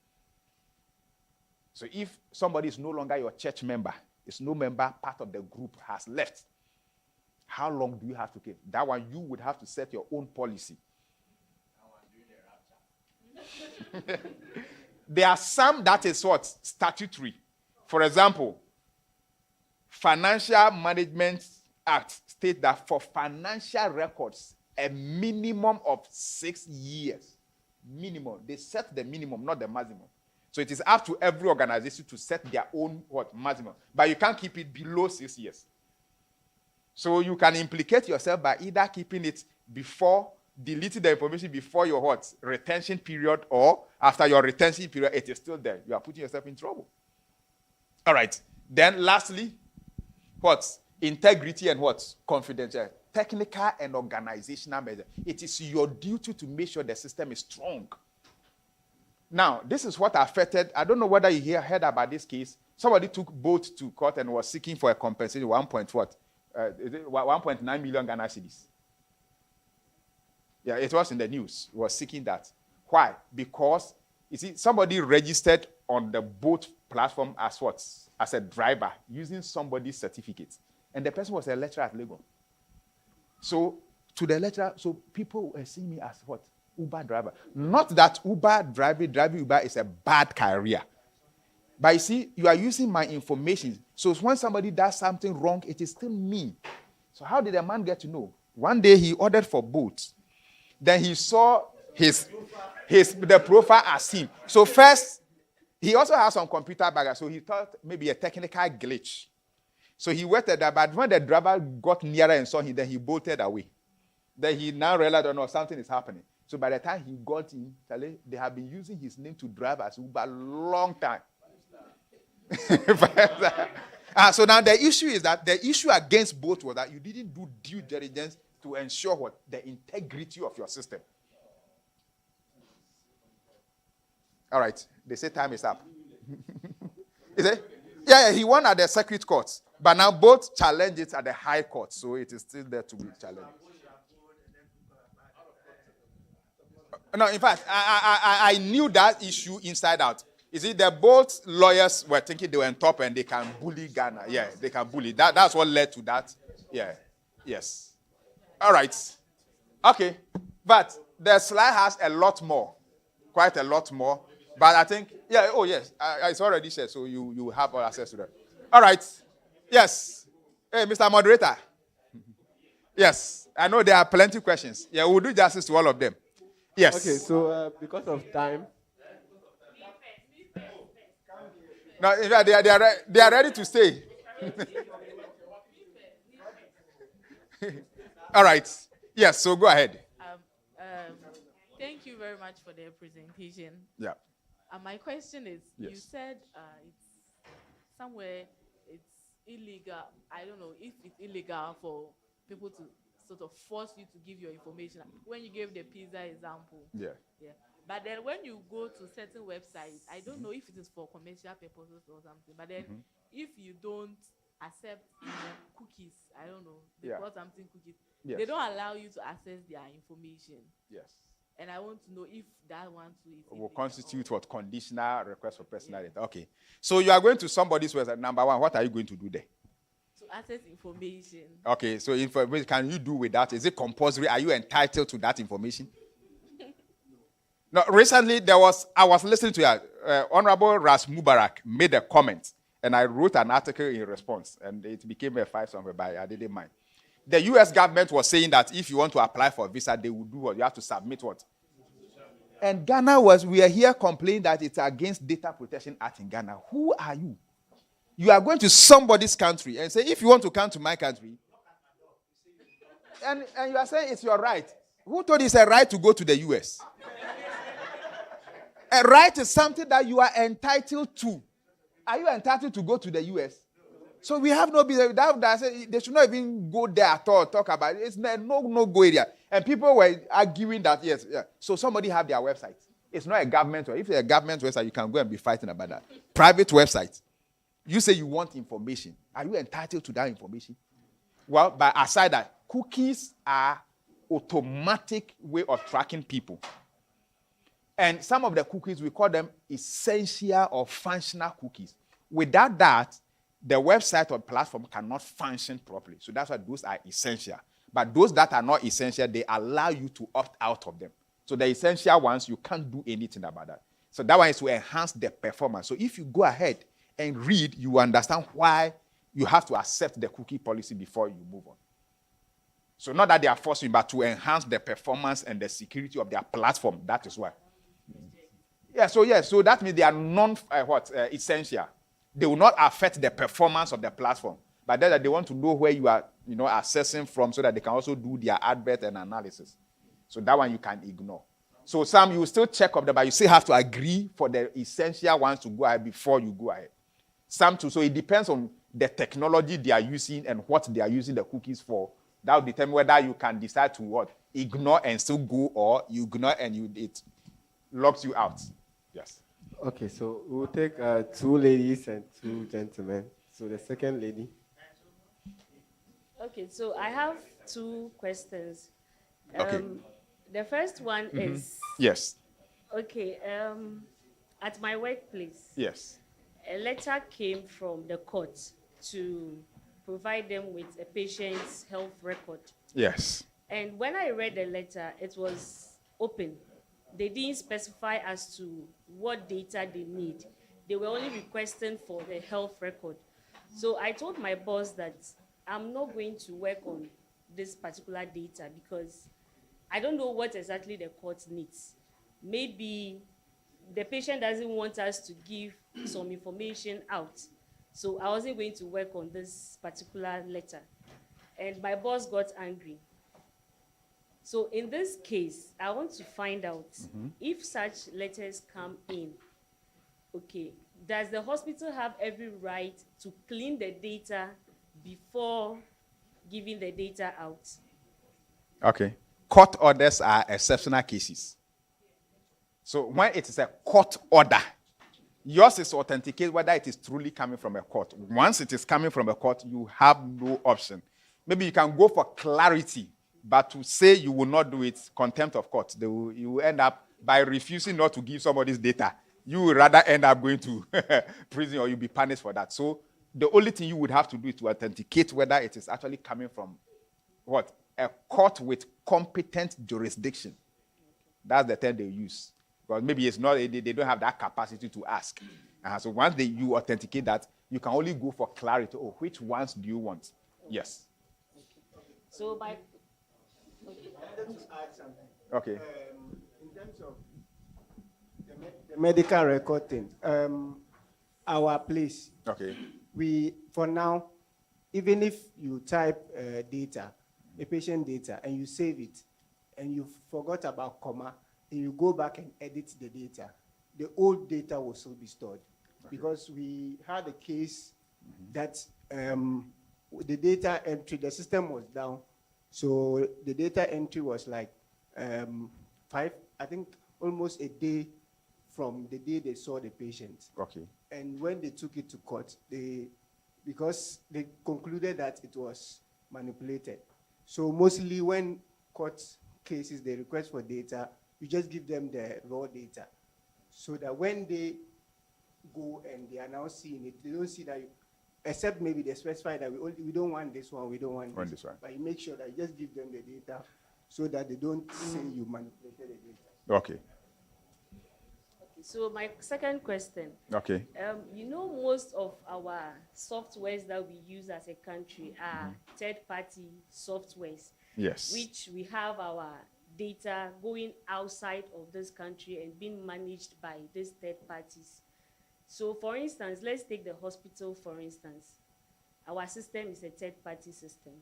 So if somebody is no longer your church member, is no member, part of the group has left, how long do you have to keep? That one, you would have to set your own policy. There are some that is what? Statutory. For example, Financial Management Act states that for financial records, a minimum of 6 years. Minimum. They set the minimum, not the maximum. So it is up to every organization to set their own maximum. But you can't keep it below 6 years. So you can implicate yourself by either keeping it before, deleting the information before your retention period, or after your retention period, it is still there. You are putting yourself in trouble. All right. Then lastly, integrity and confidential. Technical and organizational measure. It is your duty to make sure the system is strong. Now, this is what affected, I don't know whether you heard about this case. Somebody took both to court and was seeking for a compensation, 1.9 million Ghana cedis. Yeah, it was in the news. Was seeking that. Why? Because, you see, somebody registered on the boat platform as As a driver, using somebody's certificate. And the person was a lecturer at Lagos. So, to the lecturer, so people were seeing me as Uber driver. Not that driving Uber is a bad career. But you see, you are using my information. So when somebody does something wrong, it is still me. So how did a man get to know? One day he ordered for boats. Then he saw the profile as him. So first, he also has some computer baggage. So he thought maybe a technical glitch. So he waited there, but when the driver got nearer and saw him, then he bolted away. Then he now realized, something is happening. So by the time he got in, they have been using his name to drive as Uber a long time. So now the issue is that the issue against both was that you didn't do due diligence to ensure the integrity of your system. All right. They say time is up. Is it? Yeah, he won at the circuit court. But now both challenge it at the high court. So it is still there to be challenged. No, in fact, I knew that issue inside out. You see, both lawyers were thinking they were on top and they can bully Ghana. Yeah, they can bully. That's what led to that. Yeah. Yes. All right. Okay. But the slide has a lot more. Quite a lot more. But I think, yes. It's already shared, so you have all access to that. All right. Yes. Hey, Mr. Moderator. Yes. I know there are plenty of questions. Yeah, we'll do justice to all of them. Yes. Okay, so because of time. No, they are ready to stay. All right. Yes, so go ahead. Thank you very much for the presentation. Yeah. My question is, yes. You said it's illegal. I don't know if it's illegal for people to sort of force you to give your information. When you gave the pizza example. Yeah. Yeah. But then when you go to certain websites, I don't know if it is for commercial purposes or something, but then if you don't accept cookies, I don't know, they call something cookies, they don't allow you to access their information. Yes. And I want to know if that one too is will constitute conditional request for personal data. Okay. So you are going to somebody's website. Number one, what are you going to do there? To access information. Okay, so information, can you do with that? Is it compulsory? Are you entitled to that information? No, recently I was listening to Honorable Ras Mubarak made a comment, and I wrote an article in response, and it became a 5 something, but I didn't mind. The US government was saying that if you want to apply for a visa, they will do what? You have to submit what? And we are here complaining that it's against Data Protection Act in Ghana. Who are you? You are going to somebody's country and say, if you want to come to my country, and you are saying it's your right. Who told you it's a right to go to the US? A right is something that you are entitled to. Are you entitled to go to the US? So we have no business. They should not even go there at all, talk about it. It's no go area. And people were arguing that, yes. Yeah. So somebody have their website. It's not a government website. If it's a government website, you can go and be fighting about that. Private website. You say you want information. Are you entitled to that information? Well, but aside that, cookies are automatic way of tracking people. And some of the cookies, we call them essential or functional cookies. Without that, the website or platform cannot function properly. So that's why those are essential. But those that are not essential, they allow you to opt out of them. So the essential ones, you can't do anything about that. So that one is to enhance the performance. So if you go ahead and read, you understand why you have to accept the cookie policy before you move on. So not that they are forcing you, but to enhance the performance and the security of their platform. That is why. So that means they are essential. They will not affect the performance of the platform, but that they want to know where you are, accessing from, so that they can also do their advert and analysis. So that one you can ignore. So some you will still check up them, but you still have to agree for the essential ones to go ahead before you go ahead. Some too. So it depends on the technology they are using and what they are using the cookies for. That will determine whether you can decide to ignore and still go, or you ignore and it locks you out. Yes. Okay, so we'll take 2 ladies and 2 gentlemen. So the second lady. Okay, so I have 2 questions. Okay. The first one is... Yes. Okay, at my workplace, yes, a letter came from the court to provide them with a patient's health record. Yes. And when I read the letter, it was open. They didn't specify as to what data they need. They were only requesting for the health record. So I told my boss that I'm not going to work on this particular data because I don't know what exactly the court needs. Maybe the patient doesn't want us to give some information out. So I wasn't going to work on this particular letter. And my boss got angry. So in this case, I want to find out if such letters come in, okay, does the hospital have every right to clean the data before giving the data out? Okay. Court orders are exceptional cases. So when it is a court order, yours is to authenticate whether it is truly coming from a court. Once it is coming from a court, you have no option. Maybe you can go for clarity, but to say you will not do it, contempt of court, you will end up by refusing not to give somebody's data. You will rather end up going to prison, or you'll be punished for that. So the only thing you would have to do is to authenticate whether it is actually coming from a court with competent jurisdiction. That's the term they use. Because maybe it's not, they don't have that capacity to ask. So once you authenticate that, you can only go for clarity. Oh, which ones do you want? Yes. So by... Okay. In terms of the medical record thing, our place, okay, we, for now, even if you type data, a patient data, and you save it, and you forgot about comma, and you go back and edit the data, the old data will still be stored. Okay. Because we had a case that the data entry, the system was down, so the data entry was like almost a day from the day they saw the patient. Okay. And when they took it to court, because they concluded that it was manipulated. So mostly when court cases, they request for data, you just give them the raw data, so that when they go and they are now seeing it, they don't see that except maybe they specify that we don't want this one, we don't want this one. But you make sure that you just give them the data so that they don't say you manipulated the data. Okay. Okay, so my second question. Okay. Most of our softwares that we use as a country are third-party softwares. Yes. Which we have our data going outside of this country and being managed by these third parties. So, for instance, let's take the hospital, for instance. Our system is a third-party system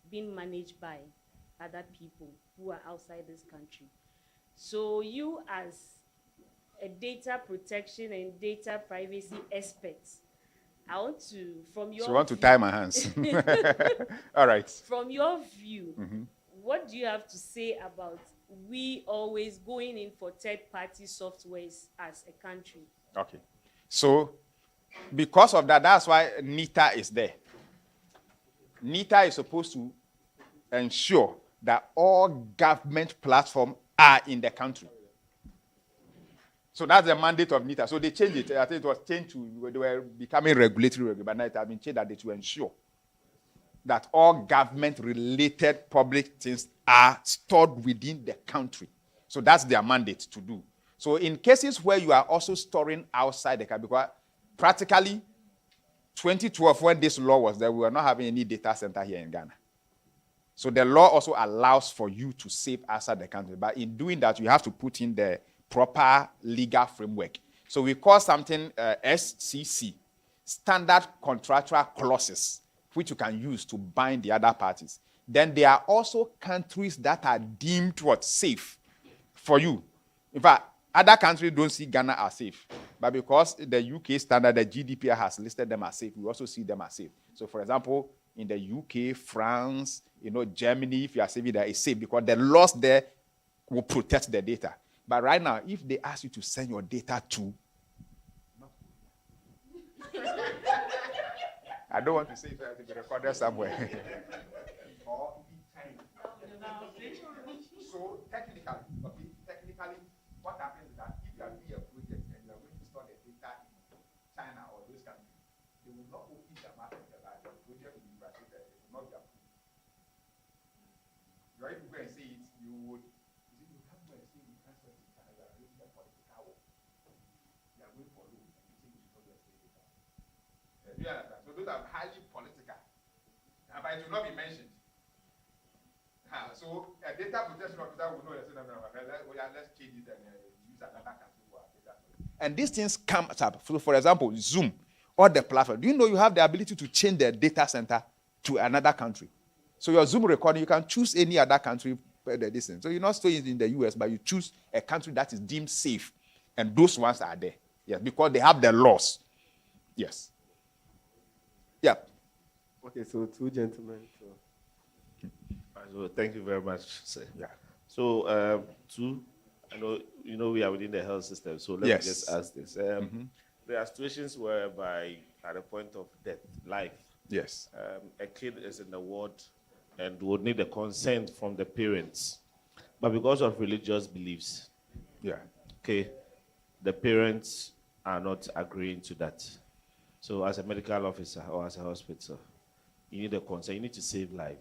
being managed by other people who are outside this country. So, you as a data protection and data privacy expert, I want to, from your So you want to tie my hands. All right. From your view, what do you have to say about we always going in for third-party softwares as a country? Okay. So, because of that, that's why NITA is there. NITA is supposed to ensure that all government platforms are in the country. So that's the mandate of NITA. So they changed it. I think it was changed to, they were becoming regulatory, but now it has been changed that they to ensure that all government-related public things are stored within the country. So that's their mandate to do. So in cases where you are also storing outside the country, because practically 2012, when this law was there, we were not having any data center here in Ghana. So the law also allows for you to save outside the country. But in doing that, you have to put in the proper legal framework. So we call something SCC, Standard Contractual Clauses, which you can use to bind the other parties. Then there are also countries that are deemed what safe for you. In fact, other countries don't see Ghana as safe. But because the UK standard, the GDPR has listed them as safe, we also see them as safe. So for example, in the UK, France, Germany, if you are safe there, it's safe because the laws there will protect the data. But right now, if they ask you to send your data to, I don't want to say it to be recorded somewhere. Or China. So technically, what happens is that if you are doing a project and you are going to store the data in China or those countries, they will not open the market that the project will be evaluated. It will not be approved. You are able to go and say it, you would. You have to go and say you transfer to China, you are raising a political war. You are going for loan and you think you should not go and say data. Do you understand? So those are highly political. But it will not be mentioned. So a data protection officer will know, let's change it and use another country for our data. And these things come up. So for example, Zoom or the platform. Do you know you have the ability to change the data center to another country? So your Zoom recording, you can choose any other country. So you're not staying in the US, but you choose a country that is deemed safe. And those ones are there. Yes, because they have the laws. Yes. Yeah. Okay, so two gentlemen. So thank you very much, sir. Yeah. So I know we are within the health system. So let me just ask this. There are situations whereby at the point of death, life. Yes. A kid is in the ward and would need the consent from the parents, but because of religious beliefs, okay, the parents are not agreeing to that. So as a medical officer or as a hospital, you need a consent. You need to save life.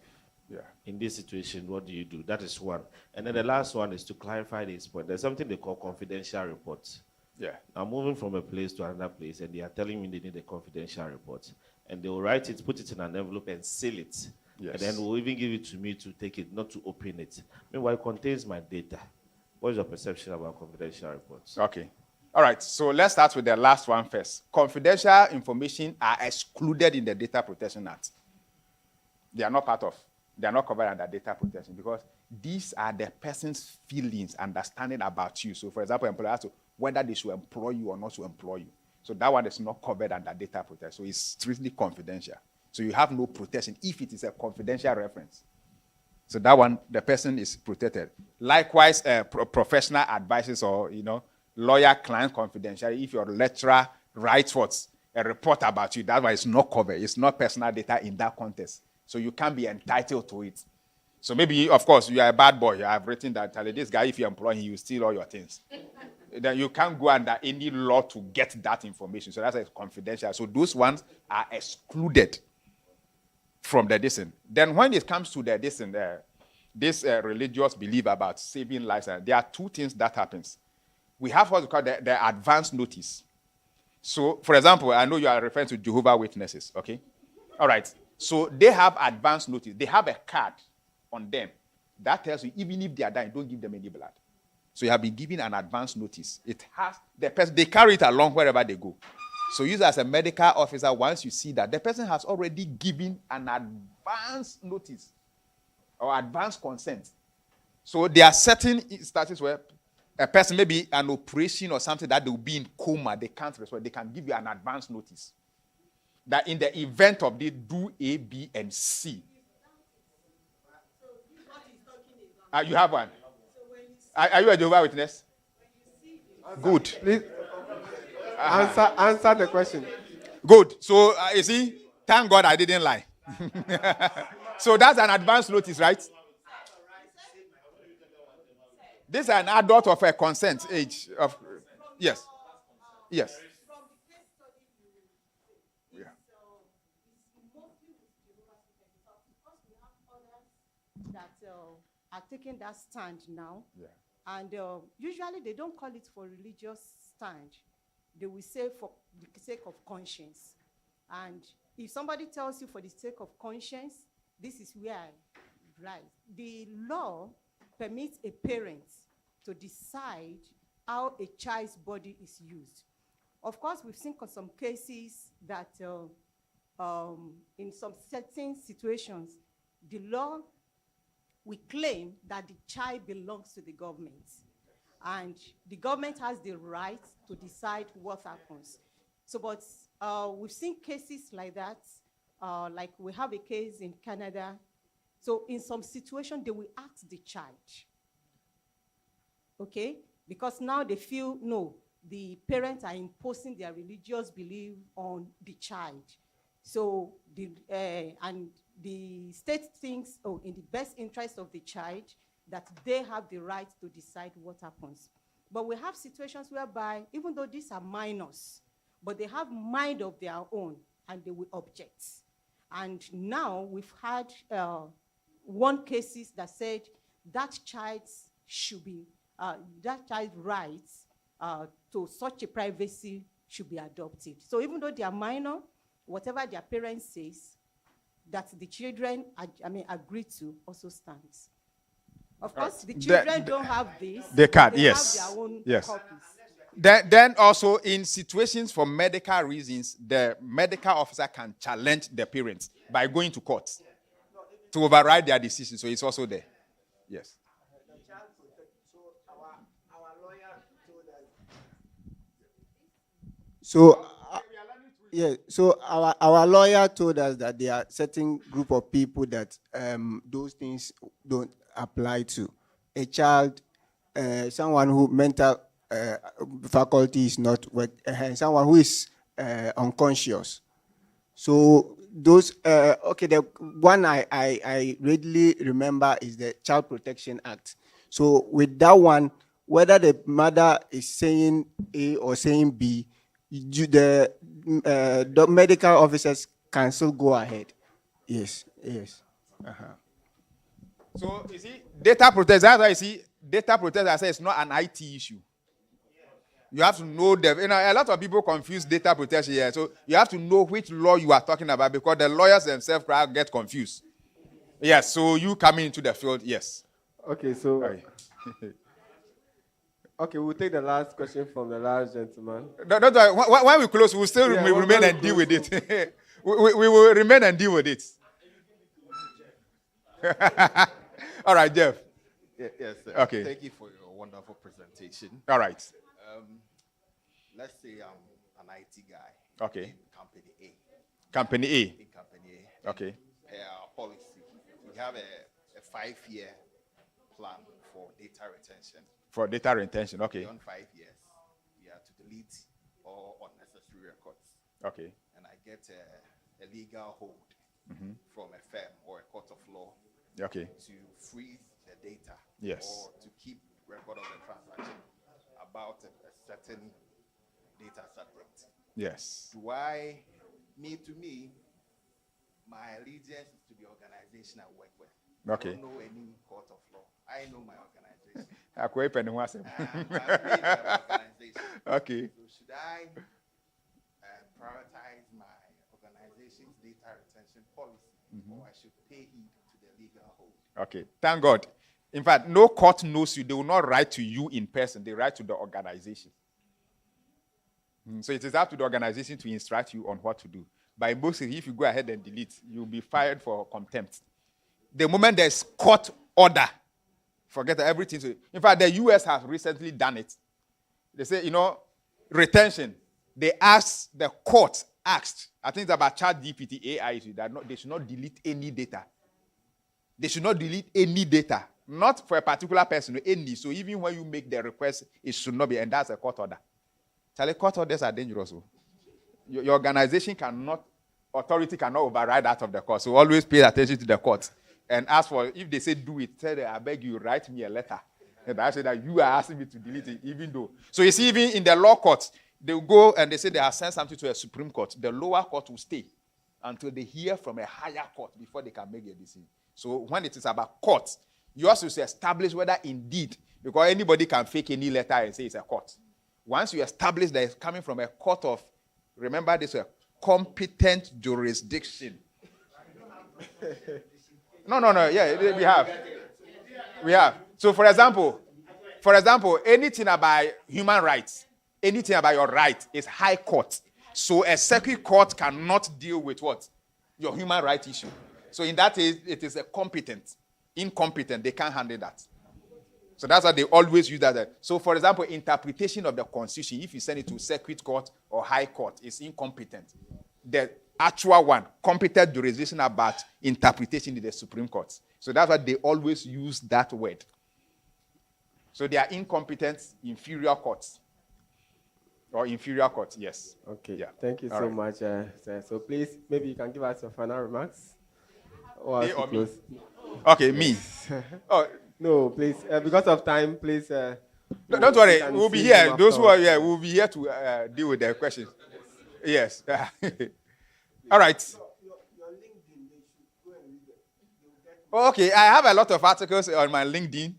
Yeah. In this situation, what do you do? That is one. And then the last one is to clarify this point. There's something they call confidential reports. Yeah. I'm moving from a place to another place, and they are telling me they need a confidential report. And they will write it, put it in an envelope, and seal it. Yes. And then will even give it to me to take it, not to open it. Meanwhile, it contains my data. What is your perception about confidential reports? Okay. All right. So let's start with the last one first. Confidential information are excluded in the Data Protection Act. They are not they are not covered under data protection because these are the person's feelings, understanding about you. So, for example, employer has to whether they should employ you or not to employ you. So that one is not covered under data protection. So it's strictly confidential. So you have no protection if it is a confidential reference. So that one, the person is protected. Likewise, professional advices or lawyer-client confidentiality. If your lecturer writes a report about you, that one is not covered. It's not personal data in that context. So you can't be entitled to it. So maybe, of course, you are a bad boy. I have written that, tell this guy, if you employ him, you steal all your things. then you can't go under any law to get that information. So that's confidential. So those ones are excluded from the dissent. Then when it comes to the dissent, this religious belief about saving lives, there are two things that happens. We have what we call the advance notice. So, for example, I know you are referring to Jehovah's Witnesses, okay? All right. So they have advance notice. They have a card on them that tells you even if they are dying, don't give them any blood. So you have been given an advance notice. It has the person, they carry it along wherever they go. So you as a medical officer, once you see that the person has already given an advance notice or advance consent. So there are certain instances where a person may be an operation or something that they will be in coma, they can't respond. They can give you an advance notice that in the event of they do A, B, and C. You have one. Are you a Jehovah's Witness? Good. Please answer the question. Good. So you see, thank God I didn't lie. So that's an advance notice, right? This is an adult of a consent age of yes. Yes. Yeah. That are taking that stand now. Yeah. And usually they don't call it for religious stand. They will say for the sake of conscience. And if somebody tells you for the sake of conscience, this is where I rise. The law permits a parent to decide how a child's body is used. Of course, we've seen some cases that in some certain situations, the law we claim that the child belongs to the government, and the government has the right to decide what happens. So, but we've seen cases like that, like we have a case in Canada. So in some situation, they will ask the child, okay? Because now they feel, no, the parents are imposing their religious belief on the child. So, and the state thinks, oh, in the best interest of the child, that they have the right to decide what happens. But we have situations whereby, even though these are minors, but they have mind of their own, and they will object. And now we've had one cases that said that child's should be, that child's rights to such a privacy should be adopted. So even though they are minor, whatever their parents says, that the children, agree to, also stands. Of course, the children don't have this. They can't, they yes. have their own yes. copies. Then also in situations for medical reasons, the medical officer can challenge the parents by going to court to override their decision. So it's also there. Yes. So, so our lawyer told us that there are certain group of people that those things don't apply to. A child, someone who mental faculty is not, someone who is unconscious. So those, okay, the one I readily remember is the Child Protection Act. So with that one, whether the mother is saying A or saying B, the medical officers can still go ahead. Yes, yes. So you see, data protection, that's why you see, data protection, I say it's not an IT issue. You have to know a lot of people confuse data protection here. So you have to know which law you are talking about, because the lawyers themselves get confused. Yes, so you coming into the field, yes. Okay, so okay, we'll take the last question from the last gentleman. When we close, we'll still remain and deal with it. we will remain and deal with it. All right, Jeff. Yes, sir. Okay. Thank you for your wonderful presentation. All right. Let's say I'm an IT guy. Okay. In Company A. Company A. In Company A. Okay. Policy. We have a 5-year plan for data retention. For data retention, okay. Beyond 5 years, we are to delete all unnecessary records. Okay. And I get a legal hold from a firm or a court of law. Okay. To freeze the data. Yes. Or to keep record of the transaction about a certain data subject. Yes. Do I, to me, my allegiance is to the organization I work with. Okay. I don't know any court of law. I know my organization. I'm paid by organization. Okay. So should I prioritize my organization's data retention policy, or I should pay heed to the legal hold? Okay. Thank God. In fact, no court knows you. They will not write to you in person. They write to the organization. So it is up to the organization to instruct you on what to do. By most, if you go ahead and delete, you'll be fired for contempt. The moment there's court order, forget everything. In fact, the US has recently done it. They say, retention. The court asked, I think it's about ChatGPT AI, that they should not delete any data. They should not delete any data. Not for a particular person, any. So even when you make the request, it should not be, and that's a court order. Charlie, court orders are dangerous. Your organization authority cannot override that of the court. So always pay attention to the court. And ask for, if they say do it, tell them, I beg you, write me a letter. And I say that you are asking me to delete it, even though. So you see, even in the law court, they will go and they say they have sent something to a Supreme Court. The lower court will stay until they hear from a higher court before they can make a decision. So when it is about court, you also establish whether indeed, because anybody can fake any letter and say it's a court. Once you establish that it's coming from a court of, remember this, a competent jurisdiction. No, yeah, we have. So for example, anything about human rights, anything about your right is high court. So a circuit court cannot deal with what? Your human right issue. So in that case, it is a incompetent, they can't handle that. So that's why they always use that. So for example, interpretation of the Constitution, if you send it to circuit court or high court, it's incompetent. The actual one, competent jurisdiction about interpretation in the Supreme Court. So that's why they always use that word. So they are incompetent inferior courts. Or inferior courts, yes. Okay, yeah. Thank you so much, sir. So please, maybe you can give us your final remarks. Me or me? Okay, me. Oh, no, please. Because of time, please. Don't worry, we'll be here. Those who are here, we'll be here to deal with their questions. Yes. All right. Okay, I have a lot of articles on my LinkedIn,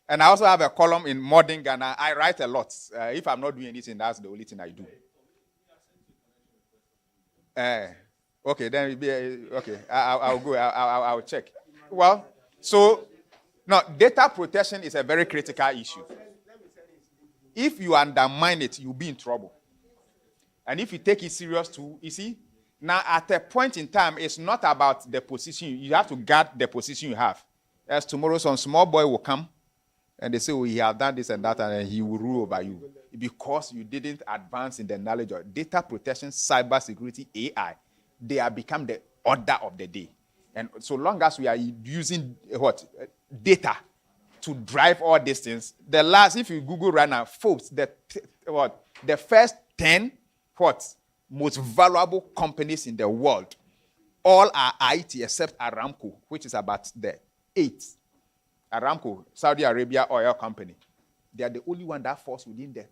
and I also have a column in Modern Ghana. I write a lot. If I'm not doing anything, that's the only thing I do. Okay, then okay. I'll go. I'll check. Well, so now data protection is a very critical issue. If you undermine it, you'll be in trouble. And if you take it serious too, you see, now at a point in time, it's not about the position. You have to guard the position you have. As tomorrow, some small boy will come and they say, oh, he has done this and that, and he will rule over you because you didn't advance in the knowledge of data protection, cyber security, AI. They have become the order of the day. And so long as we are using data to drive all these things, if you Google right now, folks, the first 10 most valuable companies in the world, all are IT except Aramco, which is about the 8th. Aramco, Saudi Arabia oil company. They are the only one that falls within the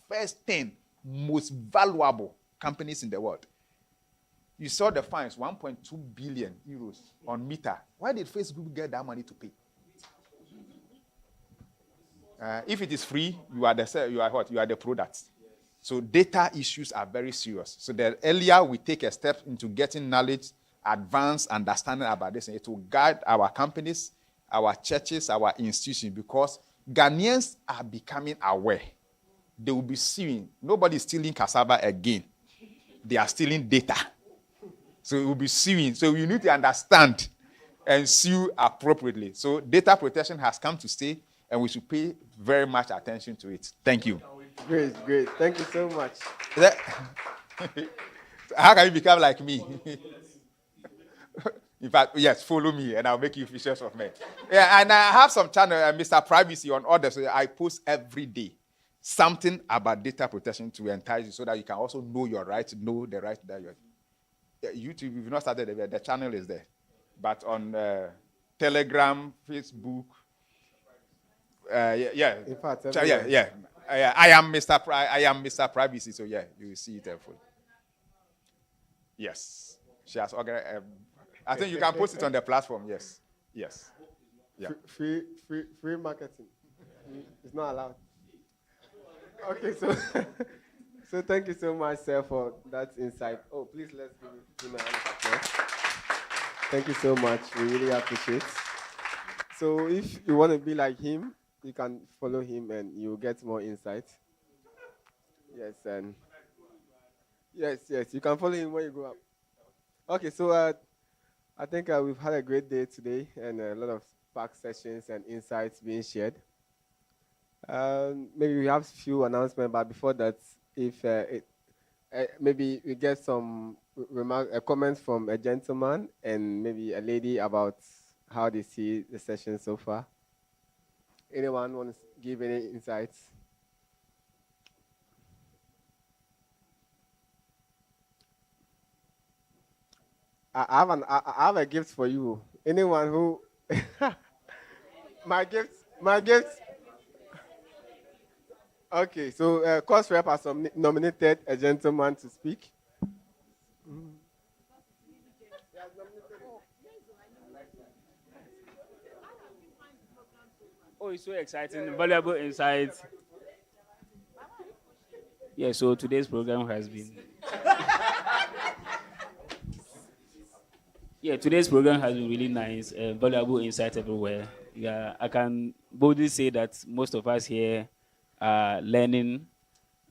first 10 most valuable companies in the world. You saw the fines, 1.2 billion euros on Meta. Why did Facebook get that money to pay? If it is free, you are the product. So data issues are very serious. So the earlier we take a step into getting knowledge, advanced understanding about this, it will guide our companies, our churches, our institutions, because Ghanaians are becoming aware. They will be suing. Nobody is stealing cassava again. They are stealing data. So it will be suing. So you need to understand and sue appropriately. So data protection has come to stay, and we should pay very much attention to it. Thank you. Great. Thank you so much. How can you become like me? In fact, yes, follow me, and I'll make you fishers of men. Yeah, and I have some channel, Mr. Privacy, on others. So I post every day something about data protection to entice you, so that you can also know your rights, know the right that you're. YouTube, if you've not started, the channel is there. But on Telegram, Facebook, In fact, I am Mr. I am Mr. Privacy, so yeah, you will see it fully. Yes, she has organized. I think you can post it on the platform. Yes, yes. Yeah. Free marketing. It's not allowed. Okay, so so thank you so much, sir, for that insight. Oh, please let's give him a hand of applause. Thank you so much. We really appreciate. So if you want to be like him, you can follow him and you'll get more insight. Yes, and yes, you can follow him when you go up. Okay, so I think we've had a great day today and a lot of packed sessions and insights being shared. Maybe we have a few announcements, but before that, if maybe we get some comments from a gentleman and maybe a lady about how they see the session so far. Anyone want to give any insights? I have a gift for you. Anyone who my gift. Okay, so course rep has nominated a gentleman to speak. Oh, it's so exciting, valuable insights. Yeah, so today's program has been. Yeah, today's program has been really nice, valuable insight everywhere. Yeah, I can boldly say that most of us here are learning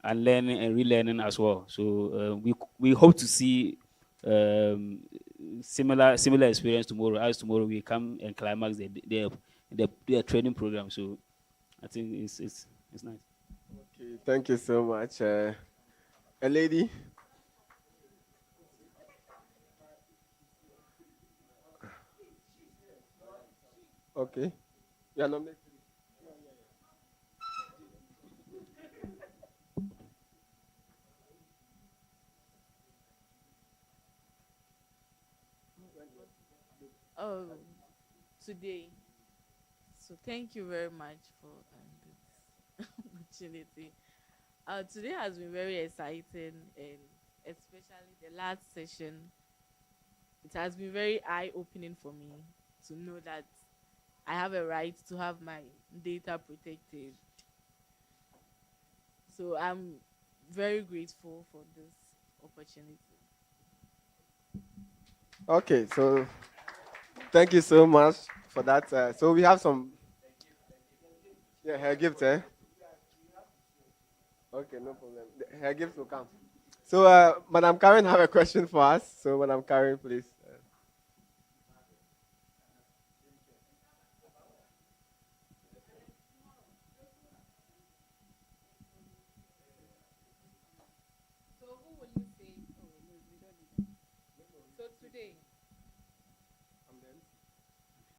and relearning as well. So we hope to see similar experience tomorrow. As tomorrow we come and climax their training program. So I think it's nice. Okay, thank you so much. A lady. Okay. Yeah, nominated. Oh, today. So thank you very much for this opportunity. Today has been very exciting, and especially the last session. It has been very eye-opening for me to know that I have a right to have my data protected. So I'm very grateful for this opportunity. Okay, so thank you so much for that. So we have some. Yeah, her gift, eh? Okay, no problem. Her gift will come. So, Madam Karen have a question for us. So, Madam Karen, please. So who will you say? Oh, no, we don't need that. So today,